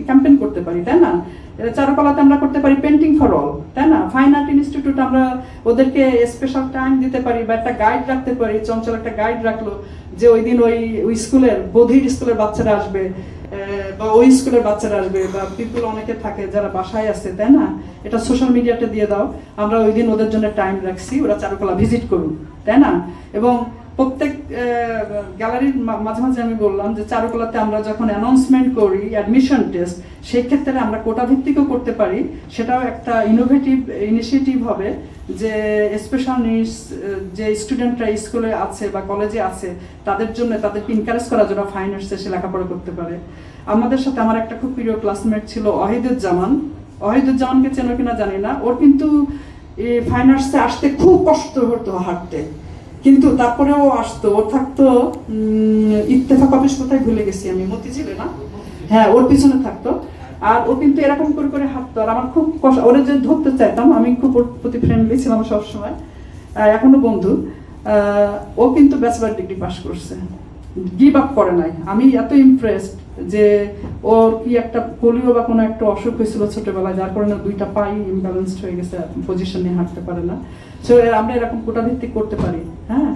ক্যাম্পেইন করতে পারি, তাই না? এটা চারুকলাতে আমরা করতে পারি পেন্টিং ফর অল, তাই না? ফাইন আর্ট ইনস্টিটিউট আমরা ওদেরকে স্পেশাল টাইম দিতে পারি বা একটা গাইড রাখতে পারি। চঞ্চল একটা গাইড রাখলো যে ওই দিন ওই স্কুলের বধির স্কুলের বাচ্চারা আসবে, বা ওই স্কুলের বাচ্চারা আসবে, বা পিপুল অনেকে থাকে যারা বাসায় আছে, তাই না? এটা সোশ্যাল মিডিয়াতে দিয়ে দাও, আমরা ওই দিন ওদের জন্য টাইম রাখছি, ওরা চারুকলা ভিজিট করুন, তাই না? এবং প্রত্যেক গ্যালারির মাঝে মাঝে আমি বললাম যে চারুকলাতে আমরা যখন অ্যানাউন্সমেন্ট করি অ্যাডমিশন টেস্ট, সেই ক্ষেত্রে আমরা কোটা ভিত্তিকও করতে পারি। সেটাও একটা ইনোভেটিভ ইনিশিয়েটিভ হবে যে স্পেশাল নিডস যে স্টুডেন্টরা স্কুলে আছে বা কলেজে আছে তাদের জন্য, তাদেরকে এনকারেজ করার জন্য ফাইন আর্টসে সে লেখাপড়া করতে পারে। আমাদের সাথে আমার একটা খুব প্রিয় ক্লাসমেট ছিল অহিদুজ্জামানকে চেনো কিনা জানি না। ওর কিন্তু ফাইন আর্টসে আসতে খুব কষ্ট হতো, হাঁটতে, কিন্তু তারপরেও আসতো। ওর থাকতো ইত্তেফাক অফিস, কোথায় ভুলে গেছি আমি, মতিঝিলে না? হ্যাঁ, ওর পিছনে থাকতো। আর ও কিন্তু এরকম করে করে হাঁটতো, আর আমার খুব কষ্ট, ওরে যে ধরতে চাইতাম, আমি খুব ওর প্রতি ফ্রেন্ডলি ছিলাম সবসময়, এখনো বন্ধু। ও কিন্তু ব্যাচেলার ডিগ্রি পাস করছে, গিভ আপ করে নাই। আমি এত ইমপ্রেসড যে ওর কি একটা পোলিও বা কোনো একটা অসুখ হয়েছিল ছোটবেলায়, যার কারণে দুইটা পাই ইমব্যালেন্সড হয়ে গেছে, পজিশন নিয়ে হাঁটতে পারে না। সো আমরা এরকম কোটা ভিত্তিক করতে পারি, হ্যাঁ,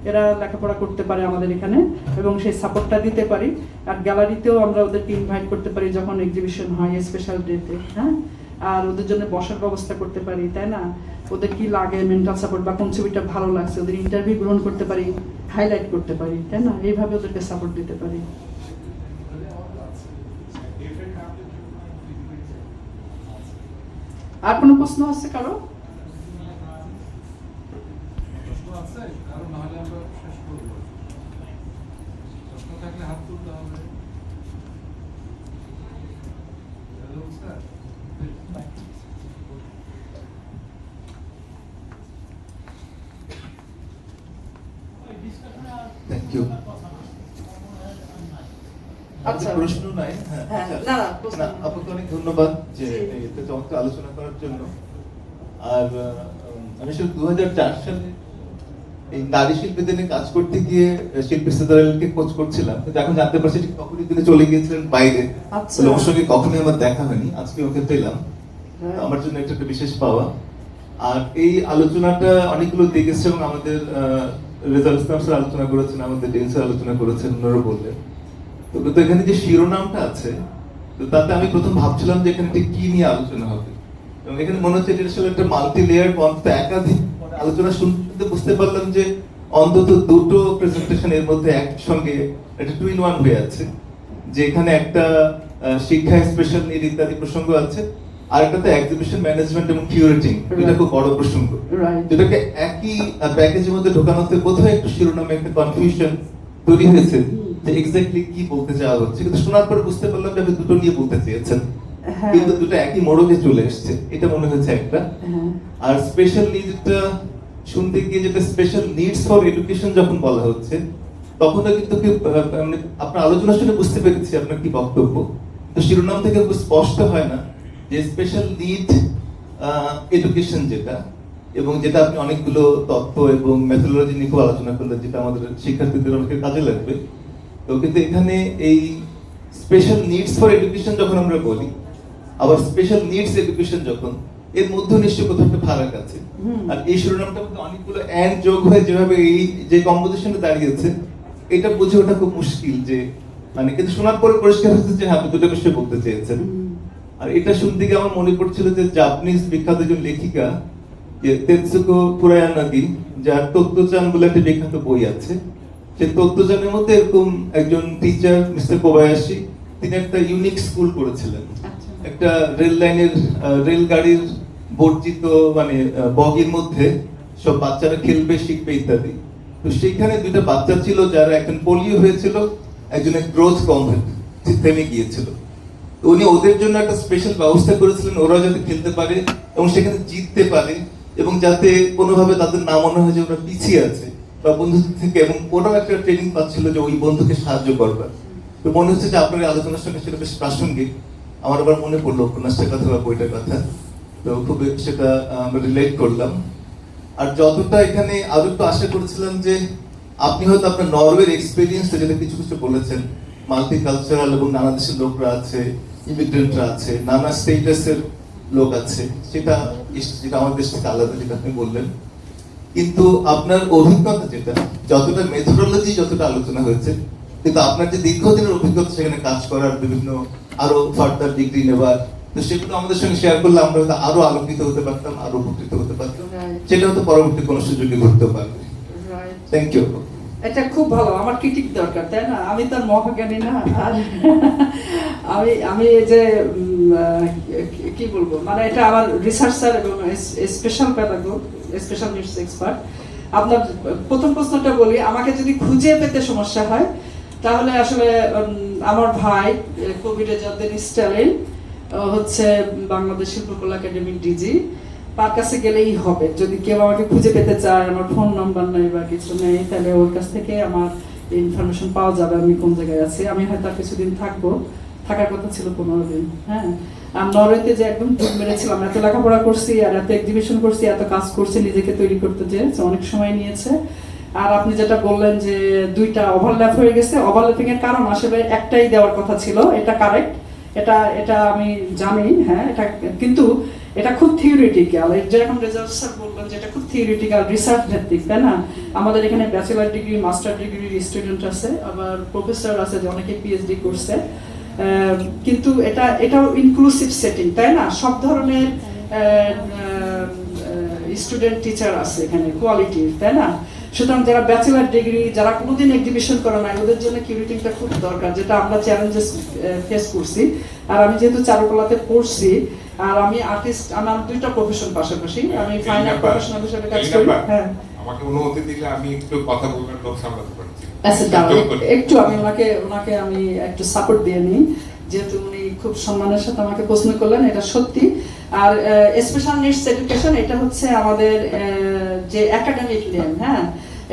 এরা লেখাপড়া করতে পারে আমাদের এখানে, এবং সেই সাপোর্টটা দিতে পারি। আর গ্যালারিতেও আমরা ওদেরকে ইনভাইট করতে পারি যখন এক্সিবিশন হয় স্পেশাল ডেতে, হ্যাঁ, আর ওদের জন্য বসার ব্যবস্থা করতে পারি, তাই না? ওদের কি লাগে মেন্টাল সাপোর্ট, বা কোন ছবিটা ভালো লাগছে ওদের ইন্টারভিউ গ্রহণ করতে পারি, হাইলাইট করতে পারি, তাই না? এইভাবে ওদেরকে সাপোর্ট দিতে পারি। আর কোনো প্রশ্ন আছে কারো? Thank you. আচ্ছা, প্রশ্ন নাই? হ্যাঁ, না, প্রশ্ন না, নেই। আপনাকে অনেক ধন্যবাদ যে এতে চমৎকার আলোচনা করার জন্য। আর আমি শুধু 2004 সালে এই নারী শিল্পীদের নিয়ে কাজ করতে গিয়ে শিল্পী সেদারালকে কোচ করছিলাম, কিন্তু এখন জানতে পারছি ঠিক তখনই তিনি চলে গিয়েছিলেন বাইরে। আচ্ছা। ওর সঙ্গে কখনোই আমার দেখা হয়নি, আজকে ওকে পেলাম, হ্যাঁ। আমার জন্য এটা একটা বিশেষ পাওয়া। আর এই আলোচনাটা অনেকগুলো দিক এসছে, এবং আমাদের রেজাল ইসলাম স্যার আলোচনা করেছেন, আমাদের ডেন স্যার আলোচনা করেছেন, ওনারা বললেন। তো এখানে যে শিরোনামটা আছে, তো তাতে আমি প্রথম ভাবছিলাম যে এখানে ঠিক কি নিয়ে আলোচনা হবে, এবং এখানে মনে হচ্ছে এটা আসলে একটা মাল্টি লেয়ার, অন্তত একাধিক আলোচনা শুনতে বুঝতে পারলাম যে অন্তত দুটো প্রেজেন্টেশন এর মধ্যে একসঙ্গে একটা টু ইন ওয়ান হয়ে আছে, যে এখানে একটা শিক্ষা, স্পেশাল নিড ইত্যাদি প্রসঙ্গ আছে, আর একটাতে এক্সিবিশন ম্যানেজমেন্ট এবং কিউরেটিং, এটা খুব বড় প্রসঙ্গ, যেটাকে একই প্যাকেজের মধ্যে ঢোকানোতে কোথাও একটু শিরোনামে একটা কনফিউশন তৈরি হয়েছে যে এক্স্যাক্টলি কি বলতে চাওয়া হচ্ছে, কিন্তু শোনার পরে বুঝতে পারলাম যে আপনি দুটো নিয়ে বলতে চেয়েছেন, কিন্তু দুটো একই মোড়কে চলে এসেছে, এটা মনে হয়েছে একটা। আর স্পেশাল নিডটা শুনতে গিয়ে যেটা স্পেশাল নিডস ফর এডুকেশন যখন বলা হচ্ছে, তখন কিন্তু মানে আপনার আলোচনা শুনে বুঝতে পেরেছি আপনার কি বক্তব্য, তো শিরোনাম থেকে খুব স্পষ্ট হয় না যে স্পেশাল নিড এডুকেশন যেটা, এবং যেটা আপনি অনেকগুলো তথ্য এবং মেথোডোলজি নিয়ে খুব আলোচনা করলেন, যেটা আমাদের শিক্ষার্থীদের অনেকের কাজে লাগবে। তো কিন্তু এখানে এই স্পেশাল নিডস ফর এডুকেশন যখন আমরা বলি, আবার স্পেশাল নিডস এডুকেশন যখন, এর মধ্যে নিশ্চয়ই কোথাও একটা ফারাক আছে। আর এই শিরোনামটার মধ্যে অনেকগুলো এন্ড যোগ হয়ে যেভাবে এই যে কম্পোজিশনে দাঁড়িয়েছে, এটা বুঝে ওঠা খুব মুশকিল, যে মানে কিন্তু শোনার পরে পরিষ্কার হচ্ছে যে হ্যাঁ, আপনি দুটো বিষয় বলতে চেয়েছেন। আর এটা শুনতে গিয়ে আমার মনে পড়ছিল যে জাপানিজ বিখ্যাত একজন লেখিকা তেতসুকো ফুরায়ানাগি, যার তত্ত্বচান বলে একটা বিখ্যাত বই আছে, সেই তত্ত্বচানের মধ্যে এরকম একজন টিচার মিস্টার কোবায়াশি, তিনি একটা ইউনিক স্কুল করেছিলেন, একটা রেল লাইনের রেলগাড়ির বর্জিত মানে বগির মধ্যে সব বাচ্চারা খেলবে, শিখবে ইত্যাদি। তো সেখানে দুইটা বাচ্চা ছিল যারা একজন পোলিও হয়েছিল, একজনের গ্রোথ কম থেমে গিয়েছিল। তো উনি ওদের জন্য একটা স্পেশাল ব্যবস্থা করেছিলেন, ওরা যাতে খেলতে পারে এবং সেখানে জিততে পারে, এবং যাতে কোনোভাবে তাদের না মনে হয় যে ওরা পিছিয়ে আছে বা বন্ধুদের থেকে, এবং ওরাও একটা ট্রেনিং পাচ্ছিল যে ওই বন্ধুকে সাহায্য করবার। তো মনে হচ্ছে যে আপনার আলোচনার সঙ্গে সেটা বেশ প্রাসঙ্গিক। আমার আবার মনে পড়লো উপন্যাসটার কথা বা বইটার কথা, তো খুব সেটা আমরা রিলেট করলাম। আর যতটা এখানে আরো একটু আশা করেছিলাম যে আপনি হয়তো আপনার নরওয়ের এক্সপিরিয়েন্সটা, যেটা কিছু কিছু বলেছেন, মাল্টিকালচারাল এবং নানা দেশের লোকরা আছে, ইমিগ্রেন্টরা আছে, নানা স্টেটাসের লোক আছে, যেটা আমাদের দেশ থেকে আলাদা, যেটা আপনি বললেন। কিন্তু আপনার অভিজ্ঞতা যেটা, যতটা মেথোডোলজি যতটা আলোচনা হয়েছে, কিন্তু আপনার যে দীর্ঘদিনের অভিজ্ঞতা সেখানে কাজ করার, বিভিন্ন আরো ফার্দার ডিগ্রি নেবার, তো সেগুলো আমাদের সঙ্গে শেয়ার করলে আমরা হয়তো আরো আলোকিত হতে পারতাম, আরো উপকৃত হতে পারতাম। সেটা হয়তো পরবর্তী কোনো সুযোগে ঘটতে পারবে। Thank you. এটা খুব ভালো, আমার ক্রিটিক দরকার, তাই না? আমি তার মহাজ্ঞানী না। আর আমি এই যে কি বলবো, মানে এটা আমার রিসার্চার এবং স্পেশাল প্যাডাগগ, স্পেশাল নিডস এক্সপার্ট। আপনার প্রথম প্রশ্নটা বলি, আমাকে যদি খুঁজে পেতে সমস্যা হয় তাহলে আসলে আমার ভাই কোভিডে যতদিন স্টালিন হচ্ছে বাংলাদেশ শিল্পকলা একাডেমির ডিজি, তার কাছে গেলেই হবে। যদি কেউ আমাকে খুঁজে পেতে চায়, আমার ফোন নাম্বার নেই বা কিছু নেই, তাহলে ওর কাছ থেকে আমার ইনফরমেশন পাওয়া যাবে আমি কোন জায়গায় আছি। আমি হয়তো আর কিছুদিন থাকবো, থাকার কথা ছিল 15 দিন। হ্যাঁ, আর নরওয়েতে যে একদম ডুব মেরেছিলাম, এত লেখাপড়া করছি আর এত এক্সিবিশন করছি, এত কাজ করছি নিজেকে তৈরি করতে, যে অনেক সময় নিয়েছে। আর আপনি যেটা বললেন যে দুইটা ওভারল্যাপ হয়ে গেছে, ওভারল্যাপিং এর কারণ আসলে একটাই দেওয়ার কথা ছিল, এটা কারেক্ট, এটা আমি জানি। হ্যাঁ, এটা কিন্তু এটা খুব থিওরিটিক্যাল, যেরকম রেজাল্ট স্যার বললেন যে এটা খুব থিওরিটিক্যাল, রিসার্চ ভিত্তিক, তাই না? আমাদের এখানে ব্যাচেলার ডিগ্রি, মাস্টার ডিগ্রির স্টুডেন্ট আছে, আবার প্রফেসর আছে যে অনেকে পিএইচডি করছে। কিন্তু এটাও ইনক্লুসিভ সেটিং, তাই না? সব ধরনের স্টুডেন্ট টিচার আছে এখানে, কোয়ালিটির, তাই না? সুতরাং যারা ব্যাচেলার ডিগ্রি, যারা কোনোদিন এক্সিবিশন করে না, ওদের জন্য কিউরেটিংটা খুব দরকার, যেটা আমরা চ্যালেঞ্জেস ফেস করছি। আর আমি যেহেতু চারুকলাতে পড়ছি, আর আমি আর্টিস্ট, আমার দুইটা প্রফেশন পাশাপাশি, আমি ফাইন আর্ট প্রফেশনাল হিসেবে কাজ করি। হ্যাঁ, আমাকে অনুমতি দিলে আমি একটু কথা বলবার লোক সামলাতে পারছি। আচ্ছা, দাঁড়াও একটু, আমি ওনাকে আমি একটু সাপোর্ট দিয়ে নিই, যেহেতু উনি খুব সম্মানের সাথে আমাকে প্রশ্ন করলেন, এটা সত্যি। আর স্পেশাল নিডস এডুকেশন, এটা হচ্ছে আমাদের যে একাডেমিক নেম, হ্যাঁ,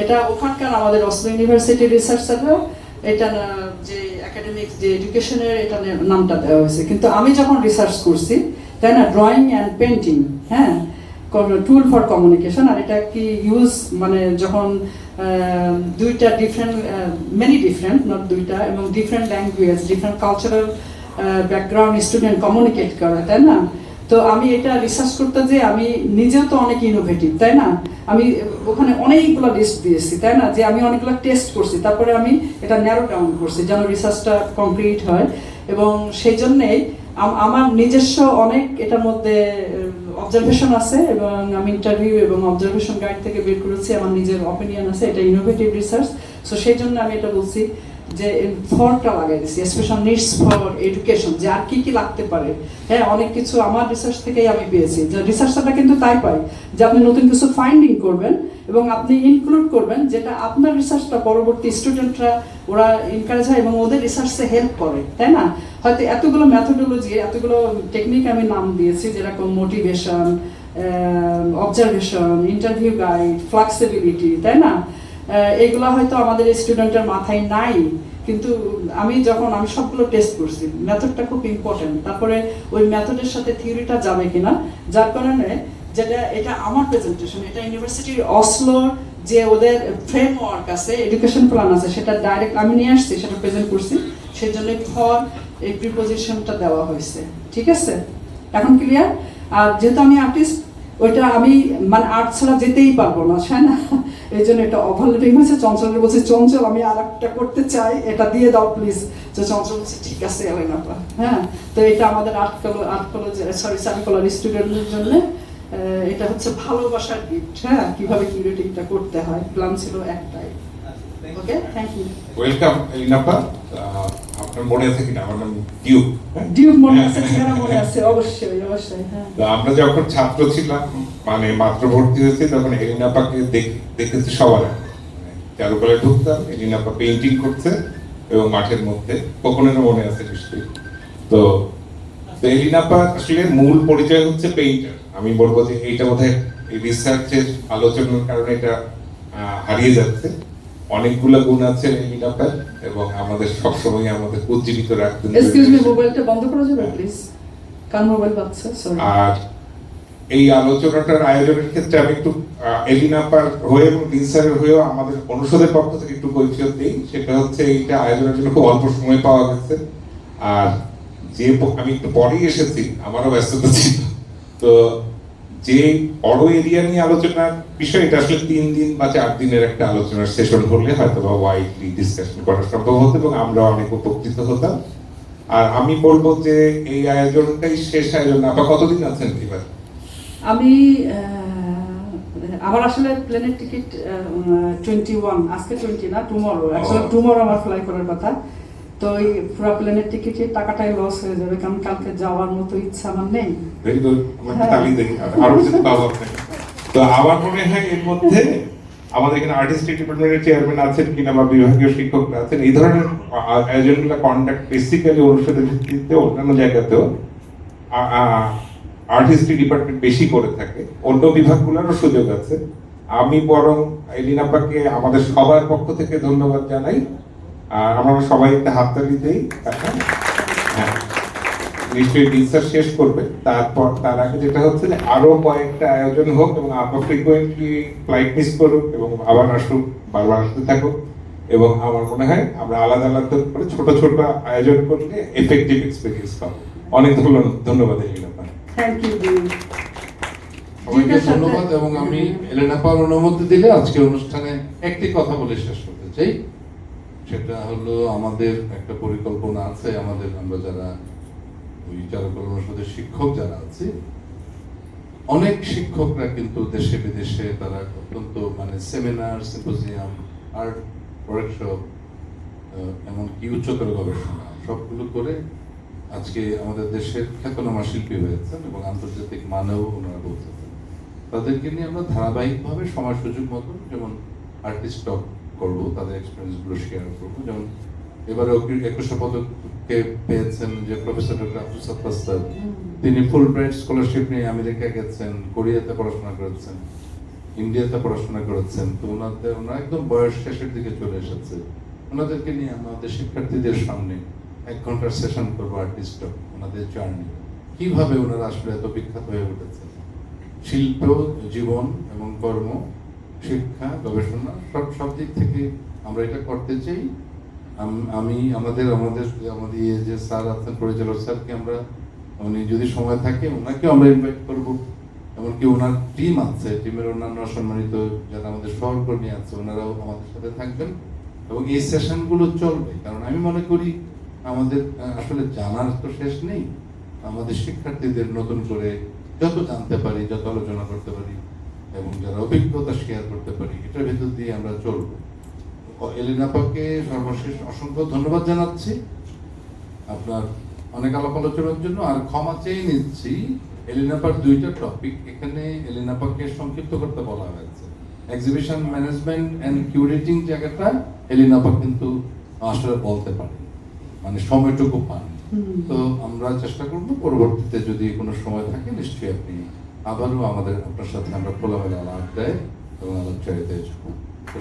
এটা ওখানকার আমাদের অসলো ইউনিভার্সিটি রিসার্চারও এটা যে একাডেমিক যে এডুকেশনের এটা নামটা দেওয়া হয়েছে। কিন্তু আমি যখন রিসার্চ করছি, তাই না, ড্রয়িং অ্যান্ড পেন্টিং, হ্যাঁ, টুল ফর কমিউনিকেশন, আর এটা কি ইউজ, মানে যখন দুইটা ডিফারেন্ট, মেনি ডিফারেন্ট, নট দুইটা, এবং different language, different cultural background student communicate করে, তাই না? তো আমি এটা রিসার্চ করতে যে আমি নিজেও তো অনেক ইনোভেটিভ, তাই না? আমি ওখানে অনেকগুলো লিস্ট দিয়েছি, তাই না, যে আমি অনেকগুলো টেস্ট করছি, তারপরে আমি এটা ন্যারো ডাউন করছি যেন রিসার্চটা কমপ্লিট হয়। এবং সেই জন্যেই আমার নিজস্ব অনেক এটার মধ্যে অবজারভেশন আছে, এবং আমি ইন্টারভিউ এবং অবজারভেশন গাইড থেকে বের করেছি, আমার নিজের অপিনিয়ন আছে, এটা ইনোভেটিভ রিসার্চ। সো সেই জন্য আমি এটা বলছি যে ফরটা লাগাই দিচ্ছি, স্পেশাল নিডস ফর এডুকেশন, যে আর কি কি লাগতে পারে। হ্যাঁ, অনেক কিছু আমার রিসার্চ থেকেই আমি পেয়েছি, যে রিসার্চটা কিন্তু তাই পাই যে আপনি নতুন কিছু ফাইন্ডিং করবেন এবং আপনি ইনক্লুড করবেন, যেটা আপনার রিসার্চটা পরবর্তী স্টুডেন্টরা ওরা এনকারেজ হয় এবং ওদের রিসার্চে হেল্প করে, তাই না? হয়তো এতগুলো মেথোডোলজি, এতগুলো টেকনিক আমি নাম দিয়েছি, যেরকম motivation, observation, interview guide, flexibility, তাই না? এগুলো হয়তো আমাদের স্টুডেন্টের মাথায় নাই, কিন্তু আমি সবগুলো টেস্ট করছি। মেথডটা খুব ইম্পর্টেন্ট, তারপরে ওই মেথডের সাথে থিওরিটা যাবে কিনা, যার কারণে যেটা এটা আমার প্রেজেন্টেশন, এটা ইউনিভার্সিটির অসলোর যে ওদের ফ্রেমওয়ার্ক আছে, এডুকেশন প্ল্যান আছে, সেটা ডাইরেক্ট আমি নিয়ে আসছি, সেটা প্রেজেন্ট করছি। সেই জন্য ফর এই প্রিপোজিশনটা দেওয়া হয়েছে, ঠিক আছে? এখন ক্লিয়ার? আর যেহেতু আমি আর্টিস্ট, ওইটা আমি মানে আর্ট ছাড়া যেতেই পারবো না, তাই না? এই জন্য এটা ওভারল্যাপিং হয়েছে। চঞ্চলকে বলছি, চঞ্চল আমি আর একটা করতে চাই, এটা দিয়ে দাও প্লিজ। তো চঞ্চল বলছে ঠিক আছে, এলেনাপা। হ্যাঁ, তো এটা আমাদের আর্ট কলেজ, সরি, চারুকলার স্টুডেন্টদের জন্য এটা হচ্ছে ভালোবাসার গিফট। হ্যাঁ, কিভাবে কিউরেটিংটা করতে হয়, প্ল্যান ছিল একটাই। ওকে, থ্যাংক ইউ। ওয়েলকাম এলিনাপা। আপনার মনে আছে কিনা আমার নাম ডিউক? ডিউক মনে আছে, ঠিকানা মনে আছে, অবশ্যই অবশ্যই। হ্যাঁ, আমরা যখন ছাত্র ছিলাম, মানে মাত্র ভর্তি হয়েছে, তখন এলিনাপাকে দেখেছি সবার আগে। চারুকলায় ঢুকতাম, এলিনাপা পেইন্টিং করছে এবং মাঠের মধ্যে, কখনো মনে আছে নিশ্চয়ই। তো এলিনাপা আসলে মূল পরিচয় হচ্ছে পেইন্টার। আমি বলবো যে এইটা বোধহয় এই রিসার্চের আলোচনার কারণে এটা হারিয়ে যাচ্ছে। অনেকগুলো গুণ আছে এলিনাপার, এবং আমাদের সবসময় আমাদের উজ্জীবিত রাখতে। এক্সকিউজ মি, মোবাইলটা বন্ধ করা যাবে প্লিজ? কার মোবাইল বাজছে? সরি। আর এই আলোচনাটার আয়োজনের ক্ষেত্রে আমি একটু এলিনাপার হয়ে এবং ডিন স্যারের হয়েও আমাদের অনুষদের পক্ষ থেকে একটু পরিচয় দিই। সেটা হচ্ছে এইটা আয়োজনের জন্য খুব অল্প সময় পাওয়া গেছে, আর আমি একটু পরেই এসেছি, আমারও ব্যস্ততা ছিল। তো যে বড় এরিয়া নিয়ে আলোচনার বিষয়, এটা আসলে 3 দিন বা 4 দিনের একটা আলোচনার সেশন হলে হয়তো বা ওয়াইডলি ডিসকাশন করা সম্ভব হতো এবং আমরা অনেক উপকৃত হতাম। আর আমি বলবো যে এই আয়োজনটাই শেষ আয়োজন। আপা কতদিন আছেন এবার? আমি আমার আসলে প্লেনের টিকিট 21, আজকে 20 না, টুমরো। অ্যাকচুয়ালি টুমরো আমার ফ্লাই করার কথা। তো এই পুরো প্লেনের টিকিটের টাকাটাই লস হয়ে যাবে, কারণ কালকে যাওয়ার মতো ইচ্ছা আমার নেই। ভেরি গুড, তালি দেখি আরো কিছু পাবো আপনাকে। তো আমার মনে হয় এর মধ্যে আমাদের এখানে আর্টিস্টিক ডিপার্টমেন্টের চেয়ারম্যান আছেন কিনা বা বিভাগীয় শিক্ষকরা আছেন, এই ধরনের আয়োজনগুলো কন্ডাক্ট বেসিক্যালি অনুষদের ভিত্তিতে অন্যান্য জায়গাতেও আর্টিস্টিক ডিপার্টমেন্ট বেশি করে থাকে, অন্য বিভাগগুলোরও সুযোগ আছে। আমি বরং এলিনাপাকে আমাদের সবার পক্ষ থেকে ধন্যবাদ জানাই, আর আমরা সবাই একটা হাততালি দেই। হ্যাঁ, নিশ্চয়ই ডিসার শেষ করবে, তারপর তার আগে যেটা হচ্ছে যে আরো কয়েকটা আয়োজন হোক এবং আপনার ফ্রিকোয়েন্টলি ফ্লাইট মিস করুক এবং আবার আসুক, বারবার আসতে থাকুক। এবং আমার মনে হয় আমরা আলাদা আলাদা করে ছোট ছোট আয়োজন করলে এফেক্টিভ এক্সপেরিয়েন্স পাবো। অনেক ধন্যবাদ এলিনাপা। Thank you. সবাইকে ধন্যবাদ। এবং আমি এলিনাপার অনুমতি দিলে আজকে অনুষ্ঠানে একটি কথা বলে শেষ করতে চাই। সেটা হলো আমাদের একটা পরিকল্পনা আছে, আমরা যারা ওই চারুকলা অনুষদের শিক্ষক যারা আছে, অনেক শিক্ষকরা কিন্তু দেশে বিদেশে তারা অত্যন্ত সেমিনার, সিম্পোজিয়াম, আর্ট ওয়ার্কশপ, এমনকি উচ্চতর গবেষণা সবগুলো করে আজকে আমাদের দেশের খ্যাতনামা শিল্পী হয়েছেন এবং আন্তর্জাতিক মানেও ওনারা পৌঁছেছেন। তাদেরকে নিয়ে আমরা ধারাবাহিকভাবে সময় সুযোগ মতো যেমন আর্টিস্ট টক করবো, তাদের এক্সপিরিয়েন্সগুলো শেয়ার করবো। যেমন এবারে 21 পদকে পেয়েছেন যে professor doctor Abdul Sattar sir, তিনি ফুল ব্রাইট স্কলারশিপ নিয়ে আমেরিকা গেছেন, কোরিয়াতে পড়াশোনা করেছেন, ইন্ডিয়াতে পড়াশোনা করেছেন। তো ওনারা একদম বয়স শেষের দিকে চলে এসেছে। ওনাদেরকে নিয়ে আমাদের শিক্ষার্থীদের সামনে 1 ঘন্টার সেশন করবো আর্টিস্ট, ওনাদের জার্নি, কিভাবে ওনারা আসলে এত বিখ্যাত হয়ে উঠেছে, শিল্প, জীবন এবং কর্ম, শিক্ষা, গবেষণা সব দিক থেকে আমরা এটা করতে চাই। আমি আমাদের যে স্যার আছেন, পরিচালক স্যারকে আমরা, উনি যদি সময় থাকে ওনাকেও আমরা ইনভাইট করবো। এমনকি ওনার টিম আছে, টিমের অন্যান্য সম্মানিত যারা আমাদের সহকর্মী আছে, ওনারাও আমাদের সাথে থাকবেন এবং এই সেশনগুলো চলবে। কারণ আমি মনে করি আমাদের আসলে জানার তো শেষ নেই। আমাদের শিক্ষার্থীদের নতুন করে যত জানতে পারি, যত আলোচনা করতে পারি এবং যারা অভিজ্ঞতা শেয়ার করতে পারি, এটার ভিতর দিয়ে আমরা চলবো। এলিনাপাকে সর্বশেষ অসংখ্য ধন্যবাদ জানাচ্ছি আপনার অনেক আলাপ আলোচনার জন্য। আর ক্ষমা চেয়ে নিচ্ছি, এলিনাপার 2টা টপিক এখানে এলিনাপাকে সংক্ষিপ্ত করতে বলা হয়েছে। এক্সিবিশন ম্যানেজমেন্ট এন্ড কিউরেটিং জায়গাটা এলিনাপা কিন্তু আসলে বলতে পারে, সময়টুকু পান। তো আমরা চেষ্টা করবো পরবর্তীতে যদি কোনো সময় থাকে নিশ্চয়ই আপনি আবারও আপনার সাথে আমরা খোলামেলা আলাপ দেয় এবং আলোচনাতে যাবো। তো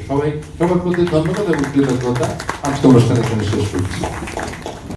সবার প্রতি ধন্যবাদ এবং কৃতজ্ঞতা। আজকে অনুষ্ঠান এখানে শেষ করছি।